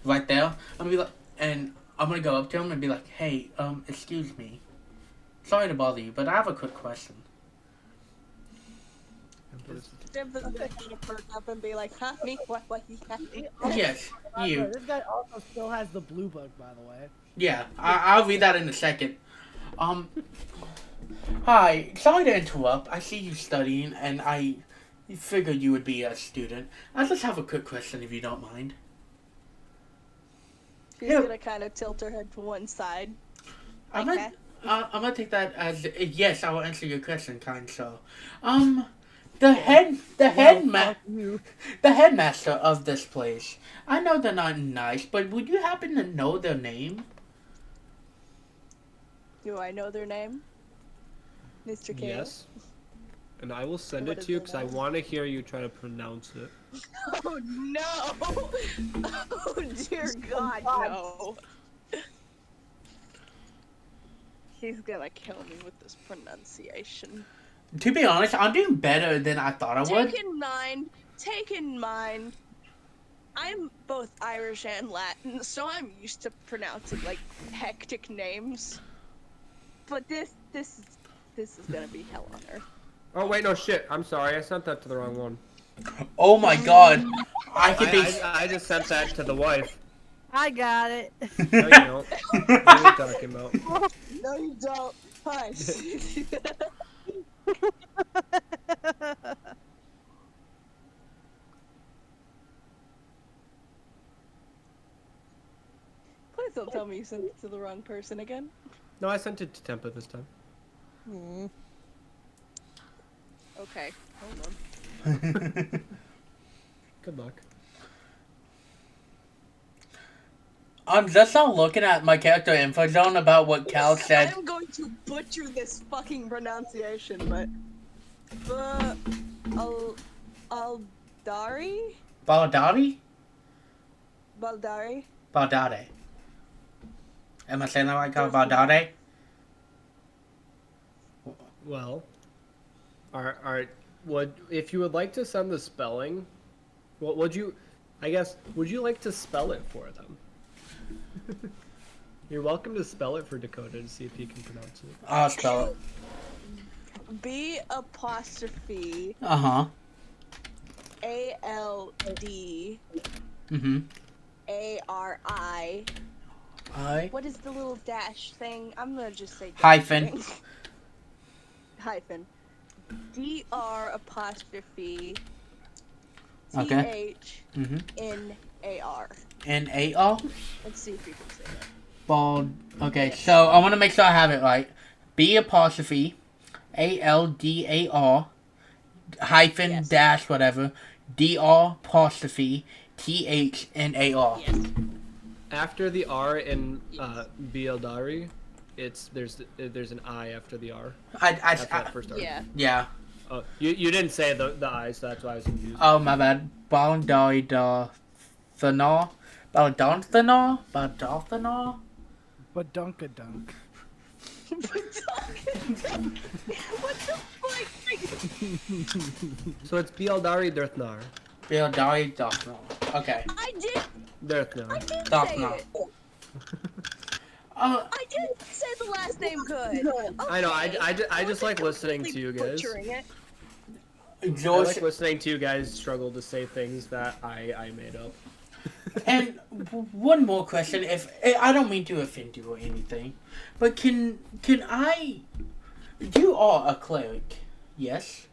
right there. I'm gonna be like, and I'm gonna go up to him and be like, "Hey, excuse me, sorry to bother you, but I have a quick question." Timpa's gonna perk up and be like, huh, me? What? Yes, you. This guy also still has the blue book, by the way. Yeah, I'll read that in a second. Hi, sorry to interrupt. I see you studying, and I figured you would be a student. I just have a quick question, if you don't mind. She's gonna kind of tilt her head to one side. I'm Okay. gonna take that as yes. I will answer your question, kind sir. The headmaster of this place. I know they're not nice, but would you happen to know their name? Do I know their name? Mr. King? Yes. And I will send What it is to you their because I name? want to hear you try to pronounce it. Oh no! Oh dear God, no! He's gonna kill me with this pronunciation. To be honest, I'm doing better than I thought I would. Take in mind, I'm both Irish and Latin, so I'm used to pronouncing like hectic names. But this is gonna be hell on earth. Oh wait, no shit. I'm sorry. I sent that to the wrong one. Oh my God, I could be. I just sent that to the wife. I got it. No, you don't. What are you talking about? No, you don't. Hush. Please don't tell me you sent it to the wrong person again. No, I sent it to Tempa this time. Okay, hold on. Good luck. I'm just now looking at my character info zone about what Cal said. I'm going to butcher this fucking pronunciation, but Aldari? Baldari? Baldari? Baldade. Am I saying that right, Cal? Baldade? Well, would if you would like to send the spelling, what would you? I guess would you like to spell it for them? You're welcome to spell it for Dakota to see if he can pronounce it. I'll spell it. B apostrophe Uh-huh. ALD Mm-hmm. ARI. I. What is the little dash thing? I'm gonna just say dash Hyphen. thing. Hyphen. DR apostrophe Okay. THNAR. Mm-hmm. N-A-R? Let's see if you can say that. Bald. Okay, so I want to make sure I have it right. B apostrophe A-L-D-A-R hyphen Yes. dash whatever dr apostrophe thnAR. Yes. After the R in Bildari, there's an I after the R. After that first R. Yeah. Yeah. Oh, you didn't say the I, so that's why I was confused. Oh my bad. Baldawi Thanar. Baldathanaar. But dunkadunk. What the fuck? So it's Bildari Dirthnar. Baldawi Dathnar. Okay. I did Dirthnar. say Dathnar. it. Uh, I did say the last name good. I know. Okay. I just like listening to Completely you guys. butchering it. I George, like listening to you guys struggle to say things that I made up. and one more question. If I don't mean to offend you or anything, but can I? You are a cleric, yes?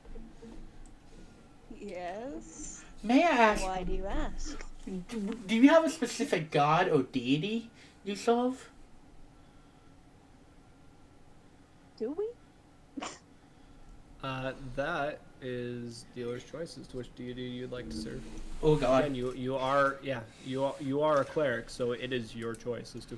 Yes. May I ask? Why do you ask? Do you have a specific god or deity you serve? Do we? That is dealer's choice as to which deity you'd like to serve. Oh God. Again, you are a cleric, so it is your choice as to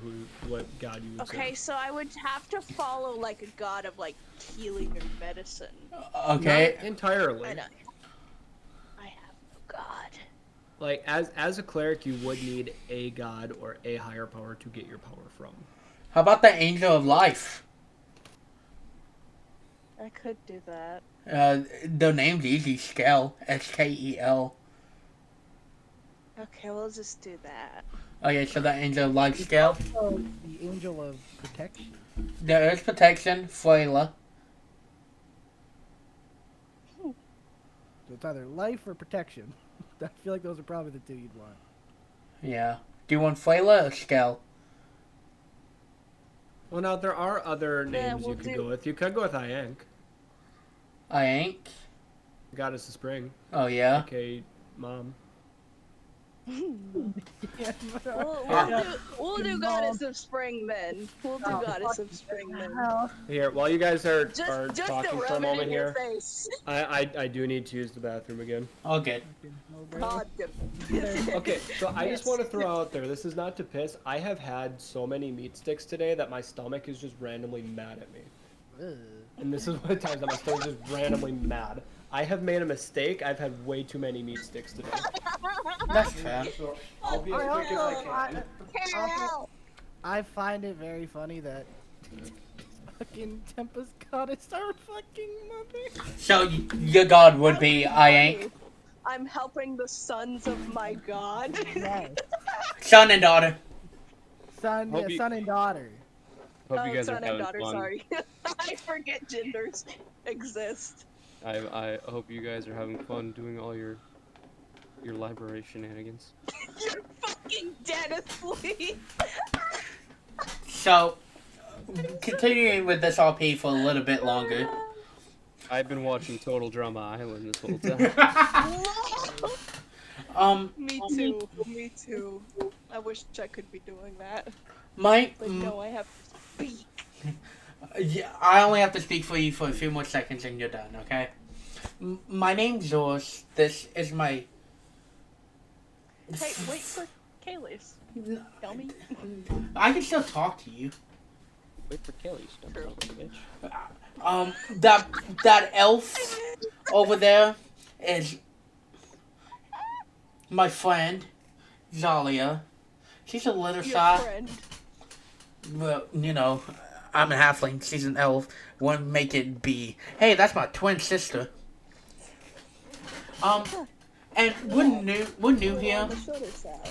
what god you would Okay, so I would have to follow like a god of like healing or medicine. serve. Okay. Not entirely. I have no god. Like as a cleric, you would need a god or a higher power to get your power from. How about the angel of life? I could do that. The name's easy. Skel. Skel. Okay, we'll just do that. Okay, so the angel of life Skel. Oh, the angel of protection. There is protection. Flayla. So it's either life or protection. I feel like those are probably the two you'd want. Yeah. Do you want Flayla or Skel? Well, now there are other names we'll you could do- go with. You could go with Iank, I ain't. goddess of spring. Oh yeah. Okay, mom. We'll do Goddess of Spring then. We'll do Goddess of Spring then. Here, while you guys are Just to talking rub for a it moment in your here, face. I do need to use the bathroom again. All good. God Okay, so I just Yes. want to throw out there, this is not to piss. I have had so many meat sticks today that my stomach is just randomly mad at me. Ugh. And this is one of the times that my stomach is just randomly mad. I have made a mistake. I've had way too many meat sticks today. That's fair. So I'll be as quick as I can. I find it very funny that fucking Tempest goddess our fucking mother. So your god would be I ain't. I'm helping the sons of my god. Yes. Son and daughter. Son, Hope yeah, you- son and daughter. Hope you guys son are and having daughter, fun. sorry. I forget genders exist. I hope you guys are having fun doing all your library shenanigans. You're fucking dead asleep. So continuing with this RP for a little bit longer. I've been watching Total Drama Island this whole time. Me too. Me too. I wish I could be doing that. My But no, I have to speak. yeah, I only have to speak for you for a few more seconds and you're done, okay? My name's Zors. This is my. Hey, wait for Kaylis. Tell me. I can still talk to you. Wait for Kelly's dumb True. son of a bitch. That elf over there is my friend, Zalia. She's a little Your shy. friend. Well, you know, I'm a halfling. She's an elf. Wouldn't make it be. Hey, that's my twin sister. And we're new On here. the shorter side.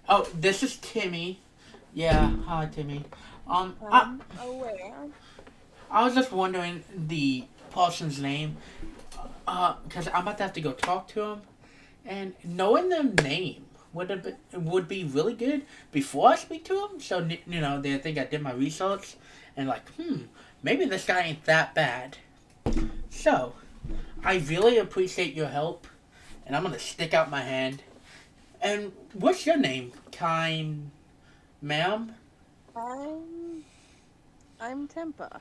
Oh, this is Timmy. Yeah, hi Timmy. Aware. I was just wondering the person's name, because I'm about to have to go talk to him, and knowing their name would be really good before I speak to him. So you know, they think I did my research, and like, maybe this guy ain't that bad. So, I really appreciate your help, and I'm gonna stick out my hand. And what's your name, kind ma'am? I'm Tempa.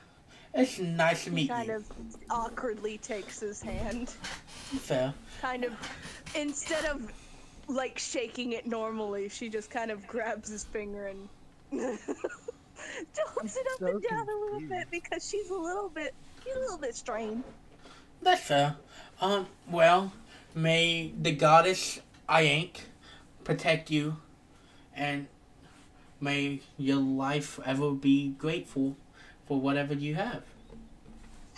It's nice to He meet kind you. of awkwardly takes his hand. Fair. Kind of, instead of like shaking it normally, she just kind of grabs his finger and tilts it up so and down a little confused. bit because she's a little bit strained. That's fair. Well, may the goddess Ayank protect you, and may your life ever be grateful for whatever you have.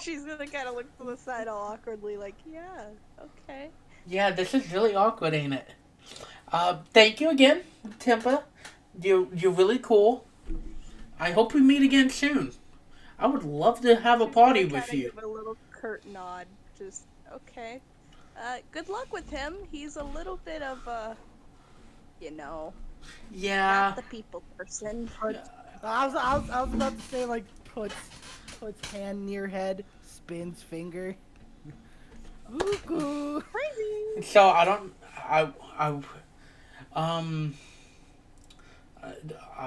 She's gonna kind of look to the side all awkwardly, like, yeah, okay. Yeah, this is really awkward, ain't it? Thank you again, Timpa. You're really cool. I hope we meet again soon. I would love to have a She's party gonna with kinda you. Give a little curt nod, just okay. Good luck with him. He's a little bit of a, you know, Yeah. not the people person. I was about to say like puts hand near head, spins finger. Ooh. Crazy. So um I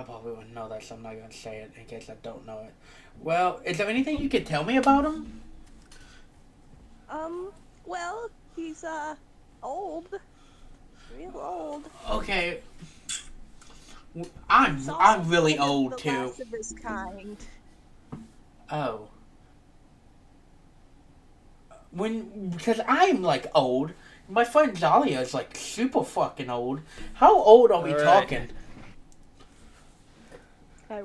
probably wouldn't know that, so I'm not gonna say it in case I don't know it. Well, is there anything you could tell me about him? Well, he's old, real old. Okay. He's I'm also really kind of old the too. last of his kind. Oh. Because I'm like old. My friend Zalia is like super fucking old. How old are we All right. talking?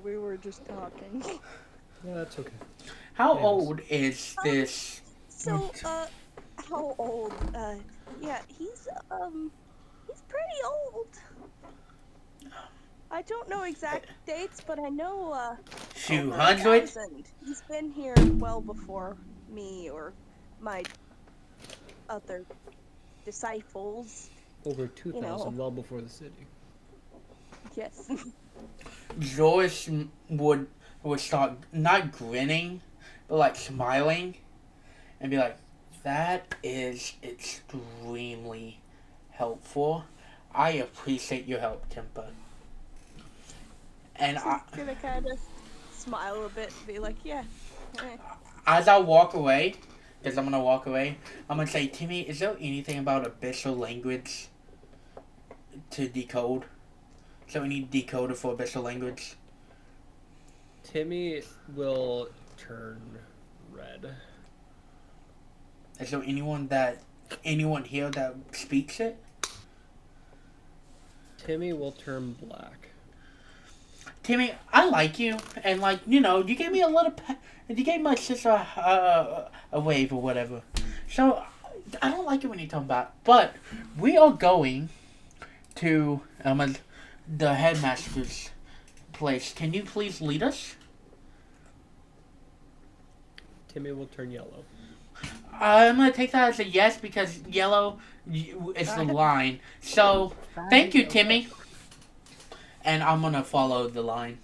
We were just talking. Yeah, that's okay. How Yes. old is this? So, how old? Yeah, he's pretty old. I don't know exact dates, but I know, Few over hundred? 1,000. He's been here well before me or my other disciples. Over 2,000, know. well before the city. Yes. Joyce would start not grinning, but like smiling, and be like, "That is extremely helpful. I appreciate your help, Timpa." And She's gonna kind of smile a bit and be like, yeah. as I walk away, because I'm gonna walk away, I'm gonna say, "Timmy, is there anything about abyssal language to decode? So we need decoder for abyssal language." Timmy will turn red. Is there anyone here that speaks it? Timmy will turn black. Timmy, I like you, and like you gave me a little, you gave my sister a wave or whatever. So I don't like it when you talk about. But we are going to the headmaster's place. Can you please lead us? Timmy will turn yellow. I'm gonna take that as a yes because yellow is the line. So thank you, Timmy. And I'm gonna follow the line.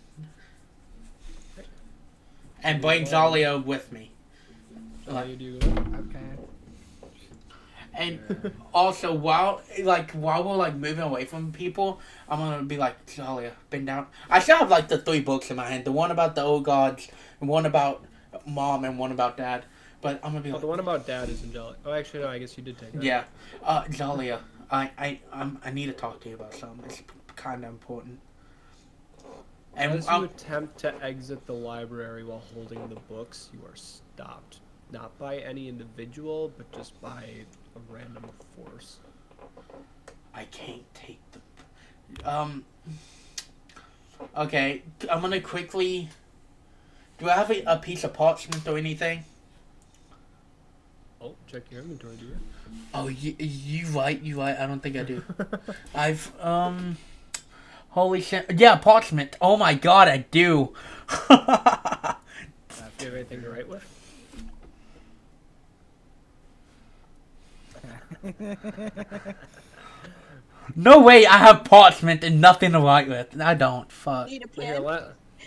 And bring Zalia with me. How do you do that? Okay. And also while we're like moving away from people, I'm gonna be like, Zalia, bend down. I still have like the 3 books in my hand. The one about the old gods, and one about mom, and one about dad. But I'm gonna be Oh, like, the one about dad is angelic. Oh, actually, no. I guess you did take that. yeah, Zalia, I need to talk to you about something. It's kind of important. And As you attempt to exit the library while holding the books, you are stopped. Not by any individual, but just by a random force. I can't take the. Okay, I'm gonna quickly. Do I have a piece of parchment or anything? Oh, check your inventory, do you? Oh, you right. I don't think I do. I've Holy shit! Yeah, parchment. Oh my god, I do. Do you have anything to write with? No way! I have parchment and nothing to write with. I don't. Fuck. Need a Here, pen?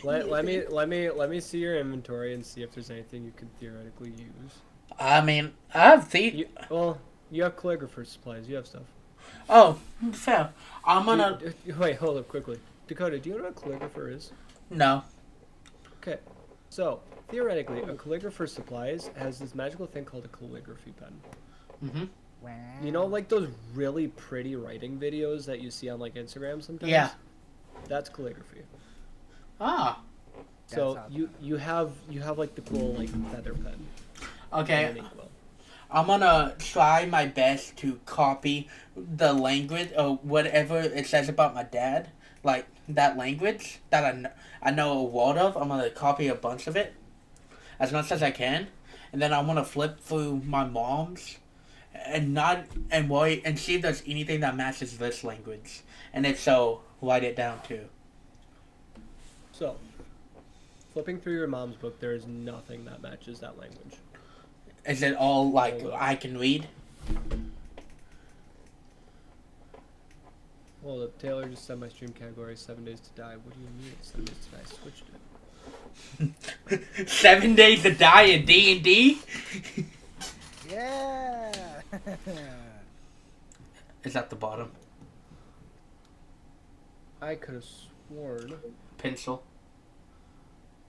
let me see your inventory and see if there's anything you could theoretically use. I mean, I have the. You have calligrapher supplies. You have stuff. Oh, fair. I'm gonna. Wait, hold up quickly. Dakota, do you know what a calligrapher is? No. Okay, so theoretically, a calligrapher supplies has this magical thing called a calligraphy pen. Mm-hmm. Wow. You know, like those really pretty writing videos that you see on like Instagram sometimes. Yeah. That's calligraphy. Ah. So That's you have like the cool like feather pen. Okay. and an inkwell. I'm gonna try my best to copy the language or whatever it says about my dad. Like that language that I know a word of. I'm gonna copy a bunch of it as much as I can, and then I'm gonna flip through my mom's and wait and see if there's anything that matches this language, and if so, write it down too. So, flipping through your mom's book, there is nothing that matches that language. Is it all like I can read? Hold up, Taylor just said my stream category is 7 Days to Die. What do you mean it's 7 Days to Die? I switched it. 7 Days to Die in D&D? Yeah. Is at the bottom. I could have sworn. Pencil.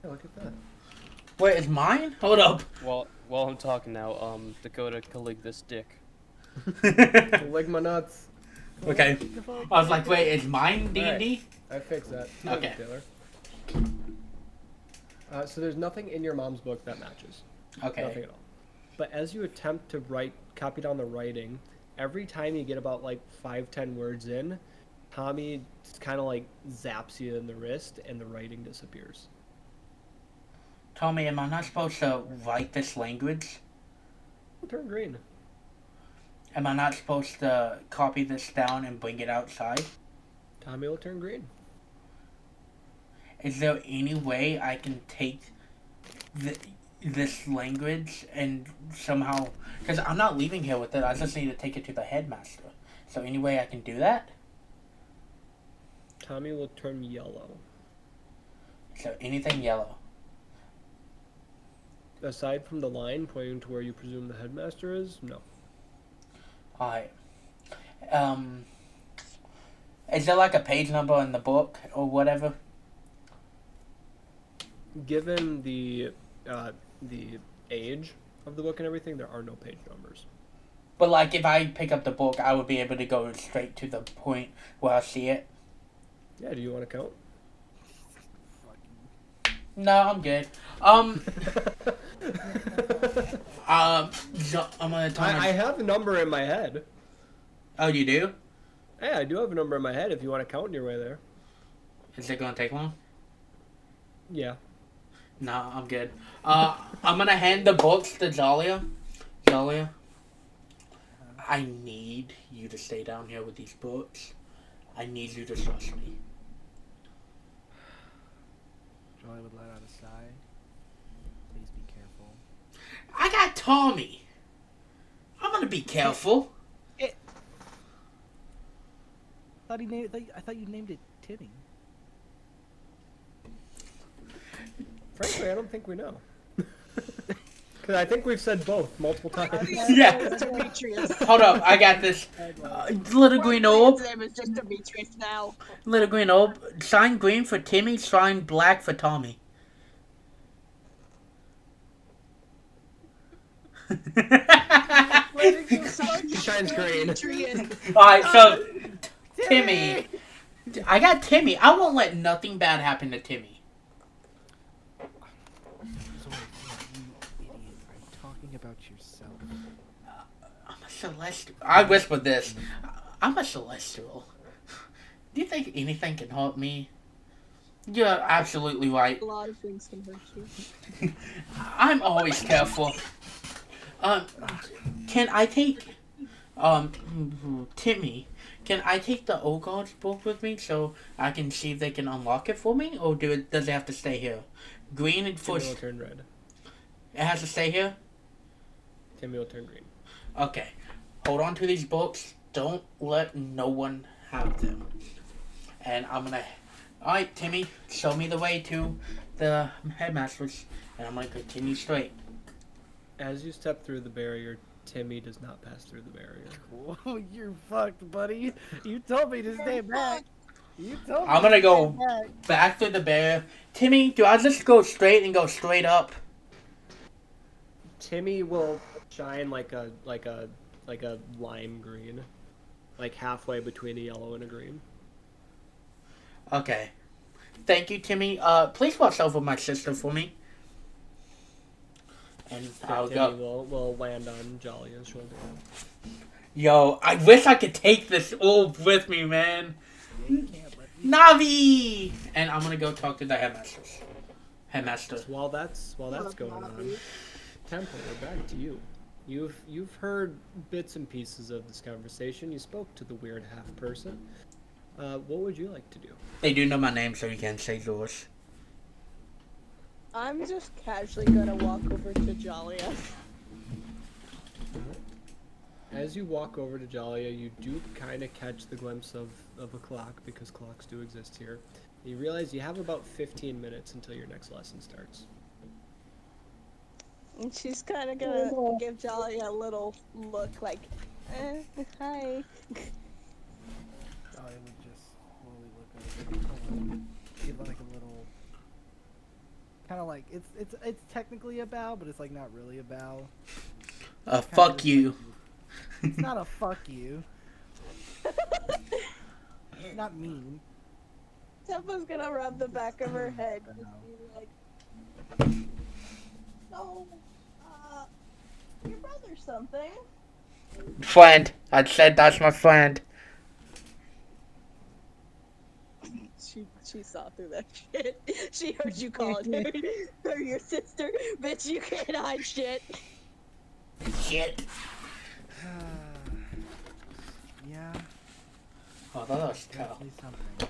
Yeah, look at that. Wait, is mine? Hold up. While I'm talking now, Dakota Calig this dick. Leg my nuts. Okay. I was like, wait, is mine D&D? I fixed that. Okay. Taylor. So there's nothing in your mom's book that matches. Okay. Nothing at all. But as you attempt to copy down the writing, every time you get about like 5-10 words in, Tommy kind of like zaps you in the wrist and the writing disappears. Tommy, am I not supposed to write this language? Turn green. Am I not supposed to copy this down and bring it outside? Tommy will turn green. Is there any way I can take this language and somehow... Because I'm not leaving here with it, I just need to take it to the headmaster. So any way I can do that? Tommy will turn yellow. So anything yellow. Aside from the line pointing to where you presume the headmaster is, no. Alright. Is there like a page number in the book or whatever? Given the age of the book and everything, there are no page numbers. But like if I pick up the book, I would be able to go straight to the point where I see it. Yeah, do you want to count? No, I'm good. I'm gonna tell I have a number in my head. Oh, you do? Yeah, I do have a number in my head if you want to count your way there. Is it gonna take long? Yeah. No, I'm good. I'm gonna hand the books to Zalia. Zalia, I need you to stay down here with these books. I need you to trust me. Joy would let out a sigh. Please be careful. I got Tommy. I'm gonna be careful. I thought you named it Timmy. Frankly, I don't think we know. Because I think we've said both multiple times. Yeah. Demetrius. Hold up, I got this. Little green orb. His name is just Demetrius now. Little green orb. Shine green for Timmy, shine black for Tommy. He shines green. Alright, so Timmy. I got Timmy. I won't let nothing bad happen to Timmy. Zoe, you idiot. Are you talking about yourself? I'm a celestial. I whispered this. I'm a celestial. Do you think anything can hurt me? You're absolutely right. A lot of things can hurt you. I'm always careful. Can I take, Timmy, can I take the Ogre's book with me so I can see if they can unlock it for me? Or does it have to stay here? Green and Timmy for... will turn red. It has to stay here? Timmy will turn green. Okay. Hold on to these books. Don't let no one have them. And I'm gonna... Alright, Timmy, show me the way to the headmasters. And I'm gonna continue straight. As you step through the barrier, Timmy does not pass through the barrier. Whoa, you're fucked, buddy. You told me to stay back. You told me I'm gonna to go stay back. back through the barrier. Timmy, do I just go straight and go straight up? Timmy will shine like a lime green, like halfway between a yellow and a green. Okay. Thank you, Timmy. Please watch over my sister for me. And I'll Timmy go. will land on Jalia's shoulder. Yo, I wish I could take this orb with me, man. You can't let me. Navi! And I'm gonna go talk to the headmasters. Headmaster. While that's going on, Temple, we're back to you. You've heard bits and pieces of this conversation. You spoke to the weird half person. What would you like to do? They do know my name, so you can say yours. I'm just casually gonna walk over to Jalia. As you walk over to Jalia, you do kind of catch the glimpse of a clock, because clocks do exist here. You realize you have about 15 minutes until your next lesson starts. And she's kind of gonna give Jalia a little look like, hi. I would just slowly look over. Give like a little, kind of like it's technically a bow, but it's like not really a bow. Kinda Fuck just you. like- it's not a fuck you. Not mean. Tempo's gonna rub the back of her head. I Just know. be like, no, your brother's something. Friend. I said that's my friend. She saw through that shit. She heard you calling her your sister. Bitch, you can't hide shit. Shit. Yeah, Oh, that was tough. definitely something.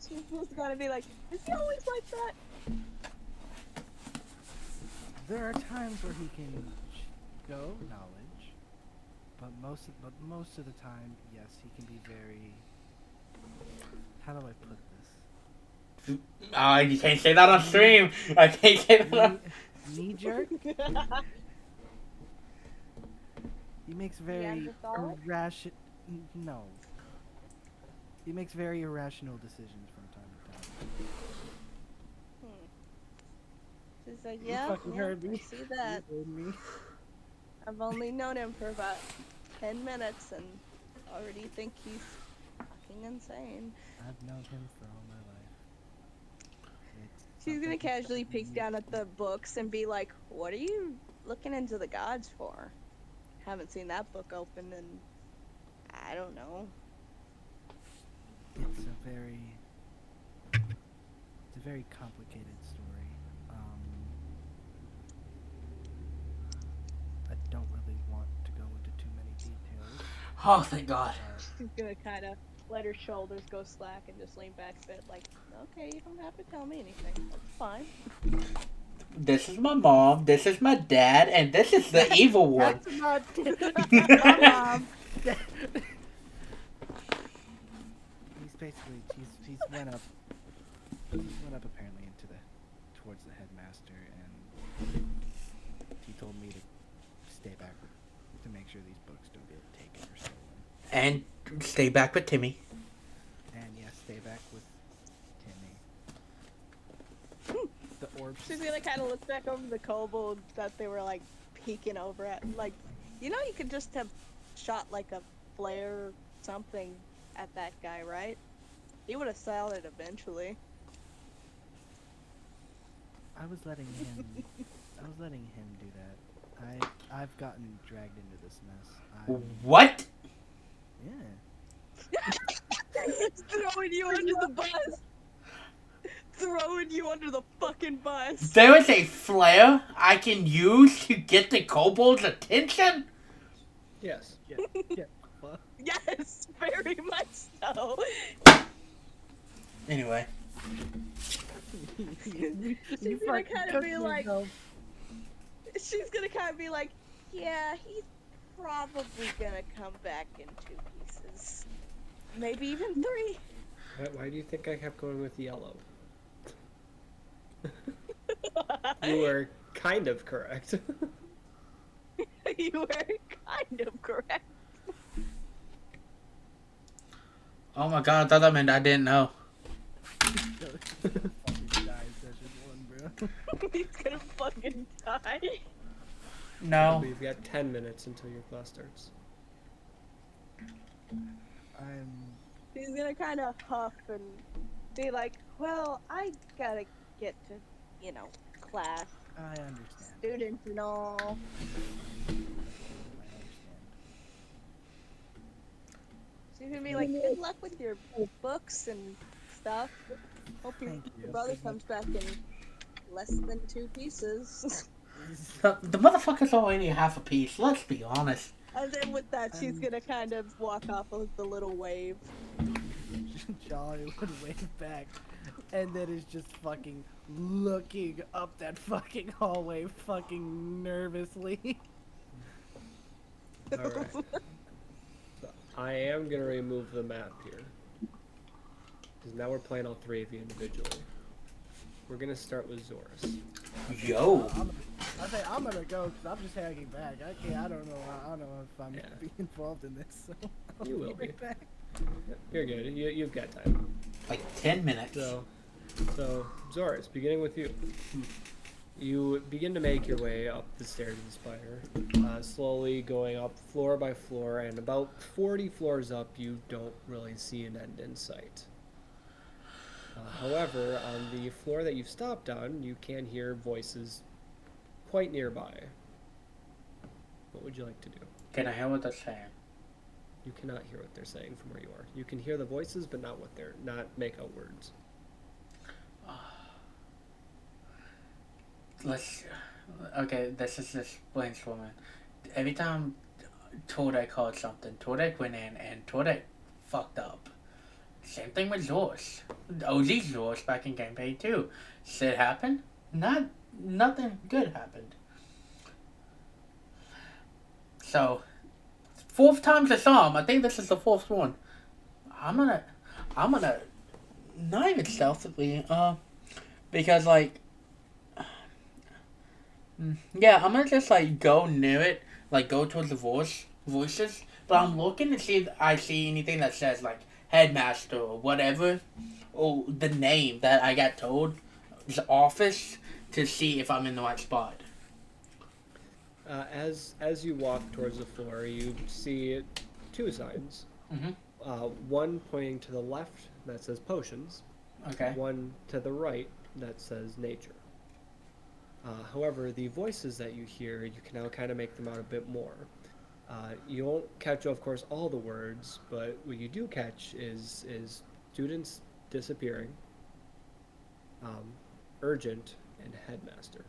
She's gonna be like, is he always like that? There are times where he can show knowledge, but most of the time, yes, he can be very. How do I put this? You can't say that on stream. I can't say that on... Knee jerk. He makes very Neanderthal? irrational. No. He makes very irrational decisions from time to time. She's like, You yeah, fucking yeah, heard me. I see that. You heard me. I've only known him for about 10 minutes and already think he's fucking insane. I've known him for all my life. It's She's gonna something casually that peek you- down at the books and be like, what are you looking into the gods for? Haven't seen that book open in, I don't know. It's a very complicated story. I don't really want to go into too many details. Oh, thank God. She's gonna kind of let her shoulders go slack and just lean back a bit like, okay, you don't have to tell me anything. That's fine. This is my mom, this is my dad, and this is the evil one. That's not Mom. He's basically he's went up apparently towards the headmaster, and he told me to stay back to make sure these books don't get taken or stolen. And stay back with Timmy. And yes, stay back with Timmy. The orbs. She's gonna kind of look back over the kobold that they were like peeking over at. Like, you could just have shot like a flare or something at that guy, right? He would have sailed it eventually. I was letting him do that. I've gotten dragged into this mess. What? Yeah. Throwing you under the bus. Throwing you under the fucking bus. There is a flare I can use to get the kobold's attention? Yes. Yeah. Well, Yes, very much so. Anyway. you She's gonna fucking kind of cooked be like, yourself. yeah, he's probably gonna come back in 2 pieces. Maybe even 3. Why do you think I kept going with yellow? You were kind of correct. You were kind of correct. Oh my God, I thought that meant I didn't know. Fucking die in session 1, bro. He's gonna fucking die. No. We've got 10 minutes until your class starts. He's gonna kind of huff and be like, well, I gotta get to, class, I understand. students and all. I understand. So he's gonna be like, good luck with your books and stuff. Hope your Thank you. brother comes back in less than 2 pieces. The motherfucker's already half a piece. Let's be honest. And then with that, she's gonna kind of walk off with the little wave. Jolly would wave back, and then is just fucking looking up that fucking hallway, fucking nervously. Alright. So I am going to remove the map here. Because now we're playing all 3 of you individually. We're going to start with Zorus. Yo. I say I'm gonna go because I'm just hanging back. I don't know if I'm Yeah. be involved in this. So I'll You will right be. back. You're good. You've got time. Like 10 minutes. So Zorus, beginning with you. You begin to make your way up the stairs of the spire, slowly going up floor by floor, and about 40 floors up, you don't really see an end in sight. However, on the floor that you've stopped on, you can hear voices quite nearby. What would you like to do? Can I hear what they're saying? You cannot hear what they're saying from where you are. You can hear the voices, but not make out words. Okay, this is just brainstorming. Every time Tordek called something, Tordek went in and Tordek fucked up. Same thing with Zorus. OG Zorus back in gameplay 2. Shit happened. Nothing good happened. So, 4th time's the charm. I think this is the 4th one. I'm gonna not even stealthily, because like, yeah, I'm gonna just like go near it, like go towards the voices, but I'm looking to see if I see anything that says like headmaster or whatever, or the name that I got told, the office, to see if I'm in the right spot. As you walk towards the floor, you see 2 signs. Mhm. One pointing to the left that says potions. Okay. One to the right that says nature. However, the voices that you hear, you can now kind of make them out a bit more. You won't catch, of course, all the words, but what you do catch is students disappearing, urgent, and headmaster.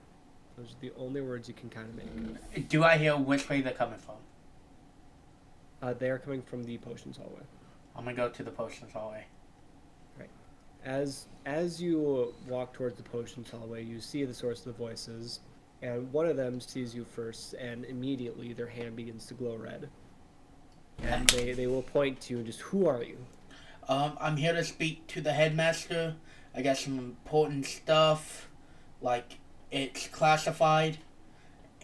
Those are the only words you can kind of make. Do I hear which way they're coming from? They are coming from the potions hallway. I'm gonna go to the potions hallway. As you walk towards the potions hallway, you see the source of the voices, and one of them sees you first, and immediately their hand begins to glow red. And they will point to you and just, who are you? I'm here to speak to the headmaster. I got some important stuff. Like, it's classified.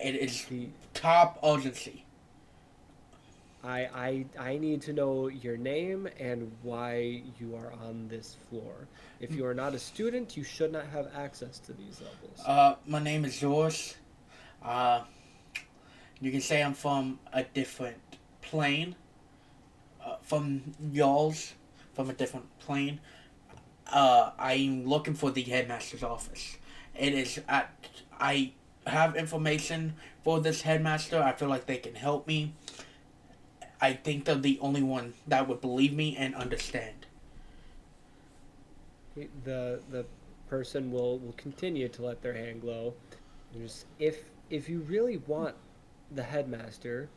It is top urgency. I need to know your name and why you are on this floor. If you are not a student, you should not have access to these levels. My name is Zorus. You can say I'm from a different plane. From y'all's. From a different plane. I'm looking for the headmaster's office. It is I have information for this headmaster. I feel like they can help me. I think they're the only one that would believe me and understand. The person will continue to let their hand glow. Just, if you really want the headmaster,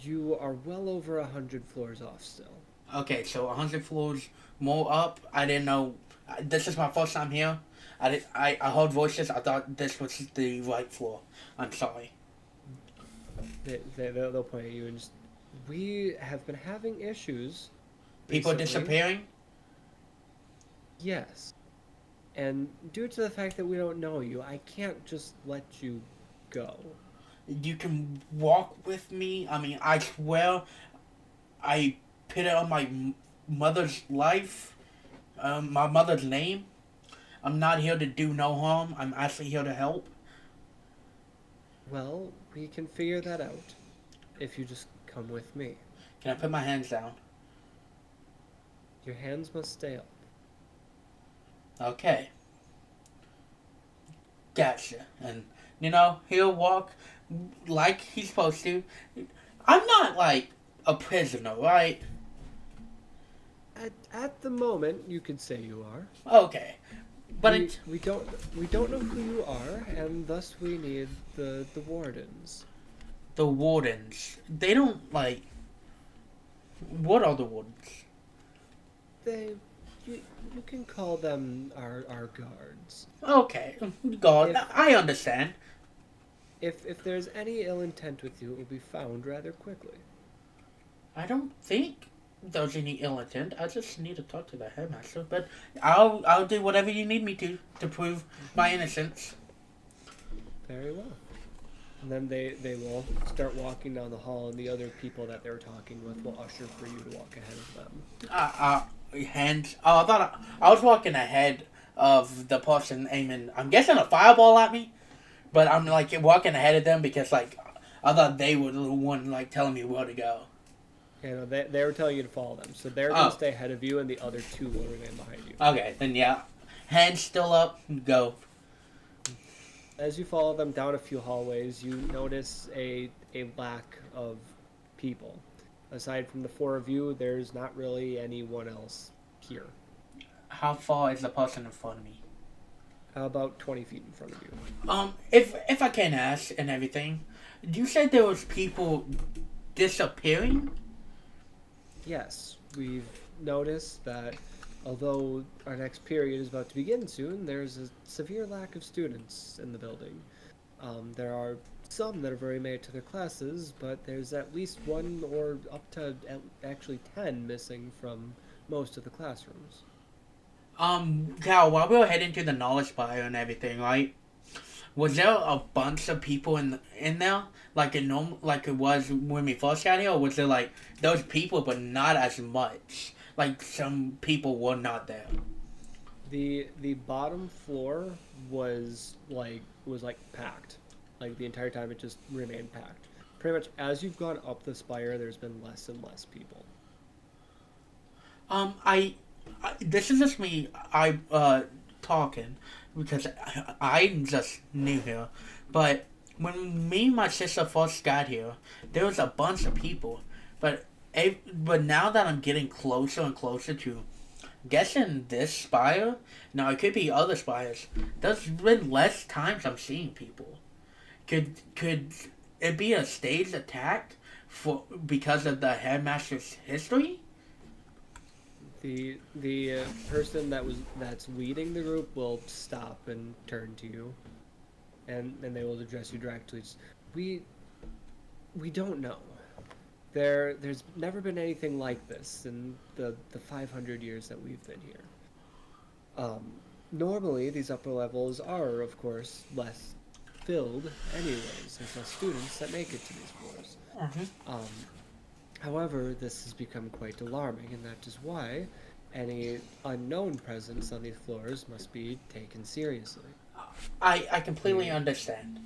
you are well over 100 floors off still. Okay, so 100 floors more up. I didn't know. This is my first time here. I heard voices. I thought this was the right floor. I'm sorry. They'll point at you and just, we have been having issues. People recently. disappearing? Yes. And due to the fact that we don't know you, I can't just let you go. You can walk with me. I mean, I swear, I put it on my mother's life, my mother's name. I'm not here to do no harm. I'm actually here to help. Well, we can figure that out if you just come with me. Can I put my hands down? Your hands must stay up. Okay. Gotcha. And, he'll walk like he's supposed to. I'm not, like, a prisoner, right? At the moment, you could say you are. Okay. But we don't know who you are, and thus we need the wardens. the wardens, they don't, like... What are the wardens? You can call them our guards. Okay. God, I understand. If there's any ill intent with you, it will be found rather quickly. I don't think there's any ill intent. I just need to talk to the headmaster. But I'll do whatever you need me to prove my innocence. Very well. And then they will start walking down the hall, and the other people that they're talking with will usher for you to walk ahead of them. Hands. Oh, I thought I was walking ahead of the person aiming. I'm guessing a fireball at me, but I'm like walking ahead of them because like I thought they were the one like telling me where to go. You know, they were telling you to follow them, so they're going to stay ahead of you, and the other two will remain behind you. Okay, then yeah, hands still up, go. As you follow them down a few hallways, you notice a lack of people. Aside from the four of you, there's not really anyone else here. How far is the person in front of me? About 20 feet in front of you. If I can ask and everything, you said there was people disappearing? Yes, we've noticed that although our next period is about to begin soon, there's a severe lack of students in the building. There are some that are very made to their classes, but there's at least one or up to actually 10 missing from most of the classrooms. Cal, while we were heading to the knowledge spire and everything, right? Was there a bunch of people in there, like it was when we first got here, or was there like those people but not as much? Like some people were not there. The bottom floor was packed. Like the entire time it just remained packed. Pretty much as you've gone up the spire, there's been less and less people. This is just me talking because I'm just new here, but when me and my sister first got here, there was a bunch of people, but now that I'm getting closer and closer to guessing this spire, now it could be other spires, there's been less times I'm seeing people. Could it be a staged attack because of the headmaster's history? The person that's leading the group will stop and turn to you, and they will address you directly. We don't know. There's never been anything like this in the 500 years that we've been here. Normally, these upper levels are, of course, less filled anyways. There's less students that make it to these floors. Mm-hmm. However, this has become quite alarming, and that is why any unknown presence on these floors must be taken seriously. I completely understand.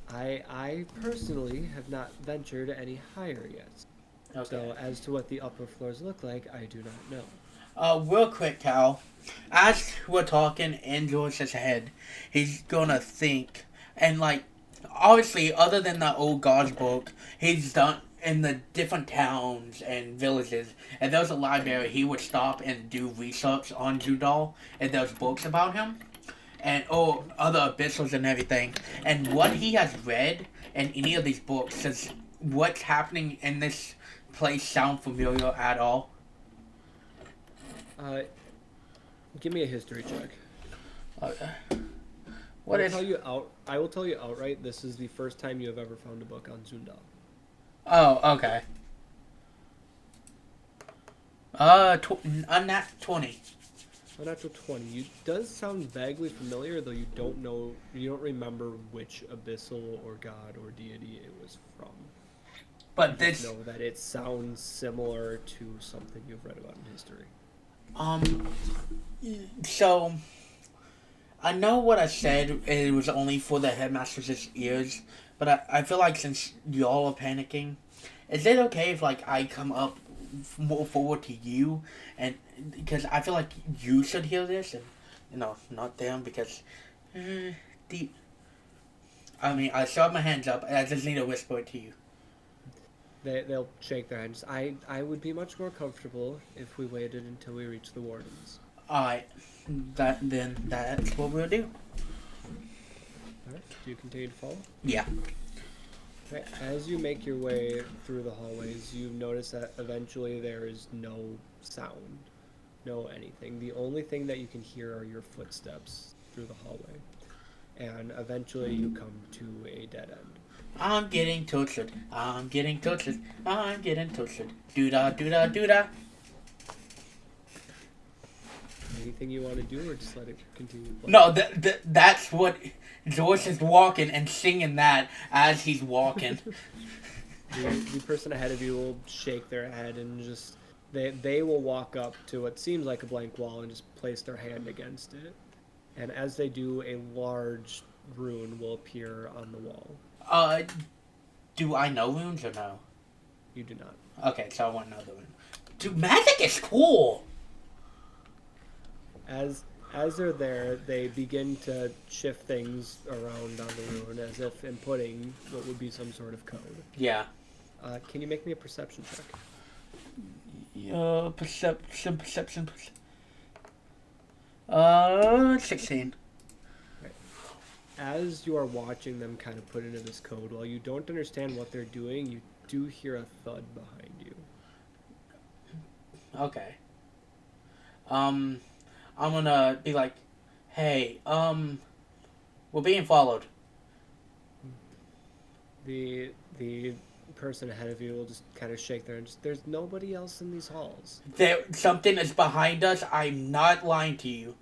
I personally have not ventured any higher yet. Okay. So as to what the upper floors look like, I do not know. Real quick, Cal. As we're talking in George's head, he's gonna think, and like, obviously, other than the old God's book, he's done in the different towns and villages. If there was a library, he would stop and do research on Judal, and there's books about him, and other epistles and everything. And what he has read in any of these books, does what's happening in this place sound familiar at all? Give me a history check. Okay. I will tell you outright, this is the first time you have ever found a book on Zundal. Oh, okay. A nat 20. A natural 20. You does sound vaguely familiar, though you don't remember which abyssal or god or deity it was from. But You this, just know that it sounds similar to something you've read about in history. so, I know what I said, it was only for the headmaster's ears, but I feel like since y'all are panicking, is it okay if like I come up more forward to you, and because I feel like you should hear this, and not them, because the I mean I still have my hands up, and I just need to whisper it to you. They'll shake their heads. I would be much more comfortable if we waited until we reach the wardens. Alright, that's what we'll do. Alright, do you continue to follow? Yeah. Okay, as you make your way through the hallways, you notice that eventually there is no sound, no anything. The only thing that you can hear are your footsteps through the hallway. And eventually you come to a dead end. I'm getting tortured. I'm getting tortured. I'm getting tortured. Doo-da, doo-da, doo-da. Anything you want to do, or just let it continue playing? No, that's what George is walking and singing that as he's walking. The person ahead of you will shake their head and just they will walk up to what seems like a blank wall and just place their hand against it. And as they do, a large rune will appear on the wall. Do I know runes or no? You do not. Okay, so I want another rune. Dude, magic is cool! As they're there, they begin to shift things around on the rune as if inputting what would be some sort of code. Yeah. Can you make me a perception check? Perception. 16. As you are watching them kind of put into this code, while you don't understand what they're doing, you do hear a thud behind you. Okay. I'm gonna be like, hey, we're being followed. The person ahead of you will just kind of shake their head. There's nobody else in these halls. Something is behind us. I'm not lying to you.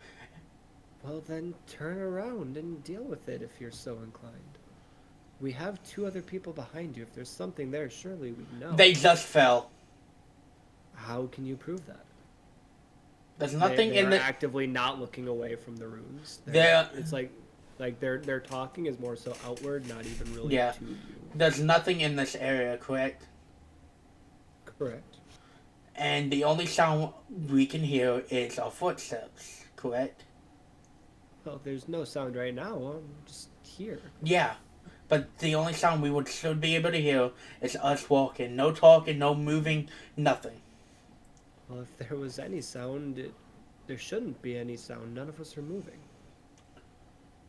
Well, then turn around and deal with it if you're so inclined. We have 2 other people behind you. If there's something there, surely we know. They just fell. How can you prove that? There's nothing they in are the. actively not looking away from the runes. They're- It's like their talking is more so outward, not even really Yeah. to you. There's nothing in this area, correct? Correct. And the only sound we can hear is our footsteps, correct? Well, there's no sound right now. I'm just here. Yeah. But the only sound we should be able to hear is us walking. No talking, no moving, nothing. Well, if there was any sound, there shouldn't be any sound. None of us are moving.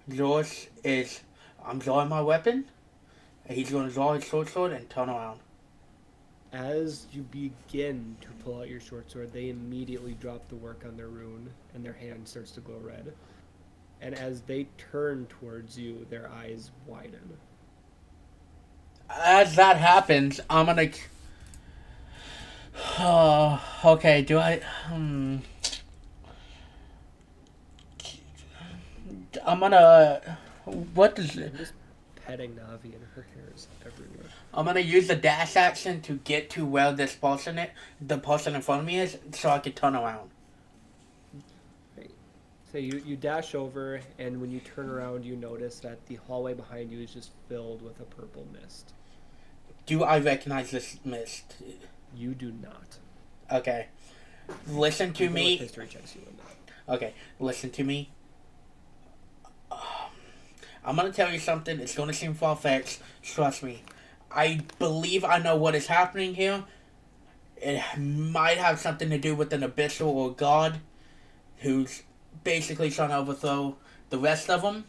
Yours is, I'm drawing my weapon. And he's going to draw his short sword and turn around. As you begin to pull out your short sword, they immediately drop the work on their rune, and their hand starts to glow red. And as they turn towards you, their eyes widen. As that happens, I'm gonna. Okay, do I? I'm gonna. What is it? I'm just petting Navi, and her hair is everywhere. I'm gonna use the dash action to get to where the person in front of me is, so I can turn around. So you dash over, and when you turn around, you notice that the hallway behind you is just filled with a purple mist. Do I recognize this mist? You do not. Okay. Listen to You know me. what history checks you in that. Okay, listen to me. I'm gonna tell you something. It's gonna seem far-fetched. Trust me. I believe I know what is happening here. It might have something to do with an abyssal or god who's basically trying to overthrow the rest of them.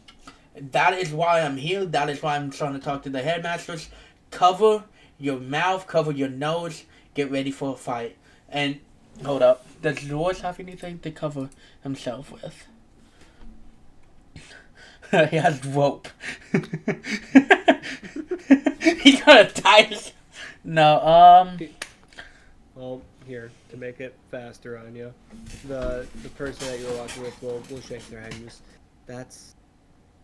That is why I'm here. That is why I'm trying to talk to the headmasters. Cover your mouth. Cover your nose. Get ready for a fight. And hold up. Does George have anything to cover himself with? He has rope. He's gonna die. No, Well, here, to make it faster on you, the person that you're walking with will shake their head and just, that's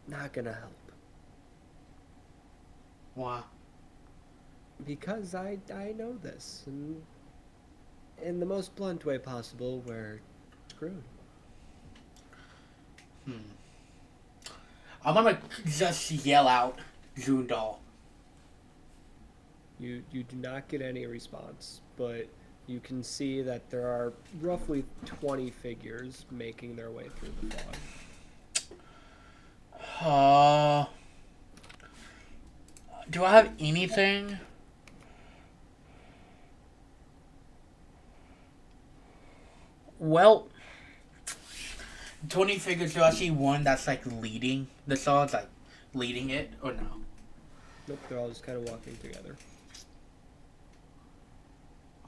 not gonna help. Why? Because I know this, and in the most blunt way possible, we're screwed. I'm gonna just yell out Zundal. You do not get any response, but you can see that there are roughly 20 figures making their way through the fog. Do I have anything? Well, 20 figures. Do I see one that's like leading the swords, like leading it, or no? Nope, they're all just kind of walking together.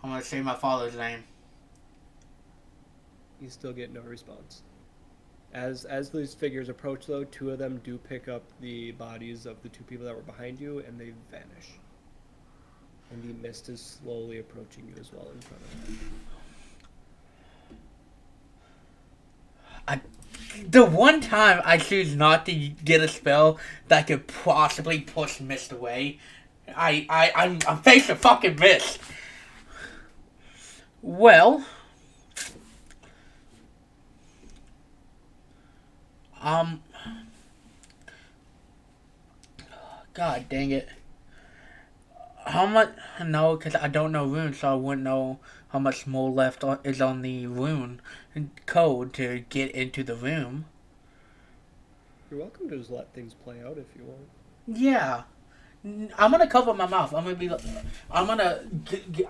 I'm gonna say my father's name. You still get no response. As these figures approach, though, two of them do pick up the bodies of the two people that were behind you, and they vanish. And the mist is slowly approaching you as well in front of you. The one time I choose not to get a spell that could possibly push mist away, I'm facing fucking mist. Well, God dang it. How much? No, because I don't know runes, so I wouldn't know how much more left is on the rune code to get into the room. You're welcome to just let things play out if you want. Yeah. I'm gonna cover my mouth. I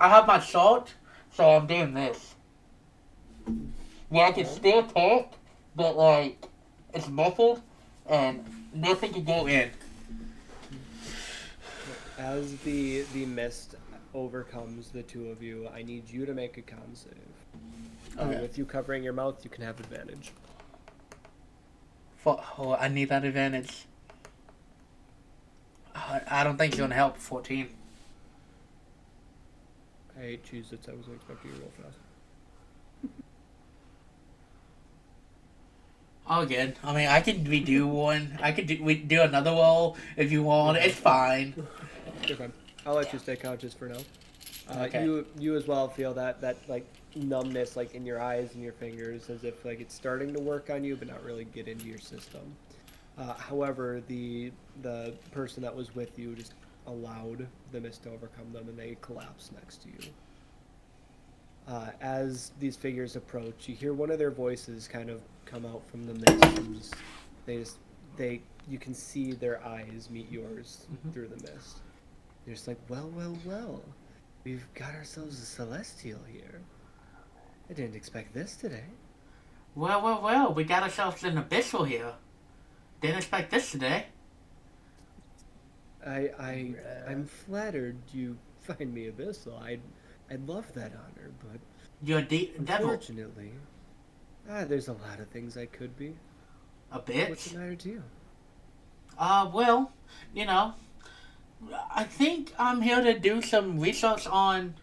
have my salt, so I'm doing this. Yeah, I can still talk, but like, it's muffled, and nothing can go in. As the mist overcomes the two of you, I need you to make a con save. Okay. With you covering your mouth, you can have advantage. Oh, I need that advantage. I don't think it's gonna help. 14. I choose it. I wasn't expecting you to roll fast. All good. I mean, I can redo one. I could do another roll if you want. It's fine. You're fine. I'll let you stay conscious for now. Okay. You as well feel that like numbness like in your eyes and your fingers, as if like it's starting to work on you, but not really get into your system. However, the person that was with you just allowed the mist to overcome them, and they collapse next to you. As these figures approach, you hear one of their voices kind of come out from the mist. And you can see their eyes meet yours through the mist. They're just like, well, we've got ourselves a celestial here. I didn't expect this today. Well, we got ourselves an abyssal here. Didn't expect this today. I'm flattered you find me abyssal. I'd love that honor, but You're a devil. unfortunately, there's a lot of things I could be. A What's bitch? the matter to you? Well, I think I'm here to do some research on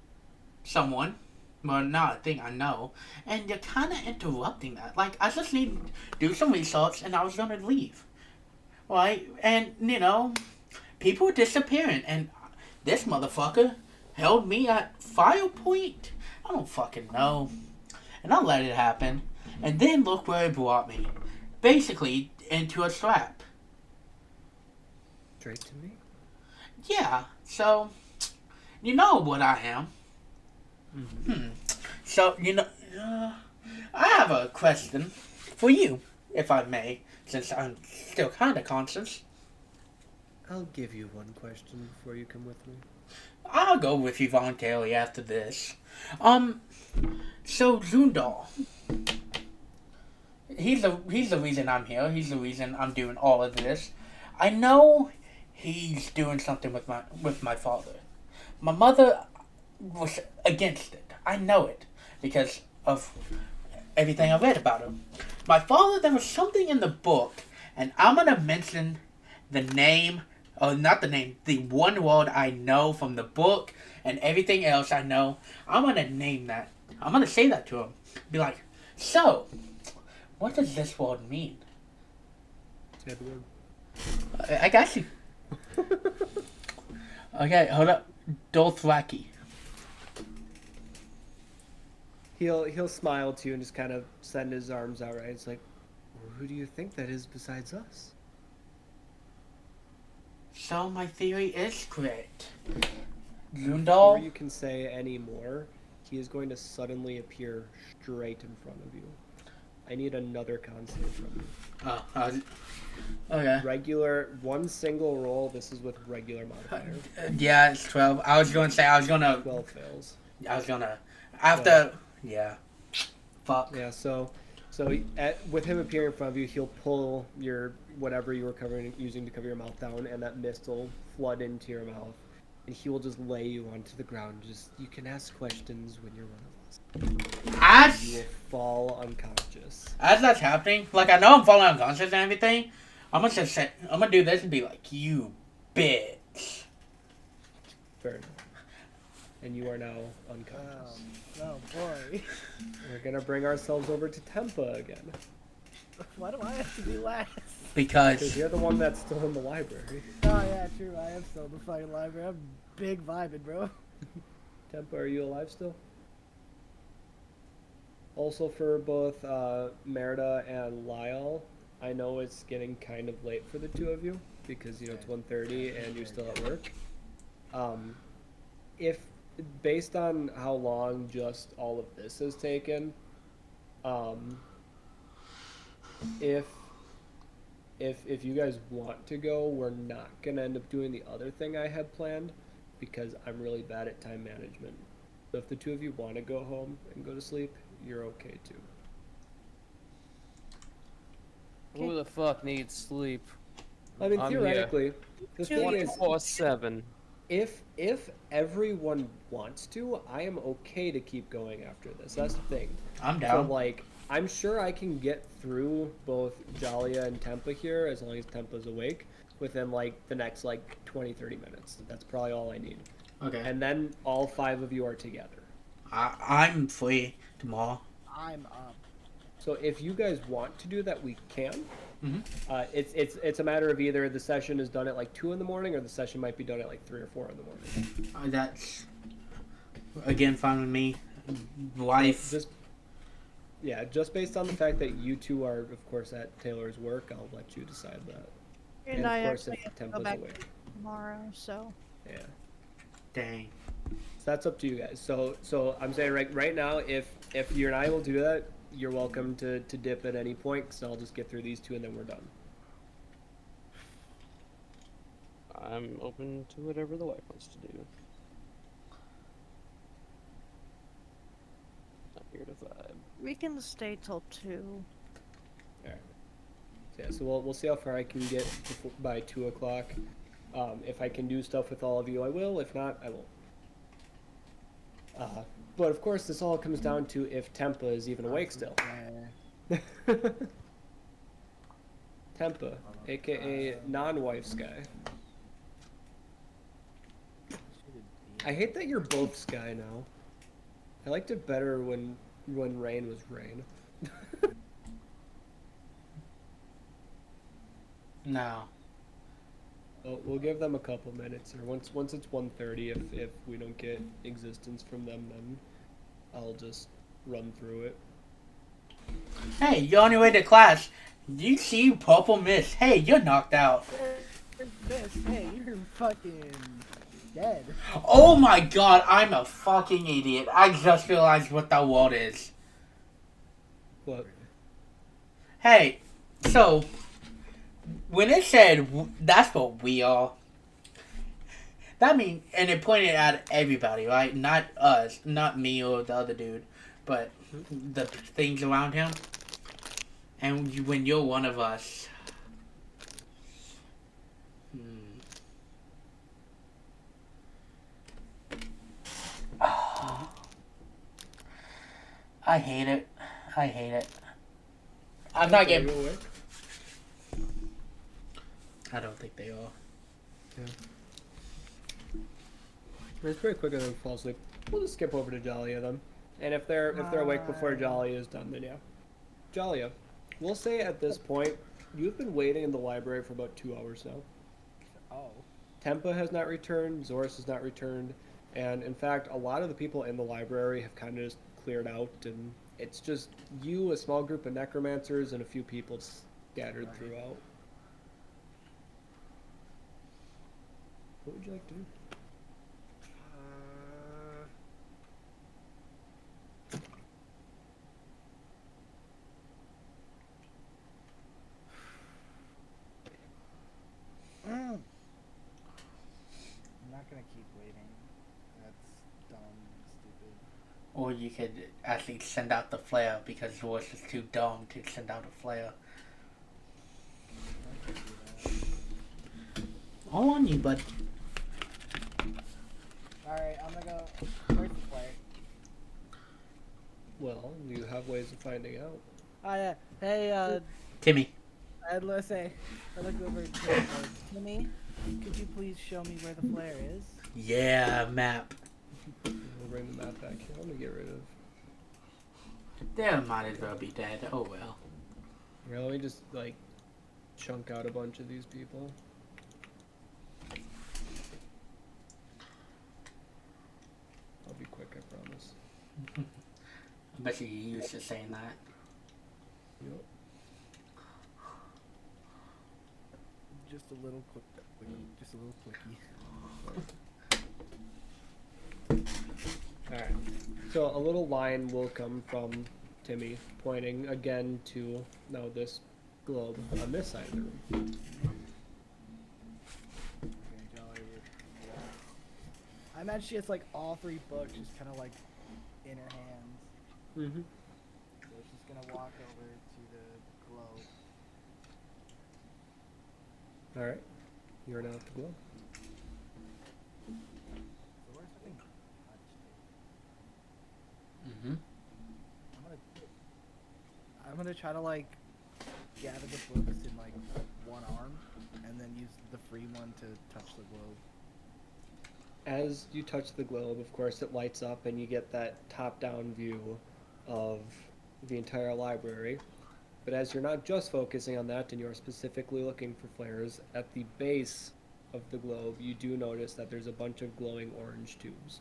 someone. Well, not a thing I know. And you're kind of interrupting that. Like, I just need to do some research and I was going to leave. Right? And, people are disappearing. And this motherfucker held me at fire point? I don't fucking know. And I let it happen. And then look where it brought me. Basically, into a trap. Straight to me? Yeah, so, you know what I am. So, I have a question for you, if I may, since I'm still kind of conscious. I'll give you one question before you come with me. I'll go with you voluntarily after this. So Zundal, he's the reason I'm here. He's the reason I'm doing all of this. I know he's doing something with my father. My mother was against it. I know it because of everything I read about him. My father, there was something in the book, and I'm gonna mention the name. Oh, not the name. The one word I know from the book and everything else I know. I'm gonna name that. I'm gonna say that to him. Be like, so, what does this word mean? Edward. I got you. Okay, hold up. Dothraki. He'll smile to you and just kind of send his arms out. Right? It's like, well, who do you think that is besides us? So my theory is correct. Before Lundal? you can say any more, he is going to suddenly appear straight in front of you. I need another con save from you. Oh, okay. Regular, one single roll. This is with regular modifier. Yeah, it's 12. I was gonna say, 12 fails. after, yeah. Fuck. Yeah, so with him appearing in front of you, he'll pull your whatever you were using to cover your mouth down, and that mist will flood into your mouth, and he will just lay you onto the ground. Just you can ask questions when you're one of us. You As, will fall unconscious. as that's happening, like, I know I'm falling unconscious and everything, I'm gonna do this and be like, you bitch. Fair enough. And you are now unconscious. Oh boy. We're gonna bring ourselves over to Tempa again, Why do I have to be last? because Because, you're the one that's still in the library. Oh yeah, true. I am still in the fucking library. I'm big vibing, bro. Tempa, are you alive still? Also, for both Merida and Lyle, I know it's getting kind of late for the two of you because it's 1:30 and you're still at work. If based on how long just all of this has taken, if you guys want to go, we're not gonna end up doing the other thing I had planned because I'm really bad at time management. So if the two of you want to go home and go to sleep, you're okay too. Who the fuck needs sleep? I mean, I'm theoretically, the thing is, 24/7. if everyone wants to, I am okay to keep going after this. That's the thing. I'm So down. like, I'm sure I can get through both Jalia and Tempa here as long as Tempa's awake within like the next like 20-30 minutes. That's probably all I need. Okay. And then all 5 of you are together. I'm free tomorrow. I'm up. So if you guys want to do that, we can. Mhm. It's a matter of either the session is done at like 2 in the morning or the session might be done at like 3 or 4 in the morning. That's, again, fine with me. Life. Just based on the fact that you two are, of course, at Taylor's work, I'll let you decide that. And of I course, actually if have to go Tempa's back awake. tomorrow, so. Yeah. Dang. So that's up to you guys. So I'm saying right now, if you're not able to do that, you're welcome to dip at any point, because I'll just get through these 2 and then we're done. I'm open to whatever the wife wants to do. Not here to vibe. We can stay till 2. So, yeah, so we'll see how far I can get by 2 o'clock. If I can do stuff with all of you, I will. If not, I won't. But of course, this all comes down to if Tempa is even awake still. Tempa, aka non-wife Sky. I hate that you're both Sky now. I liked it better when Rain was Rain. No. Well, we'll give them a couple minutes, or once it's 1:30, if we don't get existence from them, then I'll just run through it. Hey, you're on your way to class. Do you see Purple Mist? Hey, you're knocked out. This, hey, you're fucking dead. Oh my god, I'm a fucking idiot. I just realized what that word is. But Hey, so, when it said, that's what we are, that means, and it pointed at everybody, right? Not us, not me or the other dude, but the things around him. And when you're one of us, I hate it. I hate it. I'm not are getting. you awake? I don't think they are. It's pretty quick and then fall asleep. We'll just skip over to Jalia then. And if they're awake before Jalia is done, then yeah. Jalia, we'll say at this point, you've been waiting in the library for about 2 hours now. Oh. Tempa has not returned, Zoris has not returned, and in fact, a lot of the people in the library have kind of just cleared out, and it's just you, a small group of necromancers, and a few people scattered throughout. What would you like to do? I'm not gonna keep waiting. That's dumb and stupid. Or you could actually send out the flare because yours is too dumb to send out a flare. I can do that. All on you, bud. Alright, I'm gonna go. Where's the flare? Well, you have ways of finding out. Oh yeah. Hey, Timmy. I'd say, I look over to Timmy. Could you please show me where the flare is? Yeah, map. We'll bring the map back here. Let me get rid of. They might as well be dead. Oh well. Here, let me just like chunk out a bunch of these people. I'll be quick, I promise. I bet you used to saying that. Yep. Just a little quick, just a little quickie. Alright. So a little line will come from Timmy, pointing again to now this globe on this side of the room. I imagine she has like all three books just kind of like in her hands. Mm-hmm. So she's gonna walk over to the globe. Alright. You're now at the globe. So where's the thing? Mm-hmm. I'm gonna try to like gather the books in like one arm, and then use the free one to touch the globe. As you touch the globe, of course, it lights up and you get that top-down view of the entire library. But as you're not just focusing on that and you're specifically looking for flares, at the base of the globe, you do notice that there's a bunch of glowing orange tubes.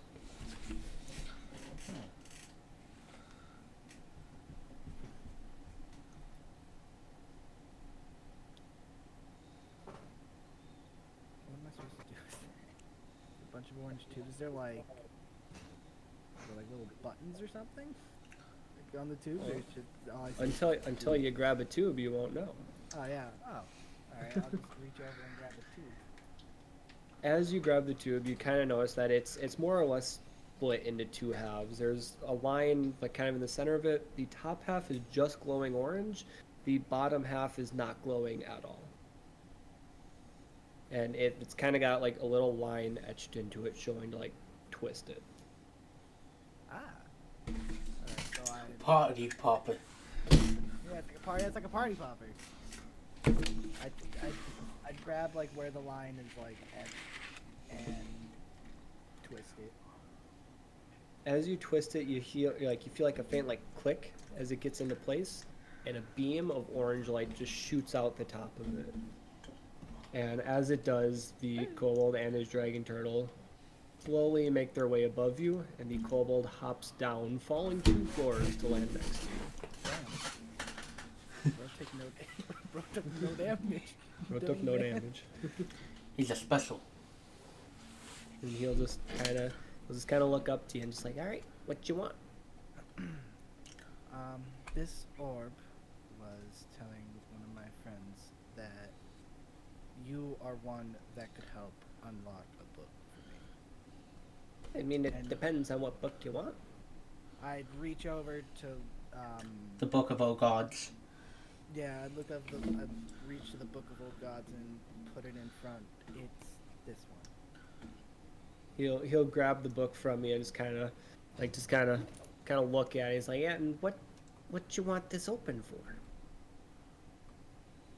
What am I supposed to do with that? A bunch of orange tubes. Is there like little buttons or something? Like on the tubes? Or should, oh, I see. Until you grab a tube, you won't know. Oh yeah. Oh. Alright, I'll just reach over and grab a tube. As you grab the tube, you kind of notice that it's more or less split into two halves. There's a line like kind of in the center of it. The top half is just glowing orange. The bottom half is not glowing at all. And it's kind of got like a little line etched into it showing to like twist it. Ah. Alright, so I Party popper. yeah, it's like a party. It's like a party popper. I'd grab like where the line is like etched and twist it. As you twist it, you feel like a faint like click as it gets into place, and a beam of orange light just shoots out the top of it. And as it does, the kobold and his dragon turtle slowly make their way above you, and the kobold hops down, falling 2 floors to land next to you. Bro took no bro took no damage. Bro took no damage. He's a special. And he'll just kind of look up to you and just like, all right, what you want? This orb was telling one of my friends that you are one that could help unlock a book for me. I mean, it And- depends on what book you want. I'd reach over to, The Book of Old Gods. yeah, I'd I'd reach to the Book of Old Gods and put it in front. It's this one. He'll grab the book from you and just kind of look at it. He's like, yeah, and what you want this open for?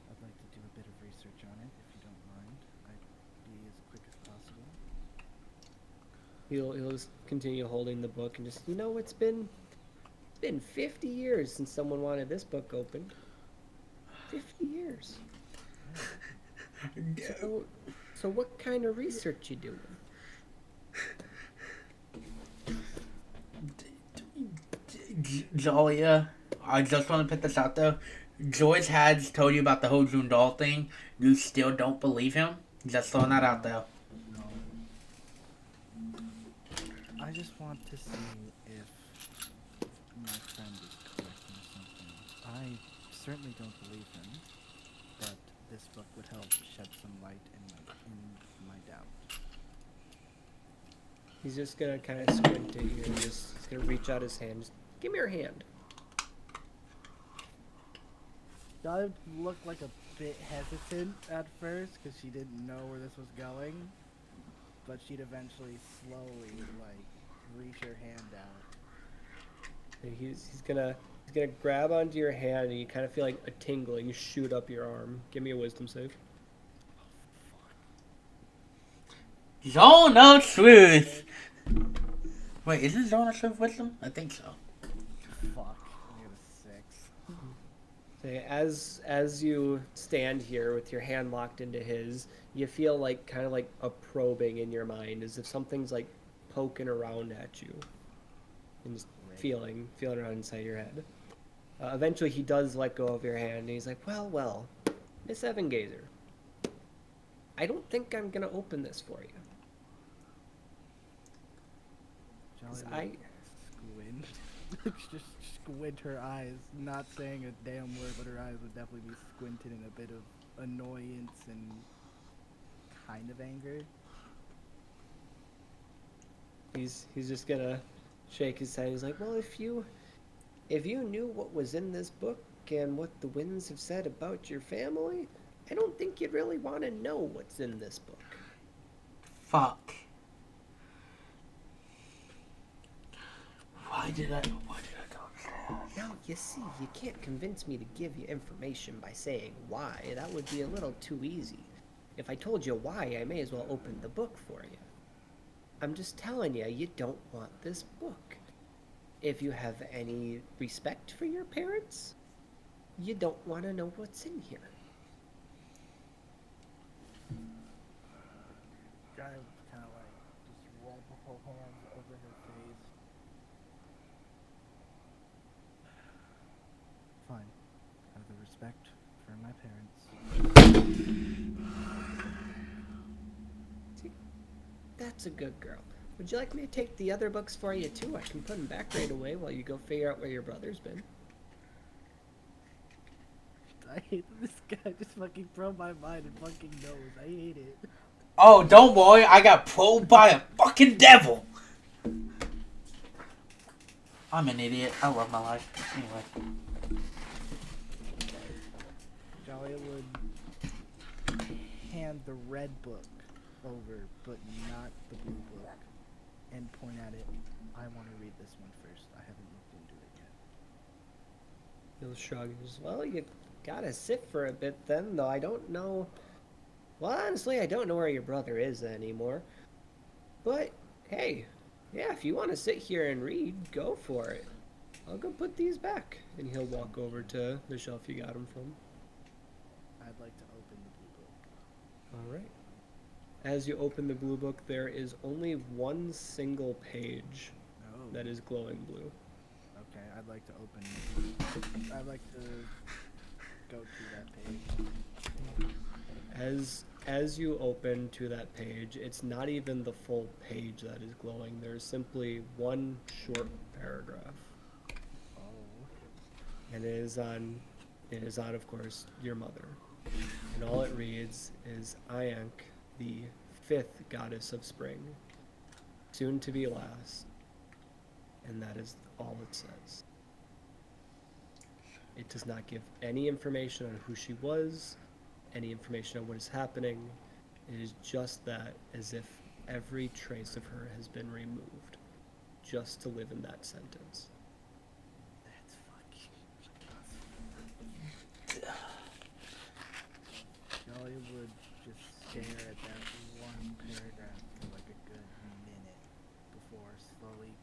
I'd like to do a bit of research on it, if you don't mind. I'd be as quick as possible. He'll just continue holding the book and just, it's been 50 years since someone wanted this book opened. 50 years. So what kind of research you doing? Zalia, I just want to put this out there. George has told you about the whole June doll thing. You still don't believe him? Just throwing that out there. No, to see if my friend is correct in something. I certainly don't believe him, but this book would help shed some light in my doubt. He's just gonna kind of squint at you and he's gonna reach out his hand. Just give me your hand. Donna looked like a bit hesitant at first because she didn't know where this was going, but she'd eventually slowly reach her hand out. And he's gonna grab onto your hand and you kind of feel like a tingling shoot up your arm. Give me a wisdom save. Zone of Truth! Wait, isn't Zone of Truth wisdom? I think so. Fuck. I got a 6. So as you stand here with your hand locked into his, you feel like kind of like a probing in your mind, as if something's like poking around at you, and just feeling around inside your head. Eventually, he does let go of your hand, and he's like, "Well, Miss Evan Gazer, I don't think I'm gonna open this for you. Jolly squint. Just squint her eyes, not saying a damn word, but her eyes would definitely be squinted in a bit of annoyance and kind of anger. He's just gonna shake his head. He's like, "Well, if you knew what was in this book and what the winds have said about your family, I don't think you'd really want to know what's in this book." Fuck. Why did I go upstairs? Now, you see, you can't convince me to give you information by saying why. That would be a little too easy. If I told you why, I may as well open the book for you. I'm just telling you, you don't want this book. If you have any respect for your parents, you don't want to know what's in here. Kind of just roll her hands over her face. Fine. Out of the respect for my parents. See, that's a good girl. Would you like me to take the other books for you too? I can put them back right away while you go figure out where your brother's been. I hate that this guy just fucking probed my mind and fucking knows. I hate it. Oh, don't worry, I got probed by a fucking devil! I'm an idiot. I love my life. Anyway. Jolly would hand the red book over, but not the blue book, and point at it. I want to read this one first. I haven't looked into it yet. He'll shrug and just, well, you gotta sit for a bit then, though I don't know. Well, honestly, I don't know where your brother is anymore. But, hey, yeah, if you want to sit here and read, go for it. I'll go put these back. And he'll walk over to the shelf you got them from. I'd like to open the blue book. Alright. As you open the blue book, there is only one single page Oh. that is glowing blue. Okay, I'd like to open. I'd like to go to that page. As you open to that page, it's not even the full page that is glowing. There's simply one short paragraph. Oh. And it is on, of course, your mother. And all it reads is Ayank, the 5th goddess of spring, soon to be last. And that is all it says. It does not give any information on who she was, any information on what is happening. It is just that, as if every trace of her has been removed, just to live in that sentence. That's fucking. Jolly would just stare at that one paragraph for like a good minute before slowly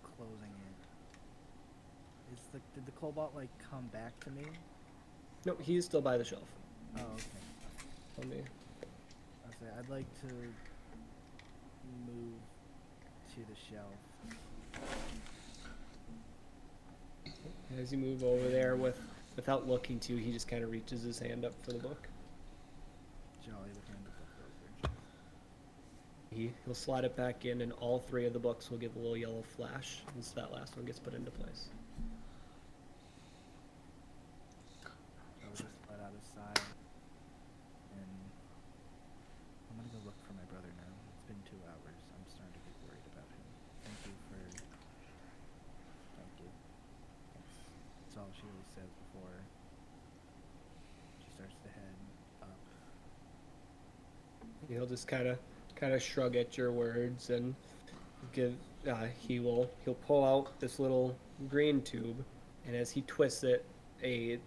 closing it. Did the cobalt like come back to me? No, he's still by the shelf. Oh, okay. Let me. I'd like to move to the shelf. As you move over there without looking to you, he just kind of reaches his hand up for the book. Jolly would hand the book over. he'll slide it back in, and all 3 of the books will give a little yellow flash once that last one gets put into place. I'll just let out a sigh. And I'm gonna go look for my brother now. It's been 2 hours. I'm starting to get worried about him. Thank you. That's all she always says before she starts to head up. He'll just kind of shrug at your words and give. He'll pull out this little green tube, and as he twists it, a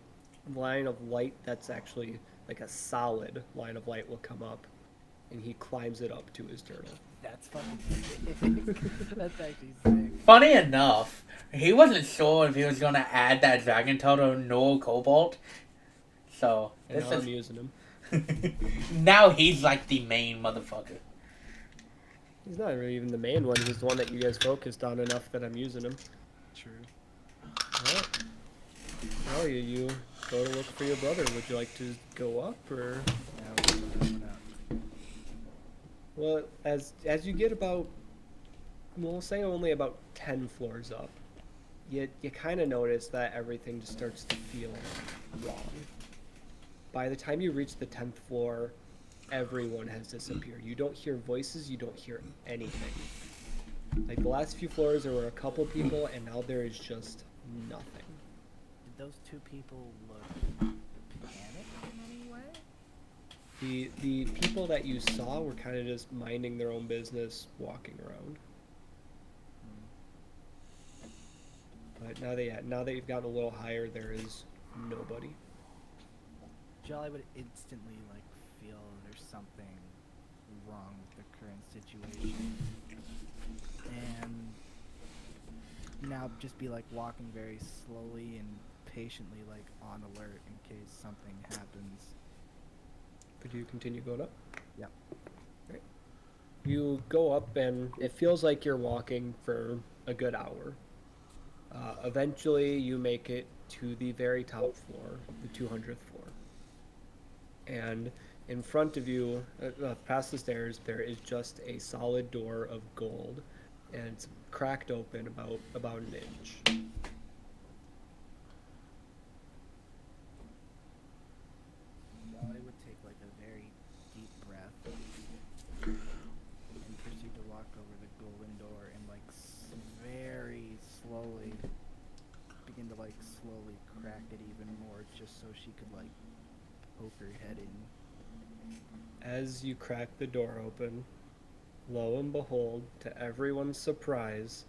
line of light that's actually like a solid line of light will come up, and he climbs it up to his turtle. That's fucking sick. That's actually sick. Funny enough, he wasn't sure if he was gonna add that dragon turtle nor cobalt. So And this now is I'm using him. now he's like the main motherfucker. He's not really even the main one. He's the one that you guys focused on enough that I'm using him. True. Alright. Well, you go to look for your brother. Would you like to go up, or? Now we're going up. Well, as you get about, we'll say only about 10 floors up, you kind of notice that everything just starts to feel wrong. By the time you reach the 10th floor, everyone has disappeared. You don't hear voices, you don't hear anything. Like, the last few floors there were a couple people, and now there is just nothing. Did those 2 people look panicked in any way? The people that you saw were kind of just minding their own business, walking around. But now that you've gotten a little higher, there is nobody. Jolly would instantly like feel there's something wrong with the current situation, and now just be like walking very slowly and patiently, like on alert in case something happens. But you continue going up? Yep. Right. You go up, and it feels like you're walking for a good hour. Eventually, you make it to the very top floor, the 200th floor. And in front of you, past the stairs, there is just a solid door of gold, and it's cracked open about an inch. Jolly would take like a very deep breath and proceed to walk over the golden door and like very slowly begin to like slowly crack it even more, just so she could like poke her head in. As you crack the door open, lo and behold, to everyone's surprise,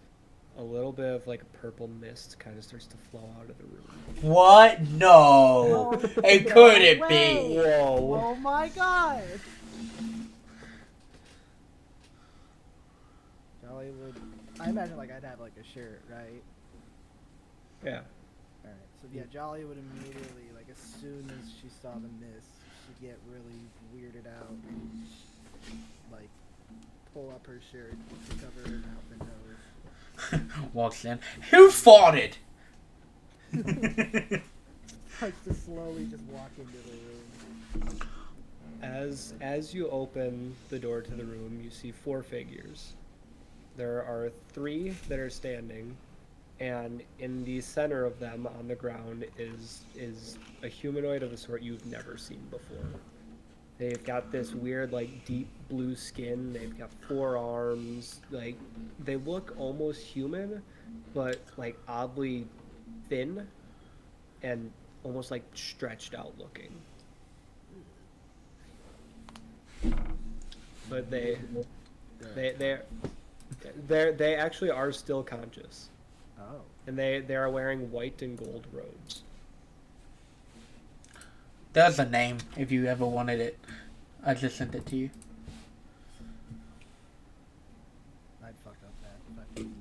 a little bit of like a purple mist kind of starts to flow out of the room. What? No. It couldn't way. be. Whoa. Oh my god! Jolly would. I imagine like I'd have like a shirt, right? Yeah. Alright, so yeah, Jolly would immediately, like as soon as she saw the mist, she'd get really weirded out and like pull up her shirt to cover her mouth and nose. Walks in. Who farted? Starts to slowly just walk into the room. As you open the door to the room, you see 4 figures. There are 3 that are standing, and in the center of them on the ground is a humanoid of a sort you've never seen before. They've got this weird, like, deep blue skin. They've got 4 arms. Like, they look almost human, but, like, oddly thin and almost, like, stretched out looking. But they actually are still conscious. Oh. And they are wearing white and gold robes. There's a name if you ever wanted it. I just sent it to you. I'd fuck up that fucking...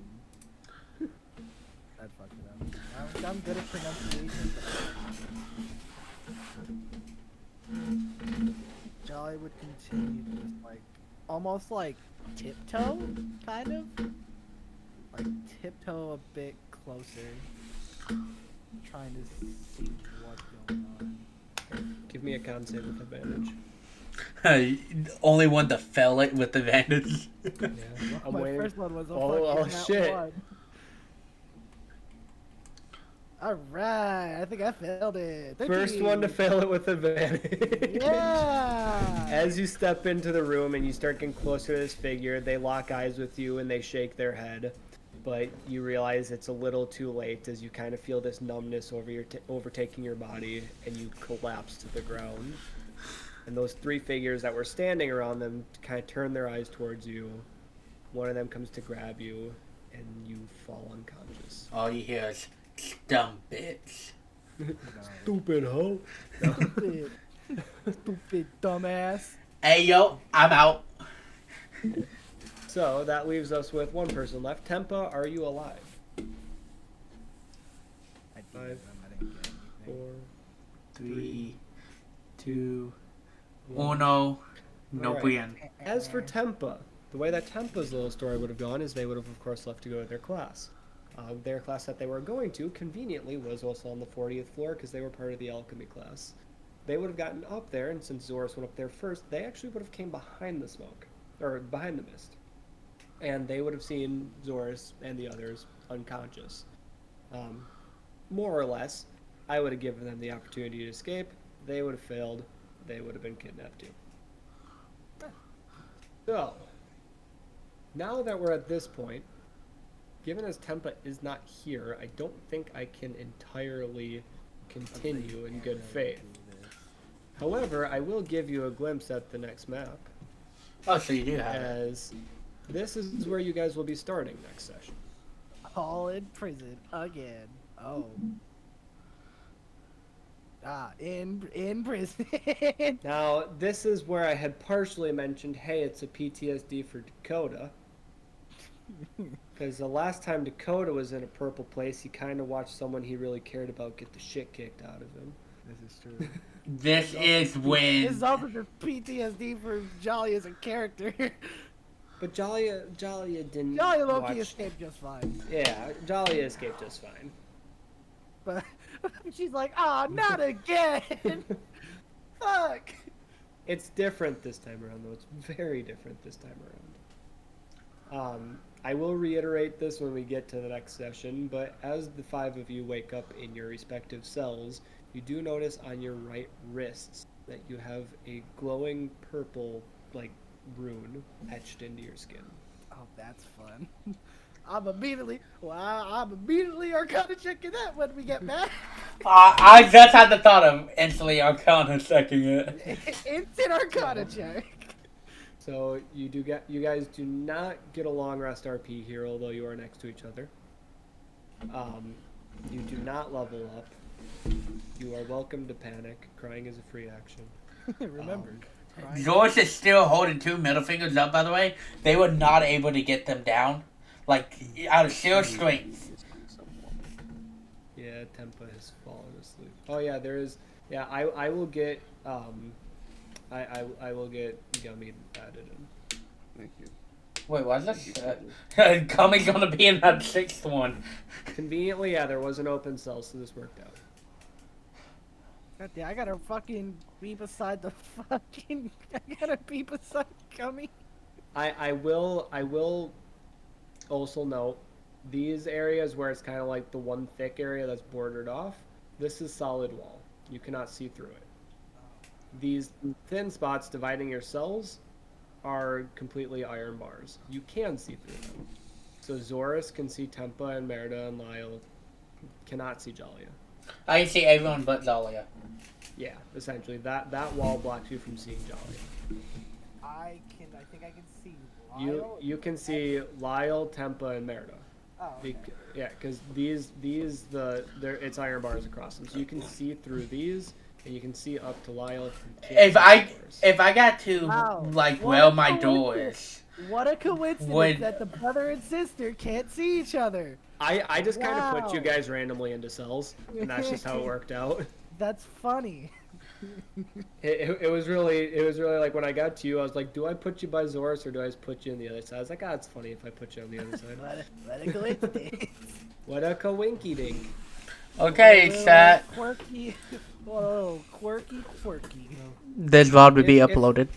I'd fuck it up. I'm good at pronunciation, but... Jolly would continue to just like... Almost like tiptoe, kind of? Like tiptoe a bit closer. Trying to see what's going on. Give me a con save with advantage. Only one to fail it with advantage. Yeah, I'm My waiting. first one was a Oh, fucking nat shit. 1. Alright, I think I failed it. 13. First one to fail it with advantage. Yeah! As you step into the room and you start getting closer to this figure, they lock eyes with you and they shake their head. But you realize it's a little too late as you kind of feel this numbness overtaking your body and you collapse to the ground. And those three figures that were standing around them kind of turn their eyes towards you. One of them comes to grab you and you fall unconscious. All you hear is, dumb bitch. Stupid hoe. Stupid. Stupid dumbass. Hey, yo, I'm out. So that leaves us with one person left. Tempa, are you alive? I did, 5, I didn't get anything. 4, 3, 2, 1. uno, no Alright. bien. As for Tempa, the way that Tempa's little story would have gone is they would have, of course, left to go to their class. Their class that they were going to, conveniently, was also on the 40th floor because they were part of the alchemy class. They would have gotten up there, and since Zoris went up there first, they actually would have came behind the smoke, or behind the mist. And they would have seen Zoris and the others unconscious. More or less, I would have given them the opportunity to escape. They would have failed. They would have been kidnapped too. So, now that we're at this point, given as Tempa is not here, I don't think I can entirely continue in good faith. However, I will give you a glimpse at the next map, Oh, so you do have it. as this is where you guys will be starting next session. All in prison again. Oh. In prison. Now, this is where I had partially mentioned, hey, it's a PTSD for Dakota. Because the last time Dakota was in a purple place, he kind of watched someone he really cared about get the shit kicked out of him. This is true. This is This when. is also the PTSD for Jolly as a character. But Jalia didn't Jolly Loki watch... escaped just fine. Yeah, Jalia escaped just fine. But she's like, ah, not again! Fuck! It's different this time around, though. It's very different this time around. I will reiterate this when we get to the next session, but as the 5 of you wake up in your respective cells, you do notice on your right wrists that you have a glowing purple, like, rune etched into your skin. Oh, that's fun. I'm immediately Arcana checking that when we get back. I just had the thought of instantly Arcana checking it. Instant Arcana check. So you guys do not get a long rest RP here, although you are next to each other. You do not level up. You are welcome to panic. Crying is a free action. Remember. George is still holding 2 middle fingers up, by the way. They were not able to get them down. Like, out of sheer strength. Yeah, Tempa has fallen asleep. Oh yeah, there is. Yeah, I will get I will get Gummy added in. Thank you. Wait, was this? Gummy's gonna be in that 6th one. Conveniently, yeah, there was an open cell, so this worked out. God damn, I gotta fucking be beside the fucking. I gotta be beside Gummy. I will also note these areas where it's kind of like the one thick area that's bordered off. This is solid wall. You cannot see through it. These thin spots dividing your cells are completely iron bars. You can see through them. So Zoris can see Tempa and Merida and Lyle. Cannot see Jalia. I can see everyone but Zalia. Yeah, essentially that wall blocks you from seeing Jalia. I think I can see You can see Lyle, Tempa, and Merida. Oh, okay. Yeah, because it's iron bars across them, so you can see through these, and you can see up to Lyle. If I got to Wow. like What where a my door coincidence. is, What a coincidence Would- that the brother and sister can't see each other. I just kind of put you Wow. guys randomly into cells, and that's just how it worked out. That's funny. It was really like when I got to you, I was like, do I put you by Zoris or do I just put you on the other side? I was like, it's funny if I put you on the other side. What a coincidence. What a coinky dink. okay, Little chat. Quirky. Whoa, quirky. This VOD will be If- uploaded.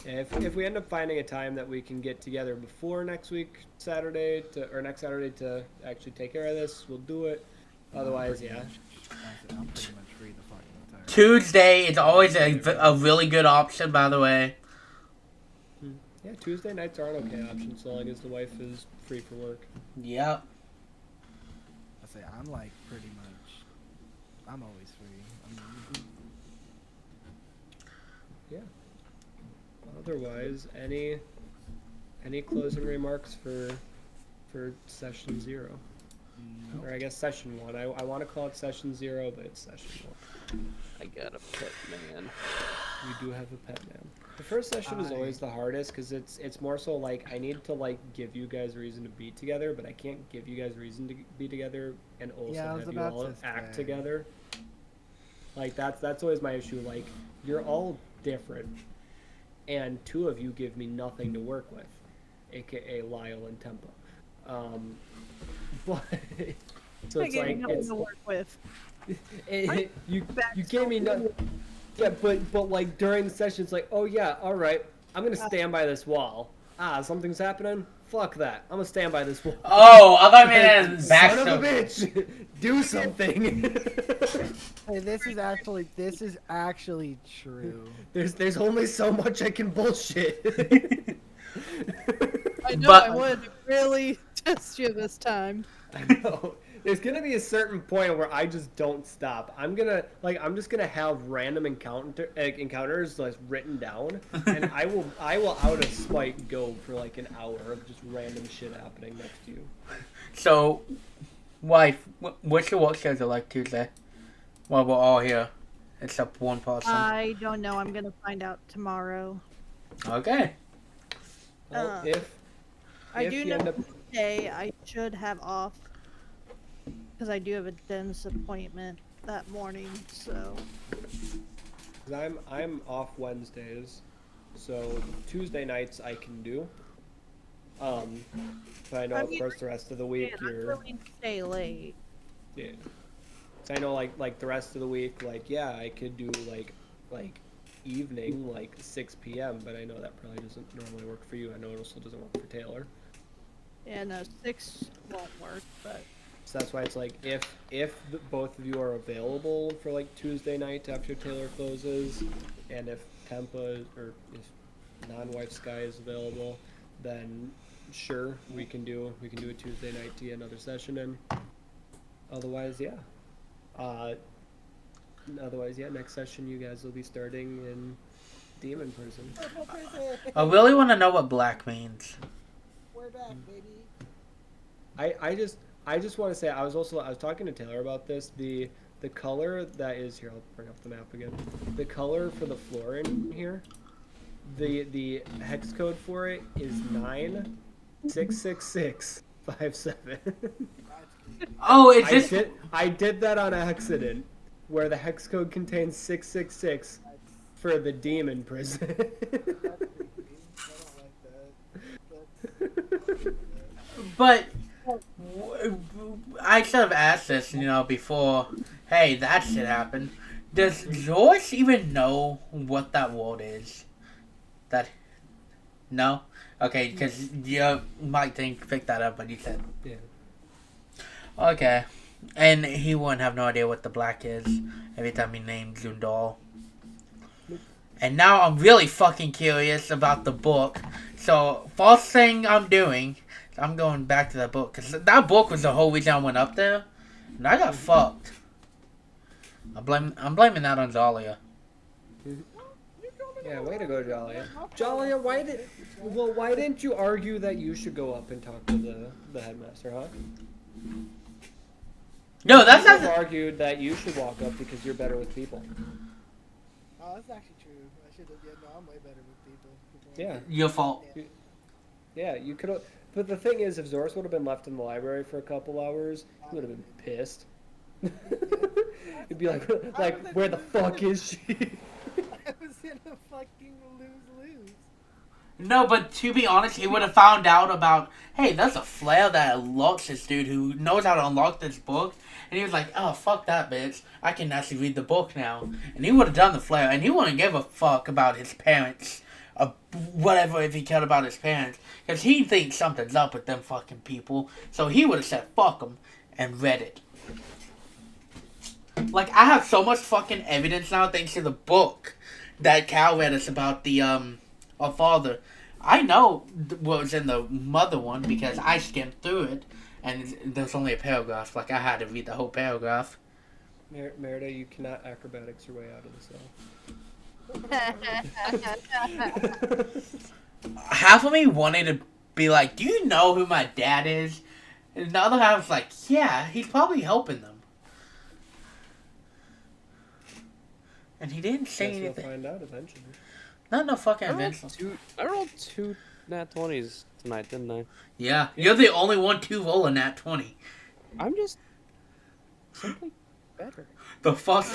If we end up finding a time that we can get together before next Saturday to actually take care of this, we'll do it. Otherwise, yeah. I'm pretty much free the fucking entire. Tuesday is always a really good option, by the way. Yeah, Tuesday nights are an okay option so long as the wife is free for work. Yep. I say I'm like pretty much. I'm always free. Yeah. Otherwise, any closing remarks for session 0? Nope. Or I guess session 1. I want to call it session 0, but it's session 1. I got a pet man. You do have a pet man. The first session is always the hardest because it's more so like I need to like give you guys a reason to be together, but I can't give you guys a reason to be together and also Yeah, I was have you about all to act say. together. Like that's always my issue. Like you're all different, and 2 of you give me nothing to work with, aka Lyle and Tempo. But so I it's gave you like nothing it's to work with. you gave me no. Yeah, but like during the session, it's like, oh yeah, all right, I'm gonna stand by this wall. Something's happening. Fuck that. I'm gonna stand by this wall. Oh, I thought you meant as back. Son of a bitch, do something. Hey, this is actually true. There's only so much I can bullshit. I know. But- I wanted to really test you this time. I know. There's gonna be a certain point where I just don't stop. I'm just gonna have random encounters like written down, and I will out of spite go for like an hour of just random shit happening next to you. So, wife, what's your work schedule like Tuesday? Well, we're all here, except one person. I don't know. I'm gonna find out tomorrow. Okay. Well, Uh, if I do you know end up- today I should have off because I do have a dentist appointment that morning. So 'cause I'm off Wednesdays, so Tuesday nights I can do. But I know I of mean, course the rest of the week man, I'm you're willing to stay late. yeah. So I know like the rest of the week like yeah I could do like evening like 6 p.m. but I know that probably doesn't normally work for you. I know it also doesn't work for Taylor. Yeah, no, 6 won't work, but So that's why it's like if both of you are available for like Tuesday night after Taylor closes, and if Tempa or if non-wife Sky is available, then sure we can do a Tuesday night to get another session in. Otherwise, yeah. Next session you guys will be starting in Demon Prison. I really want to know what black means. We're back, baby. I just want to say I was talking to Taylor about this. The color that is here, I'll bring up the map again. The color for the floor in here, the hex code for it is 96667. Oh, it's just. I did that on accident, where the hex code contains 666 for the demon prison. But I should have asked this, before. Hey, that shit happened. Does George even know what that word is? No? Okay, because you might pick that up, but you said. Yeah. Okay. And he wouldn't have no idea what the black is every time he named Zundal. And now I'm really fucking curious about the book. So, first thing I'm doing, I'm going back to that book. Because that book was the whole reason I went up there. And I got fucked. I'm blaming that on Zalia. Yeah, way to go, Jalia. Jalia, why didn't you argue that you should go up and talk to the headmaster, huh? No, that's You not... have argued that you should walk up because you're better with people. Oh, that's actually true. I should have. Yeah, no, I'm way better with people. Yeah. Your fault. Yeah, you could have. But the thing is, if Zoris would have been left in the library for a couple hours, he would have been pissed. He'd be like, where the fuck is she? I was in a fucking lose-lose. No, but to be honest, he would have found out about, hey, there's a flare that unlocks this dude who knows how to unlock this book. And he was like, oh, fuck that bitch. I can actually read the book now. And he would have done the flare. And he wouldn't give a fuck about his parents whatever if he cared about his parents. Because he thinks something's up with them fucking people. So he would have said fuck them and read it. Like, I have so much fucking evidence now thanks to the book that Cal read us about the, our father. I know what was in the mother one because I skimmed through it and there's only a paragraph. Like, I had to read the whole paragraph. Merida, you cannot acrobatics your way out of the cell. Half of me wanted to be like, do you know who my dad is? And the other half was like, yeah, he's probably helping them. And he didn't say Guess you'll anything. find out eventually. Not no fucking I rolled eventually. two nat 20s tonight, didn't I? Yeah, you're the only one to roll a nat 20. I'm just simply better. The fuck?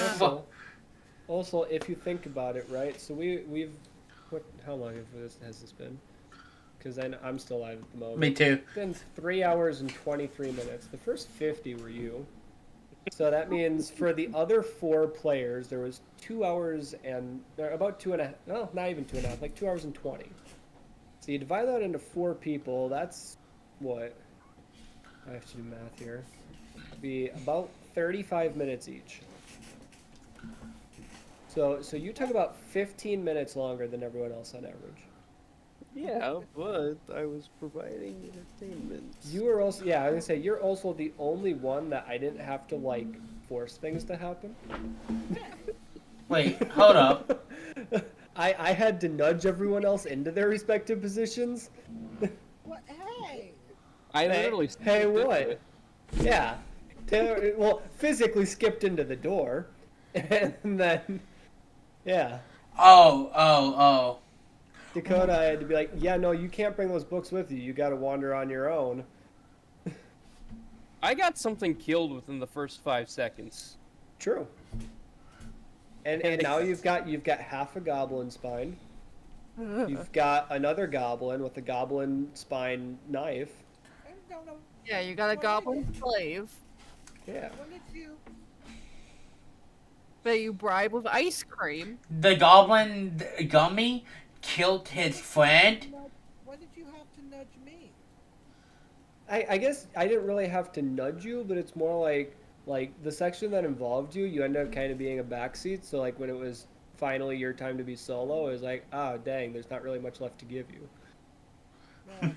Also, if you think about it, right? So we've how long has this been? Because I'm still alive at the moment. Me too. It's been 3 hours and 23 minutes. The first 50 were you. So that means for the other 4 players, there was 2 hours and about 2.5. No, not even 2.5. Like 2 hours and 20. So you divide that into 4 people. That's what? I have to do math here. Be about 35 minutes each. So you took about 15 minutes longer than everyone else on average. Yeah, but I was providing entertainment. You were also, yeah, I was gonna say, you're also the only one that I didn't have to, like, force things to happen. Wait, hold up. I had to nudge everyone else into their respective positions. What? Hey. I literally. Hey, skipped what? into it. Yeah. Well, physically skipped into the door. And then, yeah. Oh. Dakota, I had to be like, yeah, no, you can't bring those books with you. You gotta wander on your own. I got something killed within the first 5 seconds. True. And now you've got half a goblin spine. You've got another goblin with a goblin spine knife. Yeah, you got a goblin slave Yeah. that you bribe with ice cream. The goblin gummy killed his friend. Why did you have to nudge me? I guess I didn't really have to nudge you, but it's more like the section that involved you, you ended up kind of being a backseat. So like when it was finally your time to be solo, it was like, oh dang, there's not really much left to give you. No.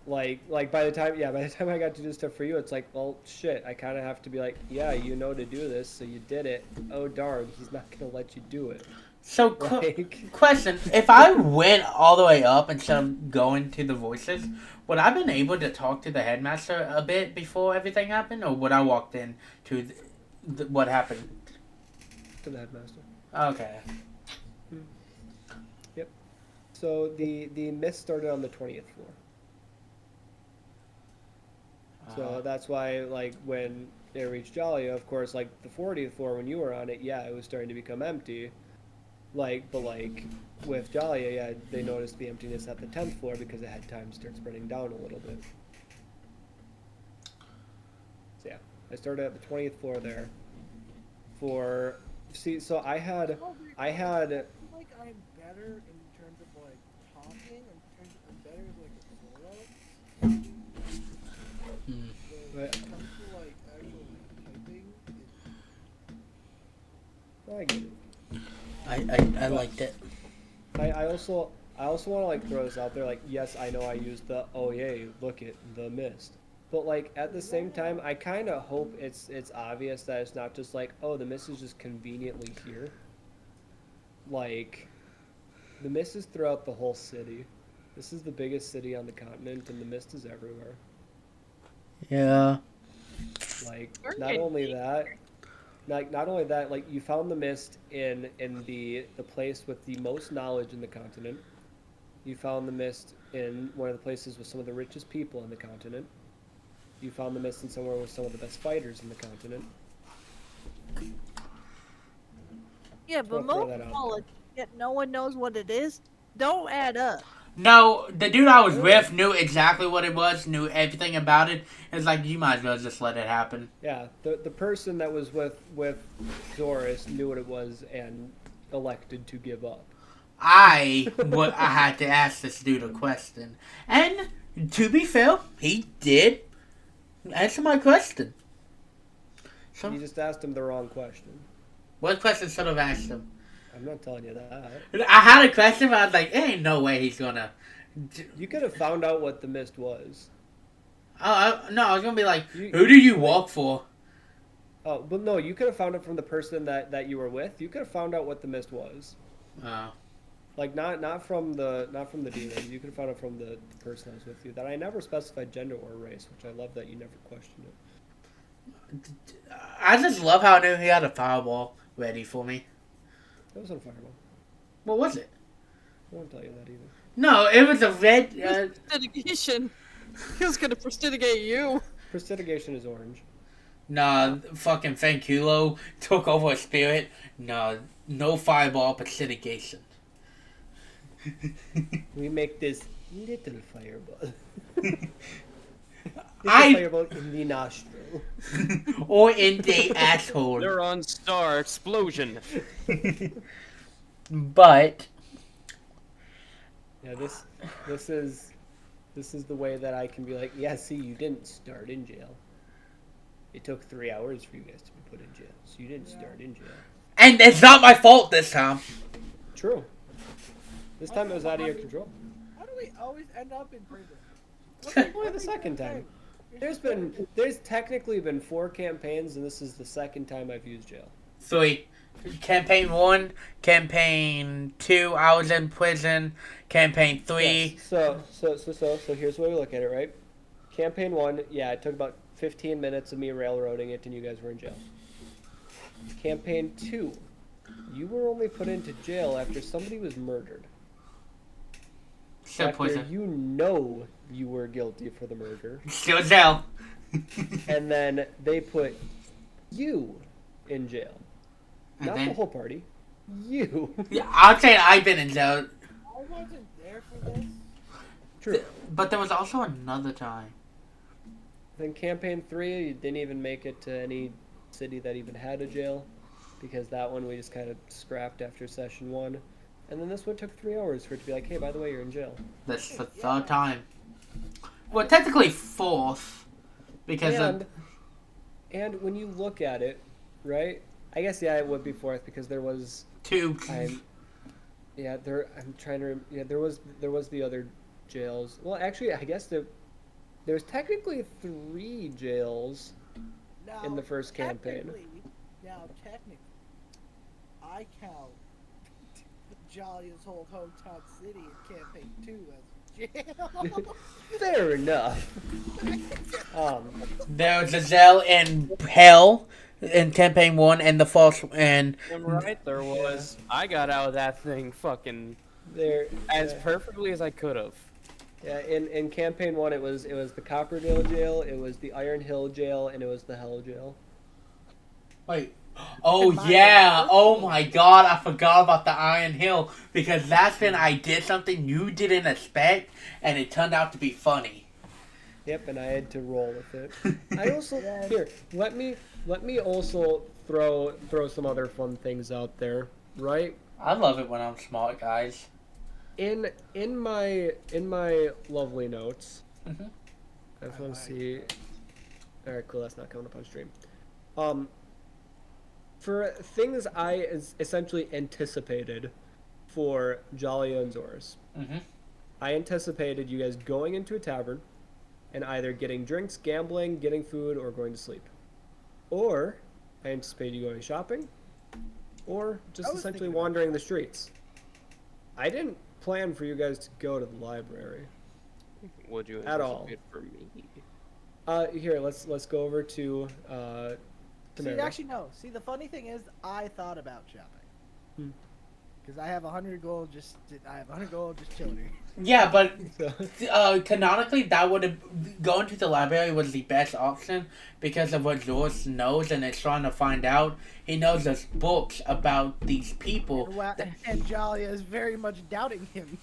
Like by the time I got to do stuff for you, it's like, well shit, I kind of have to be like, yeah, you know to do this, so you did it. Oh darn, he's not gonna let you do it. So, Like, question: if I went all the way up instead of going to the voices, would I been able to talk to the headmaster a bit before everything happened, or would I walked in to what happened? to the headmaster. Okay. Yep. So the mist started on the 20th floor. So that's why, like, when it reached Jolly, of course, like, the 40th floor, when you were on it, yeah, it was starting to become empty. Like, but, like, with Jolly, yeah, they noticed the emptiness at the 10th floor because it had time to start spreading down a little bit. So, yeah, I started at the 20th floor there. So I had, Like I'm better in terms of like talking, I'm better as like a solo. When it comes to like actual typing, I get it. I liked it. I also want to like throw this out there, like, yes, I know I used the oh yay, look at the mist, but like at the same time I kind of hope it's obvious that it's not just like, oh, the mist is just conveniently here. Like, the mist is throughout the whole city. This is the biggest city on the continent, and the mist is everywhere. Yeah. Like, not only that, like, you found the mist in the place with the most knowledge in the continent. You found the mist in one of the places with some of the richest people in the continent. You found the mist in somewhere with some of the best fighters in the continent. Yeah, but I'll throw most that out knowledge, yet no one knows what it is, don't add up. No, the dude I was with knew exactly what it was, knew everything about it. It's like, you might as well just let it happen. Yeah, the person that was with Doris knew what it was and elected to give up. I had to ask this dude a question. And to be fair, he did answer my question. So, You just asked him the wrong question. what question should I have asked him? I'm not telling you that. I had a question, but I was like, ain't no way he's gonna. You could have found out what the mist was. No, I was gonna be like, You- who do you walk for? Oh, but no, you could have found it from the person that you were with. You could have found out what the mist was. Like not from the demon. You could have found it from the person that was with you. That I never specified gender or race, which I love that you never questioned it. I just love how I knew he had a fireball ready for me. That wasn't a fireball. What was it? I won't tell you that either. No, it was a red. Prestidigitation. He was gonna prestidigate you. Prestidigation is orange. Nah, fucking Fanculo took over a spirit. Nah, no fireball, but litigation. We make this little fireball. I- Fireball in the nostril. Or in the asshole. Neuron star explosion. But Yeah, this is the way that I can be like, yeah, see, you didn't start in jail. It took 3 hours for you guys to be put in jail, so you didn't start in jail. and it's not my fault this time. True. This time it was out of your control. How do we always end up in prison? Only the second time. There's technically been 4 campaigns, and this is the second time I've used jail. 3. Campaign 1, campaign 2, I was in prison. Campaign 3. Yes. So here's the way we look at it, right? Campaign 1, yeah, it took about 15 minutes of me railroading it, and you guys were in jail. Campaign 2, you were only put into jail after somebody was murdered. Still After prison. you know you were guilty for the murder, Still jail. and then they put you in jail. And Not then- the whole party. You. Yeah, I'll say I've been in jail. I wasn't there for this. True. But there was also another time. Then campaign 3, you didn't even make it to any city that even had a jail, because that one we just kind of scrapped after session 1. And then this one took 3 hours for it to be like, hey, by the way, you're in jail. That's the third time. Well, technically fourth. Because And when you look at it, right? I guess yeah, it would be 4th because there was 2. I'm trying to there was the other jails. Well, actually, I guess there's technically 3 jails Now, in the first campaign. Technically, I count Jolly's whole hometown city in campaign 2 as jail. Fair enough. There was a jail in hell in campaign 1 and the false and I'm right, there was. I got out of that thing fucking There as perfectly as I could have. Yeah, in campaign 1 it was the Copperdale jail, it was the Iron Hill jail, and it was the Hell jail. wait. Oh yeah! Oh my god! I forgot about the Iron Hill because that's when I did something you didn't expect, and it turned out to be funny. Yep, and I had to roll with it. I also here let me also throw some other fun things out there, right? I love it when I'm smart, guys. In my lovely notes, Mhm. I just want to see. All right, cool. That's not coming up on stream. For things I essentially anticipated for Jolly and Zoris, Mhm. I anticipated you guys going into a tavern and either getting drinks, gambling, getting food, or going to sleep. Or I anticipated you going shopping, or just I was essentially thinking about wandering the streets. I didn't plan for you guys to go to the library. Would you At all. anticipate for me? Here, let's go over to See, Merida. actually, no. See, the funny thing is, I thought about shopping. Hmm. Because I have 100 gold just chilling here. Yeah, but So, canonically, that would have going to the library was the best option because of what George knows and is trying to find out. He knows there's books about these people, And Jalia is very much doubting him.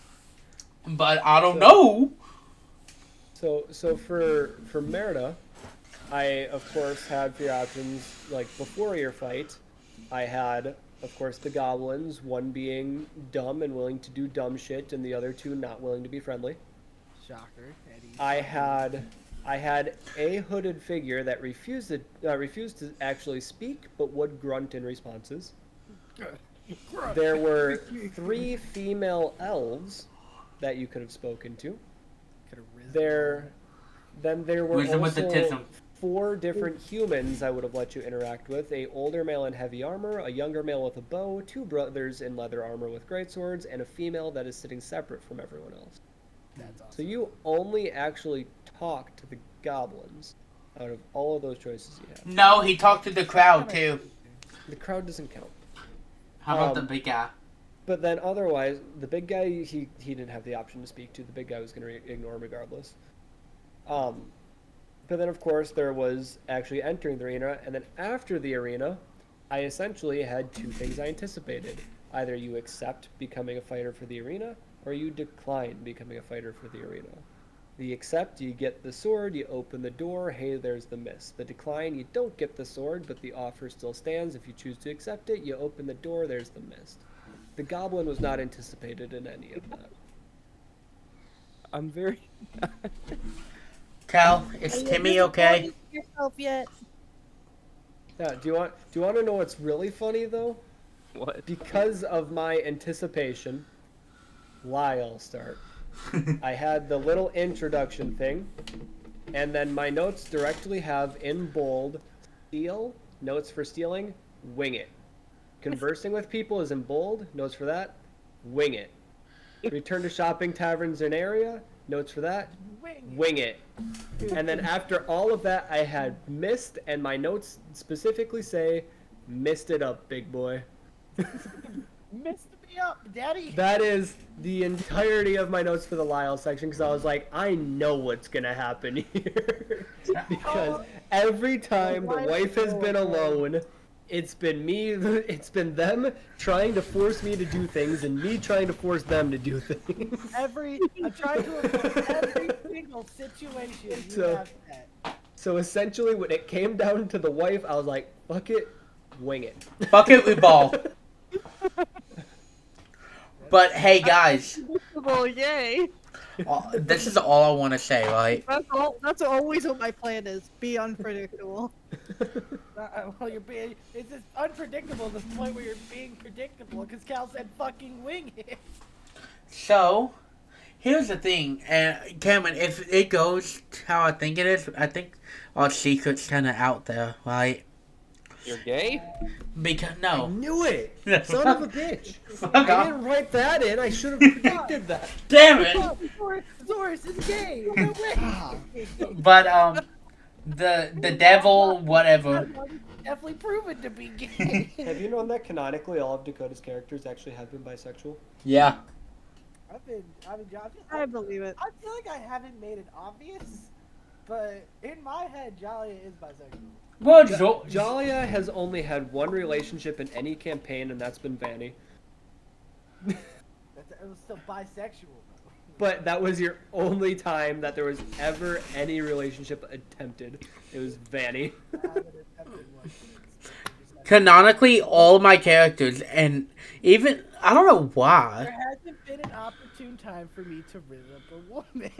but I don't So- know. so for Merida, I of course had for your options like before your fight, I had of course, the goblins, one being dumb and willing to do dumb shit, and the other two not willing to be friendly. Shocker. Eddie. I had a hooded figure that refused to actually speak, but would grunt in responses. There were 3 female elves that you could have spoken to. Then there were Wisdom with the also tism. 4 different humans I would have let you interact with. A older male in heavy armor, a younger male with a bow, 2 brothers in leather armor with greatswords, and a female that is sitting separate from everyone else. That's awesome. So you only actually talk to the goblins out of all of those choices you have. No, he talked to the crowd too. The crowd doesn't count. How about the big guy? But then otherwise, the big guy, he didn't have the option to speak to. The big guy was going to ignore him regardless. But then, of course, there was actually entering the arena. And then after the arena, I essentially had 2 things I anticipated. Either you accept becoming a fighter for the arena, or you decline becoming a fighter for the arena. The accept, you get the sword, you open the door, hey, there's the mist. The decline, you don't get the sword, but the offer still stands. If you choose to accept it, you open the door, there's the mist. The goblin was not anticipated in any of that. I'm very. Cal, is Timmy okay? Yourself yet? Yeah, do you want to know what's really funny though? What? Because of my anticipation, I'll start. I had the little introduction thing, and then my notes directly have in bold, steal, notes for stealing, wing it. Conversing with people is in bold, notes for that, wing it. Return to shopping taverns in area, notes for that, wing it. And then after all of that, I had missed, and my notes specifically say, missed it up, big boy. Messed me up, daddy. That is the entirety of my notes for the Lyle section, because I was like, I know what's gonna happen here. Because every time the wife has been alone, it's been them trying to force me to do things, and me trying to force them to do things. I'm trying to avoid every single situation you So- have that. So essentially, when it came down to the wife, I was like, fuck it, wing it. Fuck it, we ball. But hey, guys, Well, yay. this is all I want to say, right? That's always what my plan is. Be unpredictable. Well, it's just unpredictable to the point where you're being predictable, because Cal said fucking wing it. So, here's the thing, and Cameron, if it goes how I think it is, I think our secret's kind of out there, right? You're gay? Because I no, knew it! Son of a bitch! fuck I off. didn't write that in, I should have predicted that. Damn it! Zoris is gay. No way. But the devil, whatever. Definitely proven to be gay. Have you known that canonically all of Dakota's characters actually have been bisexual? Yeah. I believe it. I feel like I haven't made it obvious, but in my head, Jalia is bisexual. Well, Jalia has only had one relationship in any campaign, and that's been Vanny. It was still bisexual. But that was your only time that there was ever any relationship attempted. It was Vanny. Canonically, all my characters, and even I don't know why. There hasn't been an opportune time for me to rid up a woman.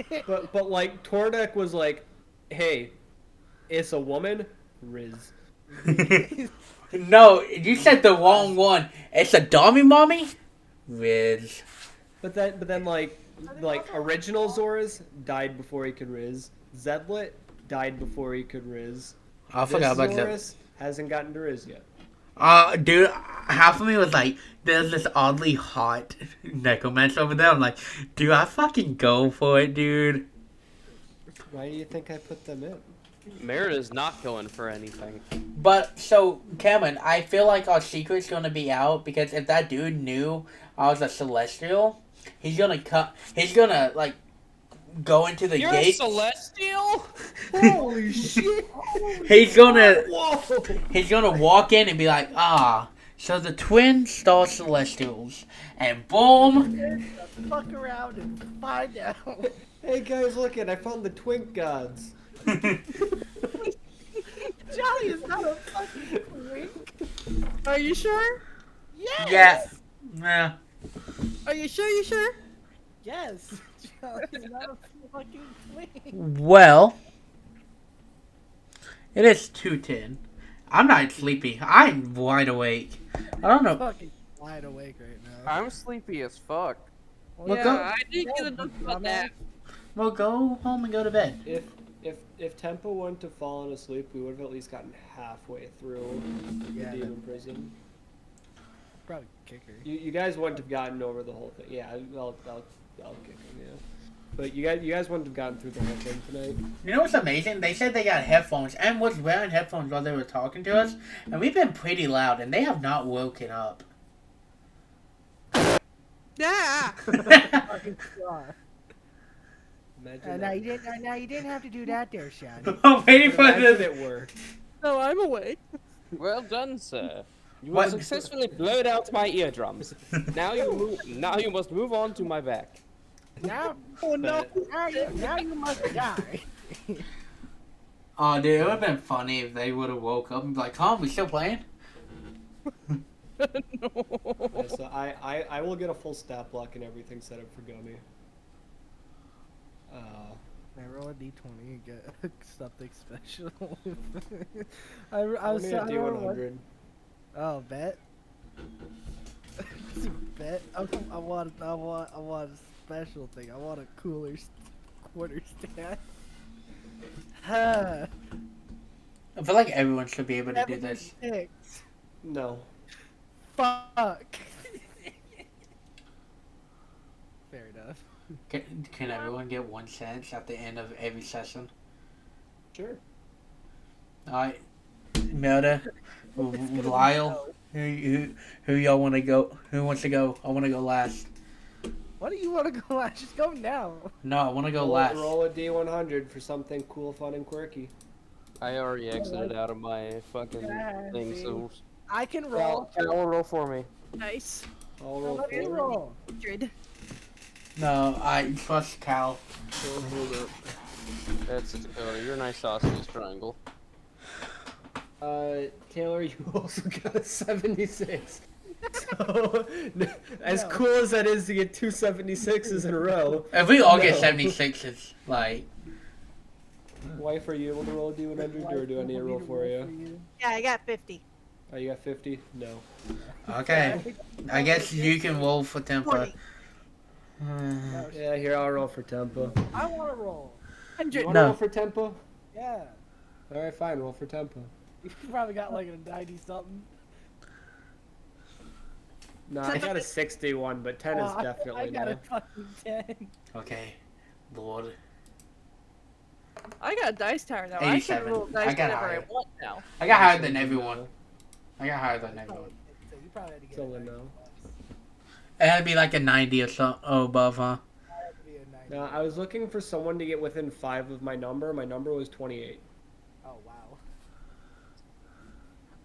But like Tordek was like, hey, it's a woman, Riz. No, you said the wrong one. It's a dummy mommy? Riz. But then like original Zoras died before he could Riz. Zedlit died before he could Riz. I forgot about that. Zoras hasn't gotten to Riz yet. Dude, half of me was like, there's this oddly hot necromancer over there. I'm like, do I fucking go for it, dude? Why do you think I put them in? Merida's not going for anything. But, so, Cameron, I feel like our secret's gonna be out, because if that dude knew I was a Celestial, he's gonna like, go into the You're gate. a celestial? Holy shit! He's gonna Whoa! walk in and be like, so the twin star Celestials, and boom. Fuck around and find out. Hey guys, look it! I found the twink gods. Jolly is not a fucking twink. Are you sure? Yes. Yeah. Yeah. Are you sure? You sure? Yes. It's not a fucking swing. Well, it is 2:10. I'm not sleepy. I'm wide awake. I don't know. Fucking wide awake right now. I'm sleepy as fuck. Well, yeah, go- I didn't get enough about that. Well, go home and go to bed. If Tempo wouldn't have fallen asleep, we would have at least gotten halfway through Yeah, the demon prison. Probably kick her. You guys wouldn't have gotten over the whole thing. Yeah, I'll kick him. Yeah, but you guys wouldn't have gotten through the whole thing tonight. You know what's amazing? They said they got headphones and was wearing headphones while they were talking to us, and we've been pretty loud, and they have not woken up. Yeah. Fucking star. Imagine Now that. you didn't have to do that there, Shad. I'm waiting for Imagine the. it worked. No, I'm awake. Well done, sir. You What? have successfully blown out my eardrums. Now you must move on to my back. Now, Oh no. now you must die. Oh, dude, it would have been funny if they would have woke up and be like, "Huh, we still playing?" Yeah, so I will get a full stat block and everything set up for Gummy. I roll a d20 and get something special. I I'll was need so, a I don't know what- D100. Oh, bet. Bet. I want a special thing. I want a cooler quarter stat. Huh. I feel like everyone should be able to do this. 76. No. Fuck. Fair enough. Can everyone get 1 cent at the end of every session? Sure. Alright, Melda, Lyle, who y'all want to go? Who wants to go? I want to go last. What do you want to go last? Just go now. No, I want to go last. Roll a D100 for something cool, fun, and quirky. I already exited out of my fucking Yeah, thing, see? so I can roll. Cal, roll for me. Nice. I'll roll Let me 4. roll. 100. No, I trust Cal. So hold up. That's it, Dakota. You're a nice sausage triangle. Taylor, you also got a 76. So, as No. cool as that is to get 2 76s in a row, If we all get No. 76, it's like. wife, are you able to roll a D100 or do I need to roll for you? Yeah, I got 50. Oh, you got 50? No. Okay. I guess you can roll for Tempo. 40. Yeah, here, I'll roll for Tempo. I want to roll. You 100. want to No. roll for Tempo? Yeah. Alright, fine, roll for Tempo. You probably got like a 90 something. No, I got a 61, but 10 is I definitely got no. a fucking 10. Okay. Lord. I got a dice tower now. I can 87. roll I dice got whenever I higher. want now. I got higher than everyone. I got higher than everyone. So you probably had to get Still a a 90 no. It had to be like a 90 or something above, huh? It had to be a 90. No, I was looking for someone to get within 5 of my number. My number was 28. Oh wow.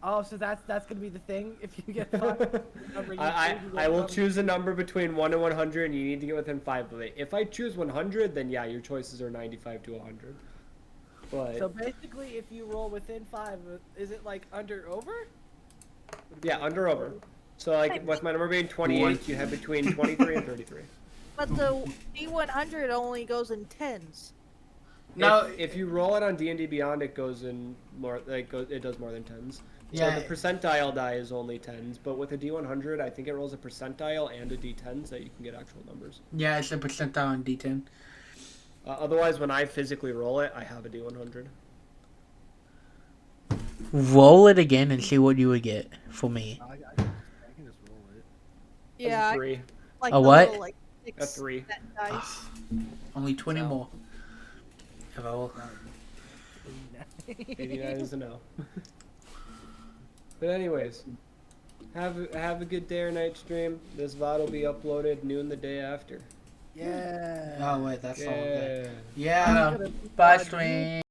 Oh, so that's gonna be the thing if you get 5. I will choose a number between 1 and 100, and you need to get within 5 of it. If I choose 100, then yeah, your choices are 95 to 100. But So basically, if you roll within 5, is it like under over? Would it be yeah, like under over. So like with my number being 28, you have between 23 and 33. But the D100 only goes in tens. No. If you roll it on D&D Beyond, it goes in more. It does more than 10s. So Yeah. the percentile die is only 10s, but with a D100, I think it rolls a percentile and a D10 so that you can get actual numbers. Yeah, it's a percentile on D10. Otherwise, when I physically roll it, I have a D100. Roll it again and see what you would get for me. I can just roll it. Yeah, As I- a 3. like A the what? little, like, A six 3. cent dice. Only 20 So- more. If I roll. 89 is a no. But anyways, have a good day or night stream. This VOD will be uploaded noon the day after. Yeah. Oh, wait, that's all good. Yeah. Yeah. Bye, stream.